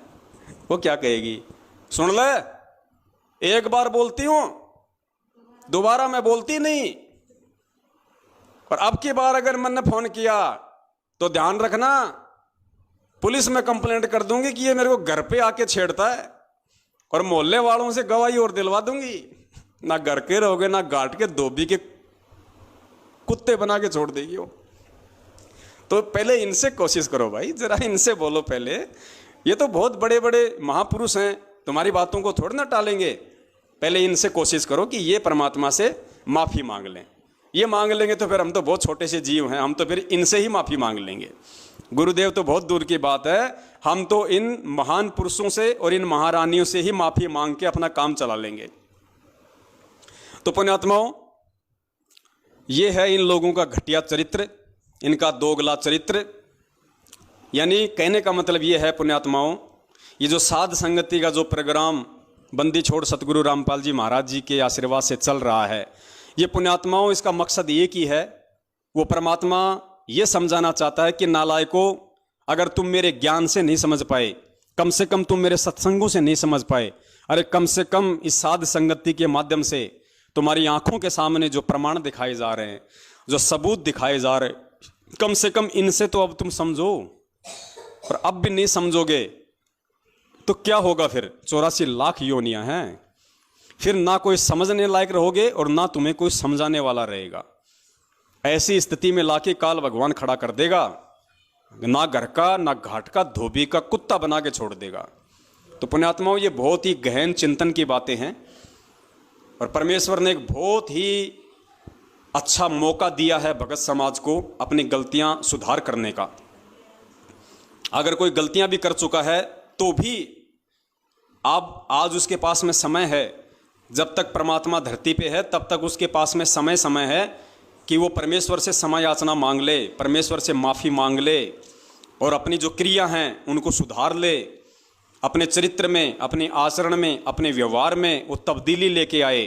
वो क्या कहेगी? सुन ले, एक बार बोलती हूं, दोबारा मैं बोलती नहीं, और अब की बार अगर मैंने फोन किया तो ध्यान रखना, पुलिस में कंप्लेंट कर दूंगी कि ये मेरे को घर पे आके छेड़ता है, और मोहल्ले वालों से गवाही और दिलवा दूंगी। ना घर के रहोगे ना घाट के धोबी के कुत्ते बना के छोड़ देगी वो। तो पहले इनसे कोशिश करो भाई, जरा इनसे बोलो पहले। ये तो बहुत बड़े बड़े महापुरुष हैं, तुम्हारी बातों को थोड़ा ना टालेंगे। पहले इनसे कोशिश करो कि ये परमात्मा से माफी मांग लें। ये मांग लेंगे तो फिर हम तो बहुत छोटे से जीव हैं, हम तो फिर इनसे ही माफी मांग लेंगे। गुरुदेव तो बहुत दूर की बात है, हम तो इन महान पुरुषों से और इन महारानियों से ही माफी मांग के अपना काम चला लेंगे। तो पुण्यात्माओं, ये है इन लोगों का घटिया चरित्र, इनका दोगला चरित्र। यानी कहने का मतलब ये है पुण्यात्माओं, ये जो साध संगति का जो प्रोग्राम बंदी छोड़ सतगुरु रामपाल जी महाराज जी के आशीर्वाद से चल रहा है, ये पुण्यात्माओं इसका मकसद एक ही है। वो परमात्मा ये समझाना चाहता है कि नालायकों, अगर तुम मेरे ज्ञान से नहीं समझ पाए, कम से कम तुम मेरे सत्संगों से नहीं समझ पाए, अरे कम से कम इस साध संगति के माध्यम से तुम्हारी आंखों के सामने जो प्रमाण दिखाए जा रहे हैं, जो सबूत दिखाए जा रहे, कम से कम इनसे तो अब तुम समझो। और अब भी नहीं समझोगे तो क्या होगा फिर? 84 लाख योनियां हैं, फिर ना कोई समझने लायक रहोगे और ना तुम्हें कोई समझाने वाला रहेगा। ऐसी स्थिति में लाके काल भगवान खड़ा कर देगा, ना घर का ना घाट का धोबी का कुत्ता बना के छोड़ देगा। तो पुण्यात्माओं, ये बहुत ही गहन चिंतन की बातें हैं और परमेश्वर ने एक बहुत ही अच्छा मौका दिया है भगत समाज को अपनी गलतियां सुधार करने का। अगर कोई गलतियां भी कर चुका है तो भी अब आज उसके पास में समय है, जब तक परमात्मा धरती पे है तब तक उसके पास में समय है कि वो परमेश्वर से क्षमा याचना मांग ले, परमेश्वर से माफ़ी मांग ले और अपनी जो क्रिया हैं उनको सुधार ले, अपने चरित्र में, अपने आचरण में, अपने व्यवहार में वो तब्दीली लेके आए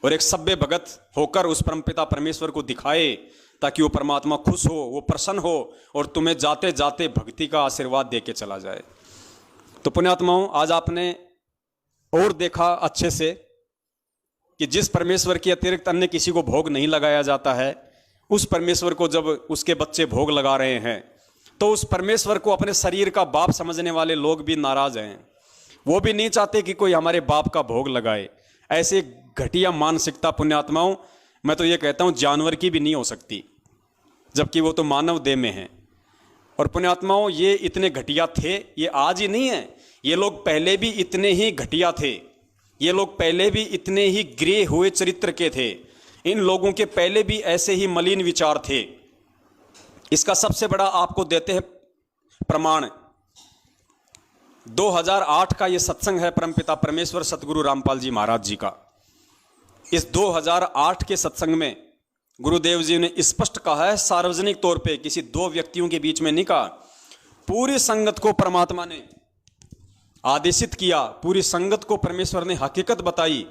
और एक सभ्य भगत होकर उस परमपिता परमेश्वर को दिखाए, ताकि वो परमात्मा खुश हो, वो प्रसन्न हो और तुम्हें जाते जाते भक्ति का आशीर्वाद दे के चला जाए। तो पुण्यात्माओं, आज आपने और देखा अच्छे से कि जिस परमेश्वर के अतिरिक्त अन्य किसी को भोग नहीं लगाया जाता है, उस परमेश्वर को जब उसके बच्चे भोग लगा रहे हैं तो उस परमेश्वर को अपने शरीर का बाप समझने वाले लोग भी नाराज हैं। वो भी नहीं चाहते कि कोई हमारे बाप का भोग लगाए। ऐसे घटिया मानसिकता पुण्यात्माओं, मैं तो ये कहता हूँ जानवर की भी नहीं हो सकती, जबकि वो तो मानव देह में है। और पुण्यात्माओं, ये इतने घटिया थे, ये आज ही नहीं है, ये लोग पहले भी इतने ही घटिया थे, ये लोग पहले भी इतने ही गिरे हुए चरित्र के थे, इन लोगों के पहले भी ऐसे ही मलिन विचार थे। इसका सबसे बड़ा आपको देते हैं प्रमाण, 2008 का ये सत्संग है परमपिता परमेश्वर सतगुरु रामपाल जी महाराज जी का। इस 2008 के सत्संग में गुरुदेव जी ने स्पष्ट कहा है, सार्वजनिक तौर पे, किसी दो व्यक्तियों के बीच में नहीं कहा, पूरी संगत को परमात्मा ने आदेशित किया, पूरी संगत को परमेश्वर ने हकीकत बताई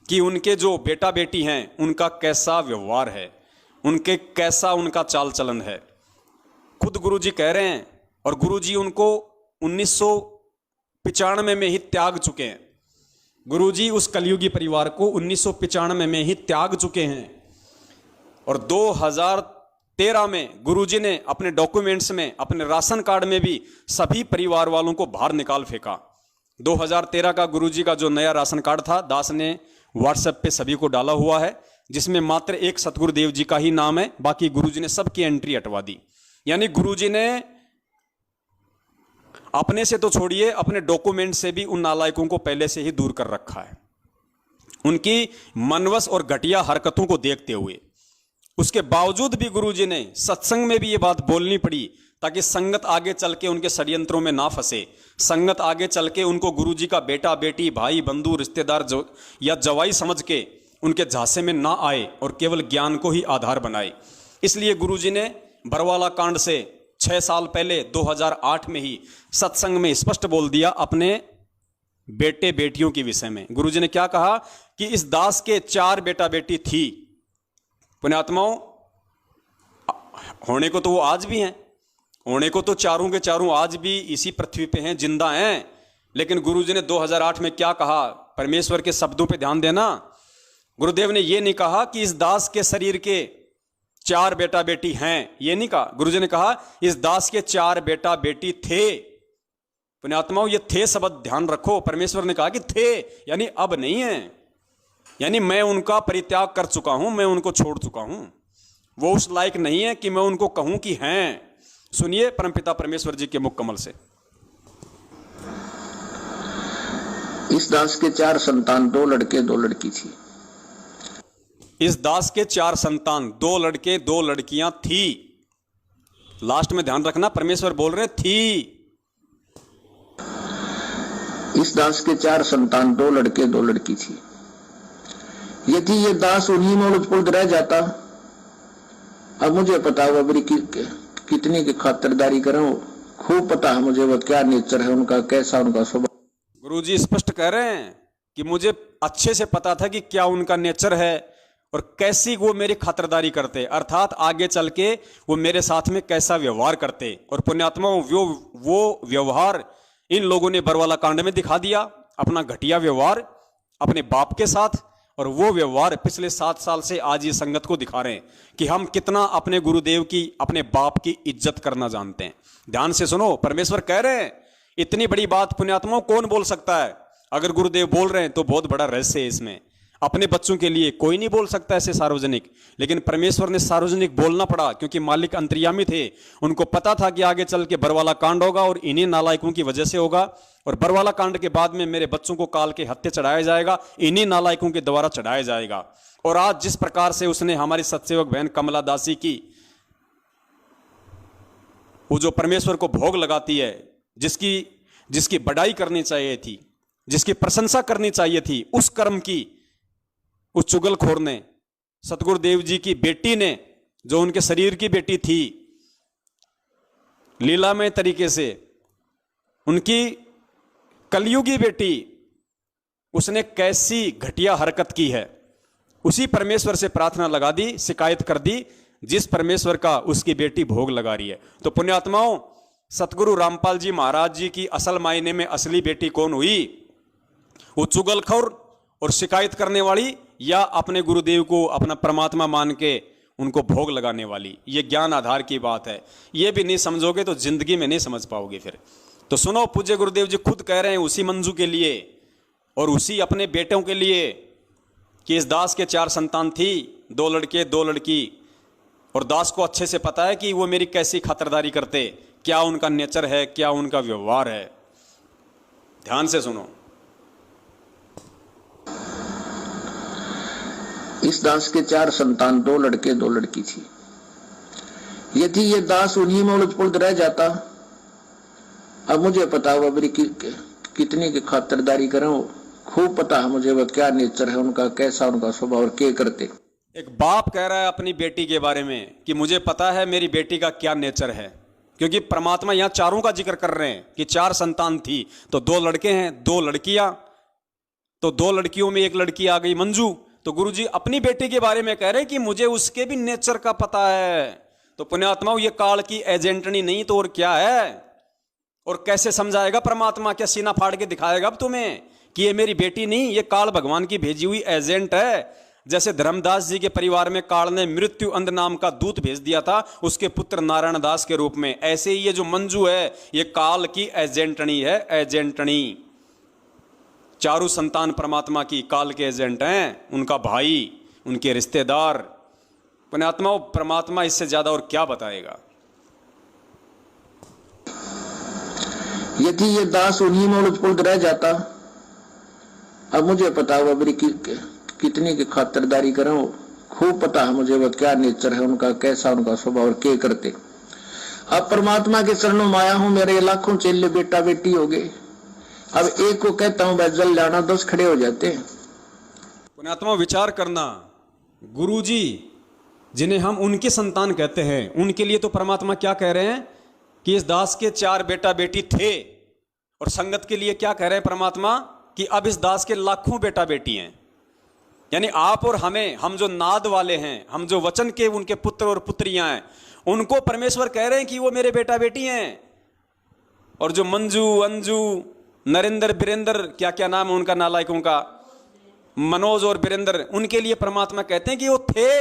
कि उनके जो बेटा बेटी हैं उनका कैसा व्यवहार है, उनके कैसा उनका चाल चलन है। खुद गुरुजी कह रहे हैं, और गुरुजी उनको 1995 में ही त्याग चुके हैं। गुरुजी उस कलयुगी परिवार को 1995 में ही त्याग चुके हैं और 2013 में गुरुजी ने अपने डॉक्यूमेंट्स में, अपने राशन कार्ड में भी सभी परिवार वालों को बाहर निकाल फेंका। 2013 का गुरुजी का जो नया राशन कार्ड था, दास ने व्हाट्सएप पे सभी को डाला हुआ है, जिसमें मात्र एक सतगुरुदेव जी का ही नाम है, बाकी गुरुजी ने सबकी एंट्री हटवा दी। यानी गुरुजी ने अपने से तो छोड़िए, अपने डॉक्यूमेंट से भी उन नालायकों को पहले से ही दूर कर रखा है, उनकी मनवस और घटिया हरकतों को देखते हुए। उसके बावजूद भी गुरुजी ने सत्संग में भी ये बात बोलनी पड़ी, ताकि संगत आगे चल के उनके षड्यंत्रों में ना फंसे, संगत आगे चल के उनको गुरुजी का बेटा बेटी, भाई बंधु, रिश्तेदार या जवाई समझ के उनके झांसे में ना आए और केवल ज्ञान को ही आधार बनाए। इसलिए गुरुजी ने बरवाला कांड से 6 साल पहले 2008 में ही सत्संग में स्पष्ट बोल दिया अपने बेटे बेटियों के विषय में। गुरुजी ने क्या कहा कि इस दास के 4 बेटा बेटी थी। पुण्यात्माओं, होने को तो वो आज भी हैं, होने को तो चारों के चारों आज भी इसी पृथ्वी पे हैं, जिंदा हैं। लेकिन गुरुजी ने 2008 में क्या कहा, परमेश्वर के शब्दों पे ध्यान देना। गुरुदेव ने ये नहीं कहा कि इस दास के शरीर के 4 बेटा बेटी हैं, ये नहीं कहा। गुरुजी ने कहा इस दास के 4 बेटा बेटी थे। पुण्यात्माओं, ये थे शब्द ध्यान रखो। परमेश्वर ने कहा कि थे, यानी अब नहीं है, यानी मैं उनका परित्याग कर चुका हूं, मैं उनको छोड़ चुका हूं। वो उस लायक नहीं है कि मैं उनको कहूं कि हैं। सुनिए परमपिता परमेश्वर जी के मुख कमल से। इस दास के 4 संतान, 2 लड़के 2 लड़की थी। इस दास के 4 संतान, 2 लड़के 2 लड़कियां थी। लास्ट में ध्यान रखना, परमेश्वर बोल रहे थी। इस दास के 4 संतान, 2 लड़के 2 लड़की थी। यदि ये दास उन्हीं में उलझ पुलझ रह जाता, अब मुझे पता हुआ मेरी कितनी की खातिरदारी करूं, खूब पता है मुझे वो क्या नेचर है उनका, कैसा उनका स्वभाव। गुरुजी स्पष्ट कह रहे हैं कि मुझे अच्छे से पता था कि क्या उनका नेचर है और कैसी वो मेरी खातिरदारी करते, अर्थात आगे चल के वो मेरे साथ में कैसा व्यवहार करते। और पुण्यात्माओं, वो व्यवहार इन लोगों ने बरवाला कांड में दिखा दिया, अपना घटिया व्यवहार अपने बाप के साथ और वो व्यवहार पिछले 7 साल से आज ये संगत को दिखा रहे हैं कि हम कितना अपने गुरुदेव की, अपने बाप की इज्जत करना जानते हैं। ध्यान से सुनो, परमेश्वर कह रहे हैं इतनी बड़ी बात पुण्यात्माओं कौन बोल सकता है? अगर गुरुदेव बोल रहे हैं तो बहुत बड़ा रहस्य है इसमें। अपने बच्चों के लिए कोई नहीं बोल सकता ऐसे सार्वजनिक, लेकिन परमेश्वर ने सार्वजनिक बोलना पड़ा क्योंकि मालिक अंतर्यामी थे। उनको पता था कि आगे चल के बरवाला कांड होगा और इन्हीं नालायकों की वजह से होगा, और बरवाला कांड के बाद में मेरे बच्चों को काल के हत्या चढ़ाया जाएगा, इन्हीं नालायकों के द्वारा चढ़ाया जाएगा। और आज जिस प्रकार से उसने हमारी सत्सेवक बहन कमला दासी की, वो जो परमेश्वर को भोग लगाती है, जिसकी बड़ाई करनी चाहिए थी, जिसकी प्रशंसा करनी चाहिए थी, उस कर्म की उस चुगलखोर ने, सतगुरुदेव जी की बेटी ने, जो उनके शरीर की बेटी थी, लीलामय तरीके से उनकी कलयुगी बेटी, उसने कैसी घटिया हरकत की है। उसी परमेश्वर से प्रार्थना लगा दी, शिकायत कर दी, जिस परमेश्वर का उसकी बेटी भोग लगा रही है। तो पुण्यात्माओं, सतगुरु रामपाल जी महाराज जी की असल मायने में असली बेटी कौन हुई? वो चुगलखोर और शिकायत करने वाली, या अपने गुरुदेव को अपना परमात्मा मान के उनको भोग लगाने वाली? ये ज्ञान आधार की बात है। ये भी नहीं समझोगे तो जिंदगी में नहीं समझ पाओगे फिर। तो सुनो, पूज्य गुरुदेव जी खुद कह रहे हैं उसी मंजू के लिए और उसी अपने बेटों के लिए कि इस दास के 4 संतान थी, 2 लड़के 2 लड़की, और दास को अच्छे से पता है कि वो मेरी कैसी खातिरदारी करते, क्या उनका नेचर है, क्या उनका व्यवहार है। ध्यान से सुनो। इस दास के 4 संतान, 2 लड़के 2 लड़की थी। यदि ये दास उन्हीं में उलझ पुलझ रह जाता, अब मुझे पता हुआ मेरी कितनी की खातिरदारी करें, खूब पता है मुझे वह क्या नेचर है उनका, कैसा उनका स्वभाव और क्या करते। एक बाप कह रहा है अपनी बेटी के बारे में कि मुझे पता है मेरी बेटी का क्या नेचर है, क्योंकि परमात्मा यहां 4 का जिक्र कर रहे हैं कि 4 संतान थी, तो 2 लड़के हैं, 2 लड़कियां, तो 2 लड़कियों में एक लड़की आ गई मंजू। तो गुरुजी अपनी बेटी के बारे में कह रहे हैं कि मुझे उसके भी नेचर का पता है। तो पुण्यात्माओं, ये काल की एजेंटनी नहीं तो और क्या है? और कैसे समझाएगा परमात्मा? क्या सीना फाड़ के दिखाएगा अब तुम्हें कि ये मेरी बेटी नहीं, ये काल भगवान की भेजी हुई एजेंट है? जैसे धर्मदास जी के परिवार में काल ने मृत्यु अंध नाम का दूत भेज दिया था उसके पुत्र नारायण दास के रूप में, ऐसे ही ये जो मंजू है ये काल की एजेंटनी है, एजेंटनी। 4 संतान परमात्मा की काल के एजेंट हैं, उनका भाई, उनके रिश्तेदार। पुण्यात्माओं, परमात्मा इससे ज्यादा और क्या बताएगा? यदि ये दास उन्हीं में उलझ पुलझ रह जाता, अब मुझे पता हुआ मेरी कितनी की खातिरदारी करें, खूब पता है मुझे वह क्या नेचर है उनका, कैसा उनका स्वभाव और क्या करते। अब परमात्मा के चरणों में आया हूं, मेरे लाखों चेले बेटा बेटी हो गए। अब एक को कहता हूं बस जल जाना, 10 खड़े हो जाते हैं। पुण्यात्मा, विचार करना, गुरुजी जिन्हें हम उनके संतान कहते हैं, उनके लिए तो परमात्मा क्या कह रहे हैं कि इस दास के 4 बेटा बेटी थे, और संगत के लिए क्या कह रहे हैं परमात्मा कि अब इस दास के लाखों बेटा बेटी हैं। यानी आप और हमें, हम जो नाद वाले हैं, हम जो वचन के उनके पुत्र और पुत्रियां हैं, उनको परमेश्वर कह रहे हैं कि वो मेरे बेटा बेटी हैं। और जो मंजू, अंजू, नरेंद्र, बीरेंद्र, क्या क्या नाम है उनका नालायकों का, मनोज और बीरेंद्र, उनके लिए परमात्मा कहते हैं कि वो थे,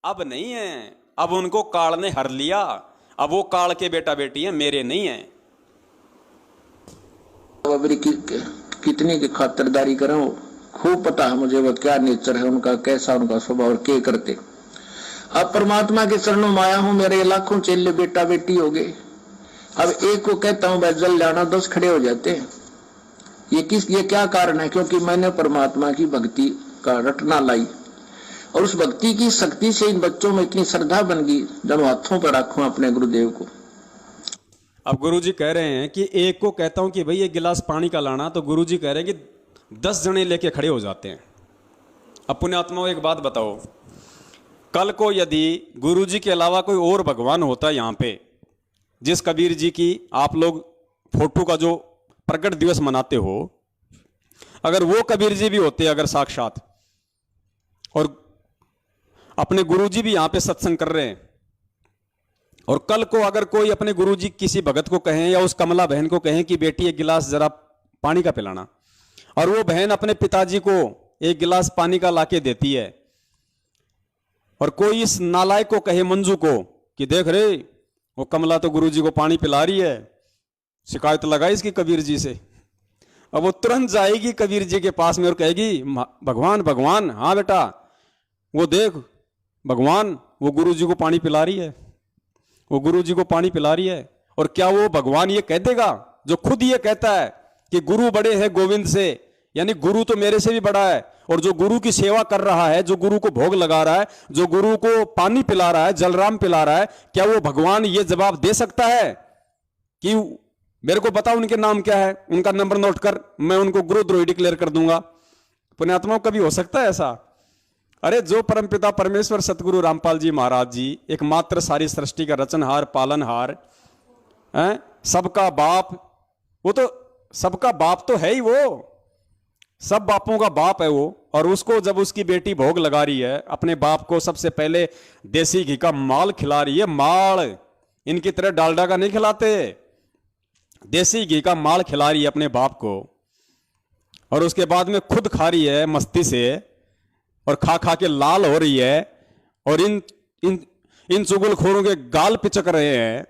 अब नहीं है, अब उनको काल ने हर लिया, अब वो काल के बेटा बेटी हैं, मेरे नहीं हैं। कितनी की खातिरदारी करें, खूब पता है मुझे वह क्या नेचर है उनका, कैसा उनका स्वभाव और क्या करते। अब परमात्मा के चरणों में आया हूं, मेरे लाखों चेले बेटा बेटी हो गए। अब एक को कहता हूं बस जल जाना, 10 खड़े हो जाते हैं। ये क्या कारण है? क्योंकि मैंने परमात्मा की भक्ति का रटना लाई, और उस भक्ति की शक्ति से इन बच्चों में इतनी श्रद्धा बन गई, जब हाथों पर रखूं अपने गुरुदेव को। अब गुरुजी कह रहे हैं कि एक को कहता हूं कि भाई एक गिलास पानी का लाना, तो गुरुजी कह रहे हैं कि 10 जने लेके खड़े हो जाते हैं। अब पुण्यात्माओं, एक बात बताओ, कल को यदि गुरुजी के अलावा कोई और भगवान होता यहां पे, जिस कबीर जी की आप लोग फोटो का जो प्रकट दिवस मनाते हो, अगर वो कबीर जी भी होते अगर साक्षात, और अपने गुरुजी भी यहां पे सत्संग कर रहे हैं, और कल को अगर कोई अपने गुरुजी किसी भगत को कहें या उस कमला बहन को कहें कि बेटी एक गिलास जरा पानी का पिलाना, और वो बहन अपने पिताजी को एक गिलास पानी का लाके देती है, और कोई इस नालायक को कहे मंजू को कि देख रे वो कमला तो गुरुजी को पानी पिला रही है, शिकायत लगाई इसकी कबीर जी से। अब वो तुरंत जाएगी कबीर जी के पास में और कहेगी भगवान भगवान, हाँ बेटा वो देख भगवान वो गुरुजी को पानी पिला रही है, वो गुरुजी को पानी पिला रही है। और क्या वो भगवान ये कह देगा जो खुद ये कहता है कि गुरु बड़े हैं गोविंद से, यानी गुरु तो मेरे से भी बड़ा है, और जो गुरु की सेवा कर रहा है, जो गुरु को भोग लगा रहा है, जो गुरु को पानी पिला रहा है, जलराम पिला रहा है, क्या वो भगवान ये जवाब दे सकता है कि मेरे को बता उनके नाम क्या है, उनका नंबर नोट कर, मैं उनको गुरुद्रोही डिक्लेयर कर दूंगा? पुण्यात्माओं कभी हो सकता है ऐसा? अरे जो परमपिता परमेश्वर सतगुरु रामपाल जी महाराज जी एकमात्र सारी सृष्टि का रचनहार पालनहार हैं, सबका बाप, वो तो सबका बाप तो है ही, वो सब बापों का बाप है वो। और उसको जब उसकी बेटी भोग लगा रही है, अपने बाप को सबसे पहले देसी घी का माल खिला रही है, माल, इनकी तरह डालडा का नहीं खिलाते, देसी घी का माल खिला रही है अपने बाप को, और उसके बाद में खुद खा रही है मस्ती से, और खा खा के लाल हो रही है, और इन चुगलखोरों के गाल पिचक रहे हैं।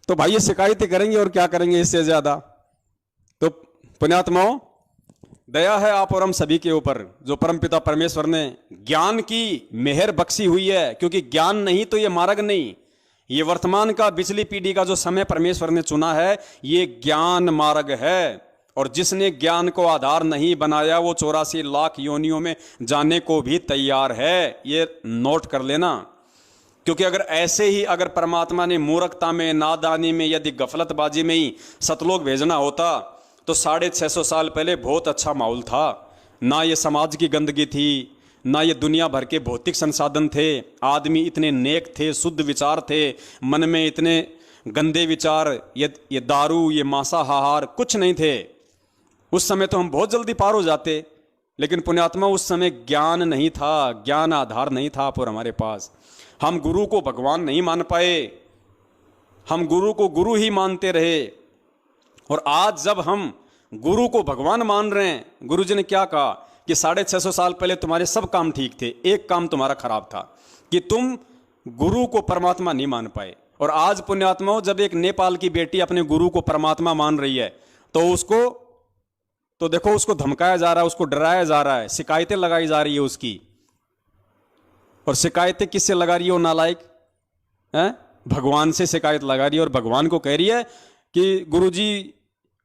तो भाई ये शिकायतें करेंगे और क्या करेंगे इससे ज्यादा? तो पुण्यात्माओं, दया है आप और हम सभी के ऊपर, जो परमपिता परमेश्वर ने ज्ञान की मेहर बख्शी हुई है, क्योंकि ज्ञान नहीं तो ये मार्ग नहीं, ये वर्तमान का पिछली पीढ़ी का जो समय परमेश्वर ने चुना है, ये ज्ञान मार्ग है। और जिसने ज्ञान को आधार नहीं बनाया वो 84 लाख योनियों में जाने को भी तैयार है, ये नोट कर लेना। क्योंकि अगर ऐसे ही अगर परमात्मा ने मूर्खता में, नादानी में, यदि गफलतबाजी में ही सतलोक भेजना होता तो 650 साल पहले बहुत अच्छा माहौल था। ना ये समाज की गंदगी थी, ना ये दुनिया भर के भौतिक संसाधन थे, आदमी इतने नेक थे, शुद्ध विचार थे, मन में इतने गंदे विचार, ये दारू, ये मांसाहार कुछ नहीं थे। उस समय तो हम बहुत जल्दी पार हो जाते, लेकिन पुण्यात्मा उस समय ज्ञान नहीं था, ज्ञान आधार नहीं था पर हमारे पास। हम गुरु को भगवान नहीं मान पाए, हम गुरु को गुरु ही मानते रहे। और आज जब हम गुरु को भगवान मान रहे हैं, गुरु जी ने क्या कहा कि 650 साल पहले तुम्हारे सब काम ठीक थे, एक काम तुम्हारा खराब था कि तुम गुरु को परमात्मा नहीं मान पाए। और आज पुण्यात्माओं, जब एक नेपाल की बेटी अपने गुरु को परमात्मा मान रही है तो देखो उसको धमकाया जा रहा है, उसको डराया जा रहा है, शिकायतें लगाई जा रही है उसकी। और शिकायतें किससे लगा रही है वो नालायक? भगवान से शिकायत लगा रही है, और भगवान को कह रही है कि गुरुजी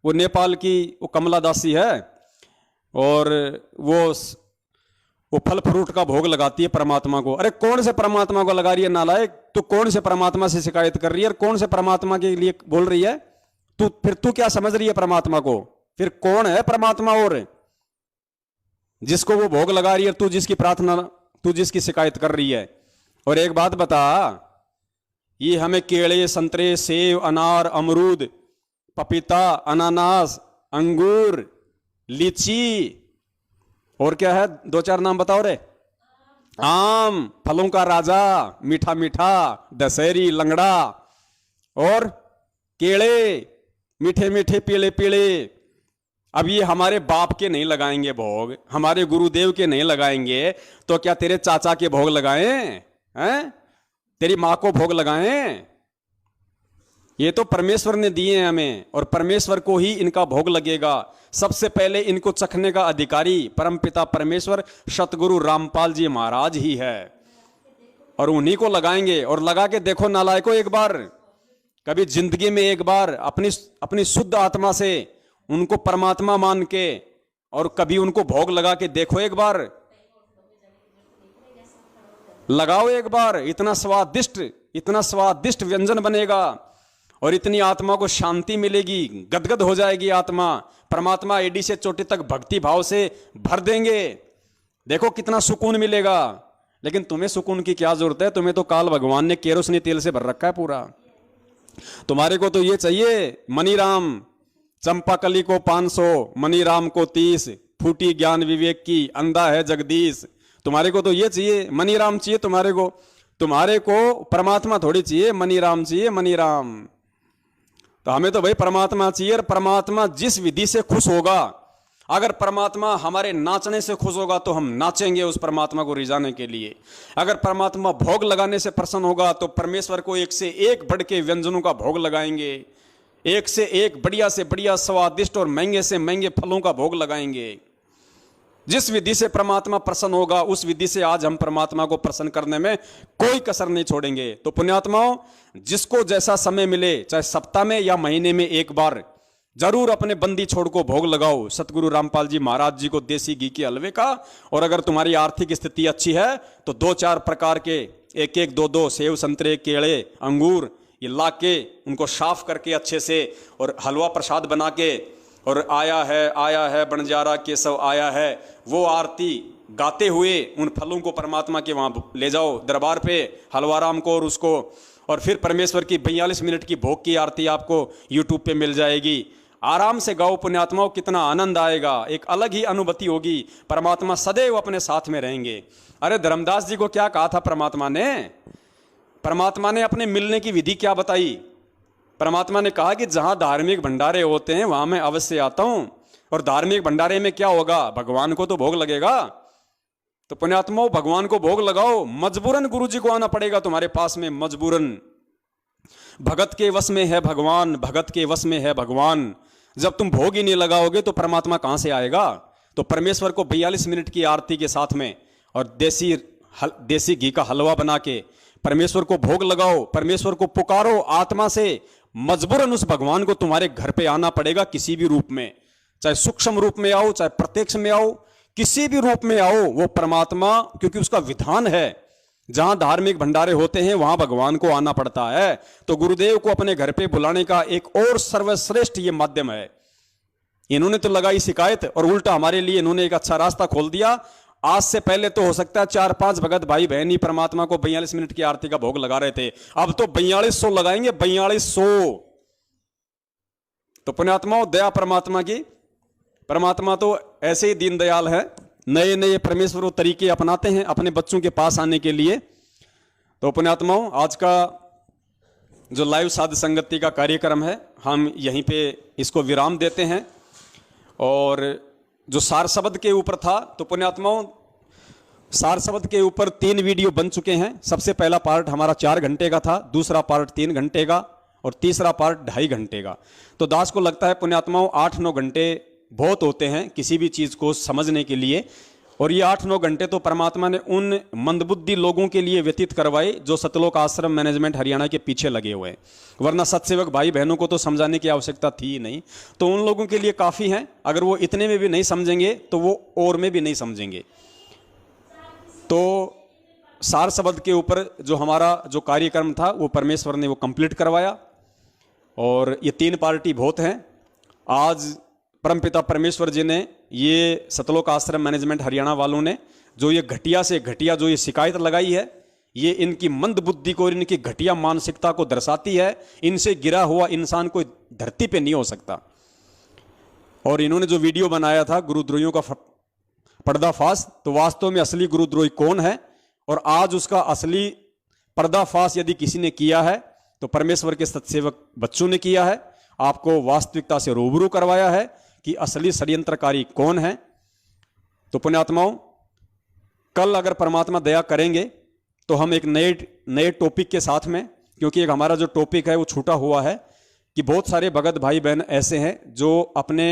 वो नेपाल की वो कमला दासी है, और वो फल फ्रूट का भोग लगाती है परमात्मा को। अरे कौन से परमात्मा को लगा रही है नालायक? तू कौन से परमात्मा से शिकायत कर रही है, और कौन से परमात्मा के लिए बोल रही है? तू क्या समझ रही है परमात्मा को? फिर कौन है परमात्मा? और जिसको वो भोग लगा रही है, तू जिसकी प्रार्थना, तू जिसकी शिकायत कर रही है। और एक बात बता, ये हमें केले, संतरे, सेब, अनार, अमरूद, पपीता, अनानास, अंगूर, लीची, और क्या है, 2-4 नाम बताओ रे। आम, फलों का राजा, मीठा मीठा, दशहरी, लंगड़ा, और केले मीठे मीठे, पीले पीले। अब ये हमारे बाप के नहीं लगाएंगे भोग, हमारे गुरुदेव के नहीं लगाएंगे, तो क्या तेरे चाचा के भोग लगाएं? हैं? तेरी माँ को भोग लगाएं? ये तो परमेश्वर ने दिए हैं हमें, और परमेश्वर को ही इनका भोग लगेगा। सबसे पहले इनको चखने का अधिकारी परमपिता परमेश्वर सतगुरु रामपाल जी महाराज ही है, और उन्हीं को लगाएंगे। और लगा के देखो नालायकों, एक बार कभी जिंदगी में एक बार अपनी शुद्ध आत्मा से उनको परमात्मा मान के, और कभी उनको भोग लगा के देखो, एक बार लगाओ, एक बार। इतना स्वादिष्ट व्यंजन बनेगा, और इतनी आत्मा को शांति मिलेगी, गदगद हो जाएगी आत्मा। परमात्मा एडी से चोटी तक भक्ति भाव से भर देंगे। देखो कितना सुकून मिलेगा। लेकिन तुम्हें सुकून की क्या जरूरत है? तुम्हें तो काल भगवान ने केरोसिनी तेल से भर रखा है पूरा। तुम्हारे को तो ये चाहिए मनीराम, चंपाकली को 500, मनीराम को 30, फूटी ज्ञान विवेक की, अंधा है जगदीश। तुम्हारे को तो ये चाहिए, मनीराम चाहिए तुम्हारे को परमात्मा थोड़ी चाहिए, मनीराम चाहिए, मनीराम। तो हमें तो भाई परमात्मा चाहिए, और परमात्मा जिस विधि से खुश होगा, अगर परमात्मा हमारे नाचने से खुश होगा तो हम नाचेंगे उस परमात्मा को रिझाने के लिए। अगर परमात्मा भोग लगाने से प्रसन्न होगा तो परमेश्वर को एक से एक बढ़ के व्यंजनों का भोग लगाएंगे, एक से एक बढ़िया से बढ़िया स्वादिष्ट और महंगे से महंगे फलों का भोग लगाएंगे। जिस विधि से परमात्मा प्रसन्न होगा उस विधि से आज हम परमात्मा को प्रसन्न करने में कोई कसर नहीं छोड़ेंगे। तो पुण्यात्माओं, जिसको जैसा समय मिले, चाहे सप्ताह में या महीने में एक बार, जरूर अपने बंदी छोड़ को भोग लगाओ सतगुरु रामपाल जी महाराज जी को देसी घी के हलवे का। और अगर तुम्हारी आर्थिक स्थिति अच्छी है तो 2-4 प्रकार के 1-1, 2-2 सेव, संतरे, केले, अंगूर ये ला के उनको साफ करके अच्छे से और हलवा प्रसाद बना के, और आया है बंजारा केशव आया है, वो आरती गाते हुए उन फलों को परमात्मा के वहाँ ले जाओ दरबार पे हलवाराम को और उसको। और फिर परमेश्वर की 42 मिनट की भोग की आरती आपको यूट्यूब पे मिल जाएगी। आराम से गाओ पुण्यात्माओं, कितना आनंद आएगा, एक अलग ही अनुभूति होगी। परमात्मा सदैव अपने साथ में रहेंगे। अरे धर्मदास जी को क्या कहा था परमात्मा ने? परमात्मा ने अपने मिलने की विधि क्या बताई? परमात्मा ने कहा कि जहां धार्मिक भंडारे होते हैं वहां मैं अवश्य आता हूं। और धार्मिक भंडारे में क्या होगा? भगवान को तो भोग लगेगा। तो पुण्यात्माओं, भगवान को भोग लगाओ। मजबूरन गुरु जी को आना पड़ेगा तुम्हारे पास में, मजबूरन। भगत के वश में है भगवान, भगत के वश में है भगवान। जब तुम भोग ही नहीं लगाओगे तो परमात्मा कहां से आएगा? तो परमेश्वर को 42 मिनट की आरती के साथ में और देसी घी का हलवा बना के परमेश्वर को भोग लगाओ, परमेश्वर को पुकारो आत्मा से। मजबूरन उस भगवान को तुम्हारे घर पे आना पड़ेगा किसी भी रूप में, चाहे सूक्ष्म रूप में आओ, चाहे प्रत्यक्ष में आओ, किसी भी रूप में आओ, वो परमात्मा, क्योंकि उसका विधान है जहां धार्मिक भंडारे होते हैं वहां भगवान को आना पड़ता है। तो गुरुदेव को अपने घर पे बुलाने का एक और सर्वश्रेष्ठ ये माध्यम है। इन्होंने तो लगाई शिकायत और उल्टा हमारे लिए इन्होंने एक अच्छा रास्ता खोल दिया। आज से पहले तो हो सकता है 4-5 भगत भाई बहन ही परमात्मा को 42 मिनट की आरती का भोग लगा रहे थे, अब तो 4200 लगाएंगे, 4200। तो पुण्यात्माओं, दया परमात्मा की। परमात्मा तो ऐसे ही दीनदयाल है, नए नए परमेश्वर तरीके अपनाते हैं अपने बच्चों के पास आने के लिए। तो पुण्यात्माओं, आज का जो लाइव साध संगति का कार्यक्रम है हम यहीं पे इसको विराम देते हैं। और जो सार शब्द के ऊपर था, तो पुण्यात्माओं सार शब्द के ऊपर 3 वीडियो बन चुके हैं। सबसे पहला पार्ट हमारा 4 घंटे का था, दूसरा पार्ट 3 घंटे का और तीसरा पार्ट 2.5 घंटे का। तो दास को लगता है पुण्यात्माओं 8-9 घंटे बहुत होते हैं किसी भी चीज़ को समझने के लिए। और ये 8-9 घंटे तो परमात्मा ने उन मंदबुद्धि लोगों के लिए व्यतीत करवाए जो सतलोक आश्रम मैनेजमेंट हरियाणा के पीछे लगे हुए हैं, वरना सत्सेवक भाई बहनों को तो समझाने की आवश्यकता थी ही नहीं। तो उन लोगों के लिए काफ़ी है, अगर वो इतने में भी नहीं समझेंगे तो वो और में भी नहीं समझेंगे। तो सार शब्द के ऊपर जो हमारा जो कार्यक्रम था वो परमेश्वर ने वो कंप्लीट करवाया। और ये 3 पार्टी बहुत हैं। आज परमपिता परमेश्वर जी ने ये सतलोक आश्रम मैनेजमेंट हरियाणा वालों ने जो ये घटिया से घटिया जो ये शिकायत लगाई है, ये इनकी मंद बुद्धि को और इनकी घटिया मानसिकता को दर्शाती है। इनसे गिरा हुआ इंसान कोई धरती पे नहीं हो सकता। और इन्होंने जो वीडियो बनाया था गुरुद्रोहियों का पर्दाफाश, तो वास्तव में असली गुरुद्रोही कौन है और आज उसका असली पर्दाफाश यदि किसी ने किया है तो परमेश्वर के सत्सेवक बच्चों ने किया है। आपको वास्तविकता से रूबरू करवाया है कि असली षड्यंत्रकारी कौन है। तो पुण्यात्माओं, कल अगर परमात्मा दया करेंगे तो हम एक नए टॉपिक के साथ में, क्योंकि एक हमारा जो टॉपिक है वो छूटा हुआ है कि बहुत सारे भगत भाई बहन ऐसे हैं जो अपने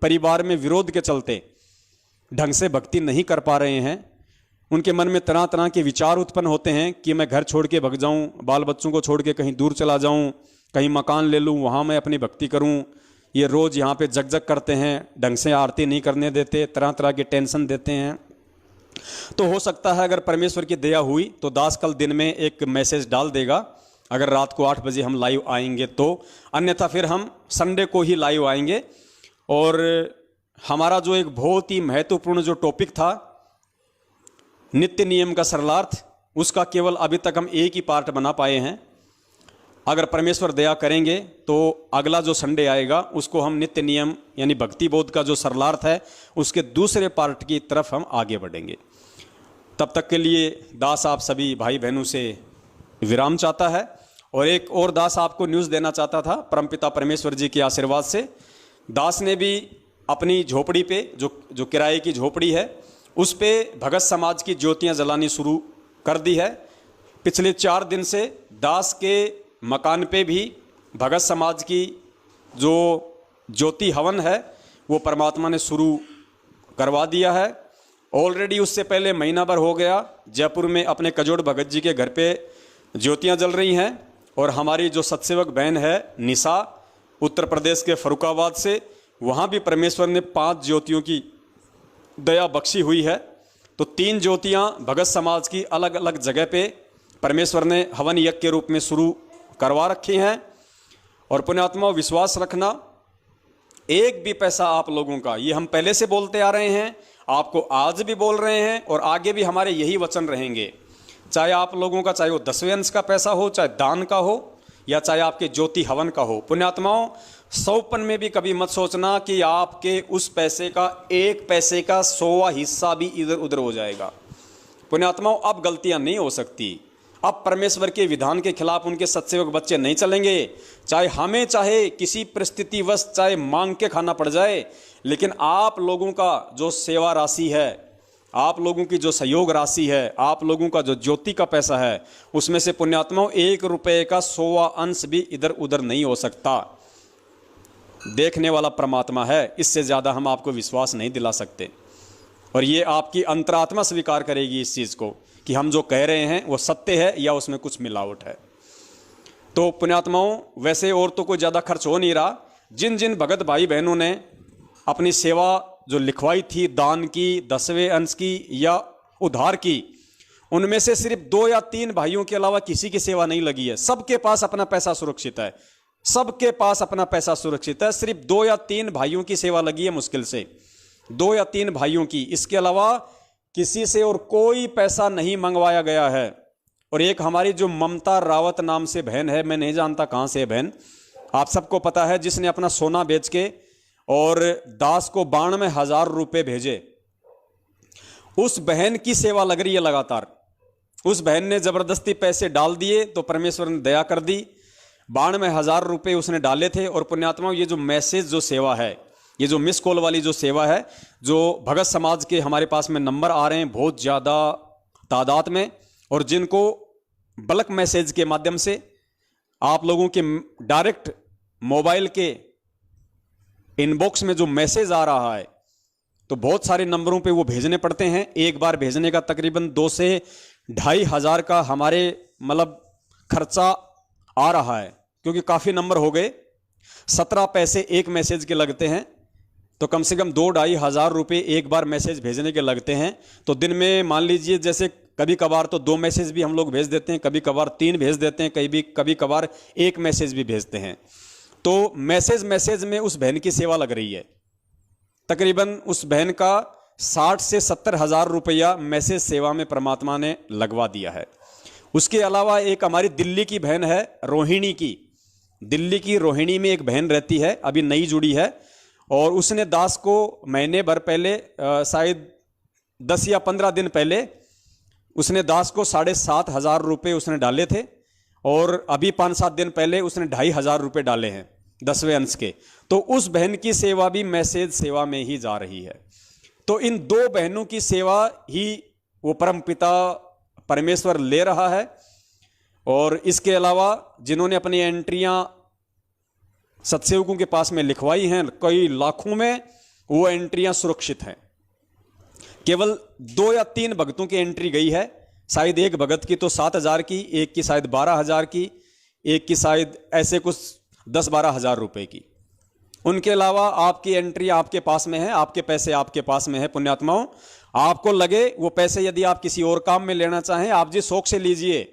परिवार में विरोध के चलते ढंग से भक्ति नहीं कर पा रहे हैं। उनके मन में तरह तरह के विचार उत्पन्न होते हैं कि मैं घर छोड़ के भग जाऊं, बाल बच्चों को छोड़ के कहीं दूर चला जाऊं, कहीं मकान ले लूं, वहां मैं अपनी भक्ति करूं। ये रोज यहाँ पे जग जग करते हैं, ढंग से आरती नहीं करने देते, तरह तरह के टेंशन देते हैं। तो हो सकता है अगर परमेश्वर की दया हुई तो दास कल दिन में एक मैसेज डाल देगा, अगर रात को 8 बजे हम लाइव आएंगे तो। अन्यथा फिर हम संडे को ही लाइव आएंगे। और हमारा जो एक बहुत ही महत्वपूर्ण जो टॉपिक था नित्य नियम का सरलार्थ, उसका केवल अभी तक हम एक ही पार्ट बना पाए हैं। अगर परमेश्वर दया करेंगे तो अगला जो संडे आएगा उसको हम नित्य नियम यानी भक्ति बोध का जो सरलार्थ है उसके दूसरे पार्ट की तरफ हम आगे बढ़ेंगे। तब तक के लिए दास आप सभी भाई बहनों से विराम चाहता है। और एक और दास आपको न्यूज़ देना चाहता था परमपिता परमेश्वर जी के आशीर्वाद से। दास ने भी अपनी झोपड़ी पे जो किराए की झोपड़ी है उस पे भगत समाज की ज्योतियां जलानी शुरू कर दी है। पिछले 4 दिन से दास के मकान पे भी भगत समाज की जो ज्योति हवन है वो परमात्मा ने शुरू करवा दिया है। ऑलरेडी उससे पहले महीना भर हो गया जयपुर में अपने कजोड़ भगत जी के घर पे ज्योतियां जल रही हैं। और हमारी जो सतसेवक बहन है निशा उत्तर प्रदेश के फरुखाबाद से, वहाँ भी परमेश्वर ने 5 ज्योतियों की दया बख्शी हुई है। तो 3 ज्योतियाँ भगत समाज की अलग अलग जगह पे परमेश्वर ने हवन यज्ञ के रूप में शुरू करवा रखी हैं। और पुण्यात्मा विश्वास रखना, एक भी पैसा आप लोगों का, ये हम पहले से बोलते आ रहे हैं, आपको आज भी बोल रहे हैं और आगे भी हमारे यही वचन रहेंगे। चाहे आप लोगों का, चाहे वो 10वें अंश का पैसा हो, चाहे दान का हो, या चाहे आपके ज्योति हवन का हो। पुण्यात्माओं, 100पन में भी कभी मत सोचना कि आपके उस पैसे का 1 पैसे का 100वां हिस्सा भी इधर उधर हो जाएगा। पुण्यात्माओं, अब गलतियां नहीं हो सकती। अब परमेश्वर के विधान के खिलाफ उनके सतसेवक बच्चे नहीं चलेंगे। चाहे हमें, चाहे किसी परिस्थितिवश, चाहे मांग के खाना पड़ जाए, लेकिन आप लोगों का जो सेवा राशि है, आप लोगों की जो सहयोग राशि है, आप लोगों का जो ज्योति का पैसा है, उसमें से पुण्यात्माओं 1 रुपये का 100वां अंश भी इधर उधर नहीं हो सकता। देखने वाला परमात्मा है, इससे ज़्यादा हम आपको विश्वास नहीं दिला सकते। और ये आपकी अंतरात्मा स्वीकार करेगी इस चीज़ को कि हम जो कह रहे हैं वो सत्य है या उसमें कुछ मिलावट है। तो पुण्यात्माओं, वैसे और तो कोई ज़्यादा खर्च हो नहीं रहा। जिन जिन भगत भाई बहनों ने अपनी सेवा जो लिखवाई थी, दान की, 10वें अंश की या उधार की, उनमें से सिर्फ 2 या 3 भाइयों के अलावा किसी की सेवा नहीं लगी है। सबके पास अपना पैसा सुरक्षित है, सबके पास अपना पैसा सुरक्षित है। सिर्फ 2 या 3 भाइयों की सेवा लगी है, मुश्किल से 2 या 3 भाइयों की। इसके अलावा किसी से और कोई पैसा नहीं मंगवाया गया है। और एक हमारी जो ममता रावत नाम से बहन है, मैं नहीं जानता कहाँ से है बहन, आप सबको पता है, जिसने अपना सोना बेच के और दास को 92,000 रुपये भेजे, उस बहन की सेवा लग रही है लगातार। उस बहन ने जबरदस्ती पैसे डाल दिए तो परमेश्वर ने दया कर दी। 92,000 रुपये उसने डाले थे। और पुण्यात्माओं, ये जो मैसेज जो सेवा है, ये जो मिस कॉल वाली जो सेवा है, जो भगत समाज के हमारे पास में नंबर आ रहे हैं बहुत ज़्यादा तादाद में, और जिनको बल्क मैसेज के माध्यम से आप लोगों के डायरेक्ट मोबाइल के इनबॉक्स में जो मैसेज आ रहा है, तो बहुत सारे नंबरों पे वो भेजने पड़ते हैं। एक बार भेजने का तकरीबन 2 से 2,500 हज़ार का हमारे मतलब खर्चा आ रहा है, क्योंकि काफ़ी नंबर हो गए। 17 पैसे एक मैसेज के लगते हैं, तो कम से कम 2-2,500 हज़ार रुपये एक बार मैसेज भेजने के लगते हैं। तो दिन में मान लीजिए, जैसे कभी कभार तो 2 मैसेज भी हम लोग भेज देते हैं, कभी कभार 3 भेज देते हैं, कभी कभार 1 मैसेज भी भेजते हैं। तो मैसेज में उस बहन की सेवा लग रही है। तकरीबन उस बहन का 60 से 70 हज़ार रुपया मैसेज सेवा में परमात्मा ने लगवा दिया है। उसके अलावा एक हमारी दिल्ली की बहन है, रोहिणी की, दिल्ली की रोहिणी में एक बहन रहती है, अभी नई जुड़ी है, और उसने दास को महीने भर पहले, शायद 10 या 15 दिन पहले, उसने दास को 7,500 रुपये उसने डाले थे। और अभी 5-7 दिन पहले उसने 2,500 रुपये डाले हैं 10वें अंश के। तो उस बहन की सेवा भी मैसेज सेवा में ही जा रही है। तो इन 2 बहनों की सेवा ही वो परमपिता परमेश्वर ले रहा है। और इसके अलावा जिन्होंने अपनी एंट्रियां सतसेवकों के पास में लिखवाई हैं, कई लाखों में, वो एंट्रियां सुरक्षित हैं। केवल 2 या 3 भक्तों की एंट्री गई है, शायद एक भगत की तो 7,000 की, एक की शायद 12,000 की, एक की शायद ऐसे कुछ 10-12 हज़ार रुपये की। उनके अलावा आपकी एंट्री आपके पास में है, आपके पैसे आपके पास में है। पुण्यात्माओं, आपको लगे वो पैसे यदि आप किसी और काम में लेना चाहें, आप जी शौक से लीजिए।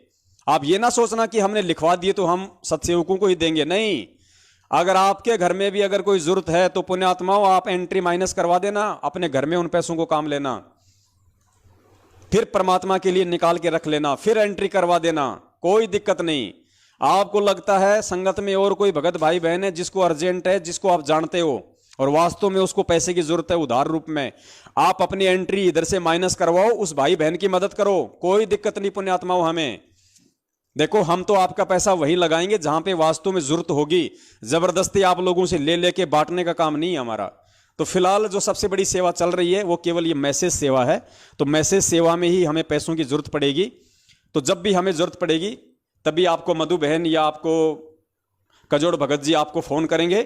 आप ये ना सोचना कि हमने लिखवा दिए तो हम सतसेवकों को ही देंगे, नहीं। अगर आपके घर में भी अगर कोई जरूरत है तो पुण्यात्माओं, आप एंट्री माइनस करवा देना, अपने घर में उन पैसों को काम लेना, फिर परमात्मा के लिए निकाल के रख लेना, फिर एंट्री करवा देना, कोई दिक्कत नहीं। आपको लगता है संगत में और कोई भगत भाई बहन है जिसको अर्जेंट है, जिसको आप जानते हो और वास्तव में उसको पैसे की जरूरत है उधार रूप में, आप अपनी एंट्री इधर से माइनस करवाओ, उस भाई बहन की मदद करो, कोई दिक्कत नहीं। पुण्यात्माओं, हमें देखो, हम तो आपका पैसा वहीं लगाएंगे जहां पे वास्तव में जरूरत होगी। जबरदस्ती आप लोगों से ले लेके बांटने का काम नहीं है हमारा। तो फिलहाल जो सबसे बड़ी सेवा चल रही है वो केवल ये मैसेज सेवा है। तो मैसेज सेवा में ही हमें पैसों की जरूरत पड़ेगी। तो जब भी हमें जरूरत पड़ेगी तभी आपको मधु बहन या आपको कजोड़ भगत जी आपको फ़ोन करेंगे।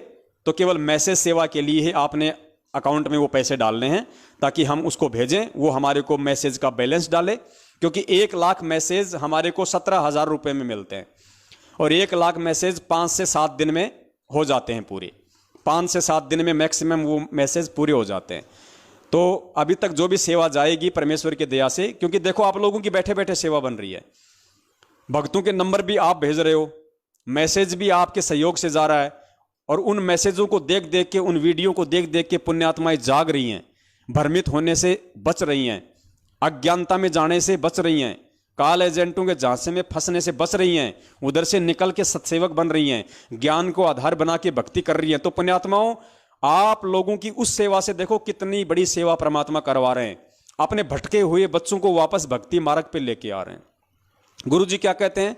तो केवल मैसेज सेवा के लिए ही आपने अकाउंट में वो पैसे डालने हैं ताकि हम उसको भेजें, वो हमारे को मैसेज का बैलेंस डाले। क्योंकि 1 लाख मैसेज हमारे को 17,000 रुपये में मिलते हैं और 1 लाख मैसेज 5 से 7 दिन में हो जाते हैं पूरे। 5 से 7 दिन में मैक्सिमम वो मैसेज पूरे हो जाते हैं। तो अभी तक जो भी सेवा जाएगी परमेश्वर की दया से, क्योंकि देखो आप लोगों की बैठे बैठे सेवा बन रही है, भक्तों के नंबर भी आप भेज रहे हो, मैसेज भी आपके सहयोग से जा रहा है और उन मैसेजों को देख देख के, उन वीडियो को देख देख के पुण्यात्माएं जाग रही हैं, भ्रमित होने से बच रही हैं, अज्ञानता में जाने से बच रही हैं, काल एजेंटों के झांसे में फंसने से बच रही हैं, उधर से निकल के सत्सेवक बन रही हैं, ज्ञान को आधार बना के भक्ति कर रही हैं। तो पुण्यात्माओं, आप लोगों की उस सेवा से देखो कितनी बड़ी सेवा परमात्मा करवा रहे हैं। अपने भटके हुए बच्चों को वापस भक्ति मार्ग पे लेके आ रहे हैं। गुरु जी क्या कहते हैं,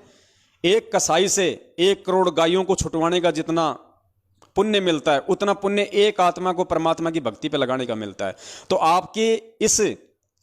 एक कसाई से 1 करोड़ गायों को छुटवाने का जितना पुण्य मिलता है उतना पुण्य एक आत्मा को परमात्मा की भक्ति पे लगाने का मिलता है। तो आपके इस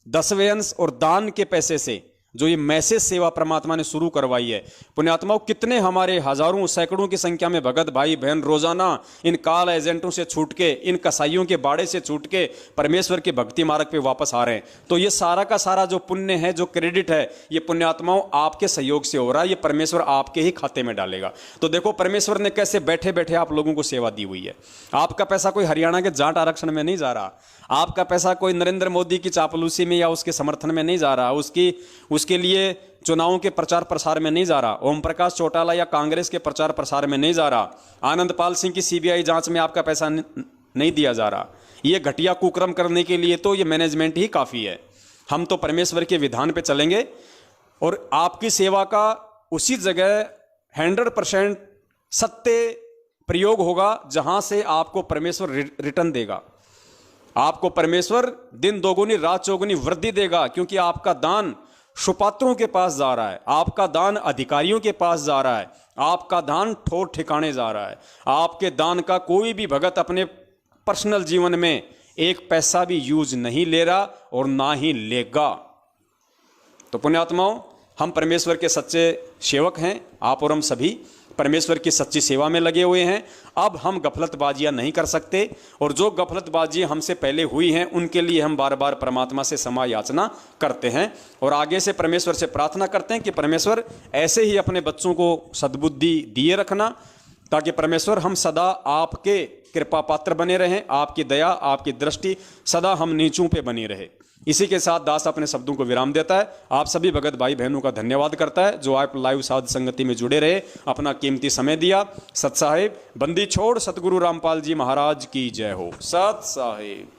10वें अंश और दान के पैसे से जो ये मैसेज सेवा परमात्मा ने शुरू करवाई है, पुण्यात्माओं कितने हमारे हजारों सैकड़ों की संख्या में भगत भाई बहन रोजाना इन काल एजेंटों से छूट के, इन कसाईयों के बाड़े से छूट के परमेश्वर के भक्ति मार्ग पे वापस आ रहे हैं। तो ये सारा का सारा जो पुण्य है, जो क्रेडिट है, ये पुण्यात्माओं आपके सहयोग से हो रहा है। ये परमेश्वर आपके ही खाते में डालेगा। तो देखो परमेश्वर ने कैसे बैठे बैठे आप लोगों को सेवा दी हुई है। आपका पैसा कोई हरियाणा के जाट आरक्षण में नहीं जा रहा, आपका पैसा कोई नरेंद्र मोदी की चापलूसी में या उसके समर्थन में नहीं जा रहा, उसके लिए चुनावों के प्रचार प्रसार में नहीं जा रहा, ओम प्रकाश चौटाला या कांग्रेस के प्रचार प्रसार में नहीं जा रहा, आनंदपाल सिंह की सीबीआई जांच में आपका पैसा नहीं दिया जा रहा। ये घटिया कुकर्म करने के लिए तो ये मैनेजमेंट ही काफ़ी है। हम तो परमेश्वर के विधान पे चलेंगे और आपकी सेवा का उसी जगह 100% सत्य प्रयोग होगा जहां से आपको परमेश्वर रिटर्न देगा। आपको परमेश्वर दिन दोगुनी रात चौगुनी वृद्धि देगा, क्योंकि आपका दान सुपात्रों के पास जा रहा है, आपका दान अधिकारियों के पास जा रहा है, आपका दान ठोर ठिकाने जा रहा है। आपके दान का कोई भी भगत अपने पर्सनल जीवन में 1 पैसा भी यूज नहीं ले रहा और ना ही लेगा। तो पुण्यात्माओं, हम परमेश्वर के सच्चे सेवक हैं, आप और हम सभी परमेश्वर की सच्ची सेवा में लगे हुए हैं। अब हम गफलतबाजियां नहीं कर सकते और जो गफलतबाजियां हमसे पहले हुई हैं उनके लिए हम बार बार परमात्मा से क्षमा याचना करते हैं और आगे से परमेश्वर से प्रार्थना करते हैं कि परमेश्वर ऐसे ही अपने बच्चों को सद्बुद्धि दिए रखना, ताकि परमेश्वर हम सदा आपके कृपा पात्र बने रहें, आपकी दया आपकी दृष्टि सदा हम नीचों पे बनी रहे। इसी के साथ दास अपने शब्दों को विराम देता है। आप सभी भगत भाई बहनों का धन्यवाद करता है जो आप लाइव साध संगति में जुड़े रहे, अपना कीमती समय दिया। सत साहिब बंदी छोड़ सतगुरु रामपाल जी महाराज की जय हो। सत साहिब।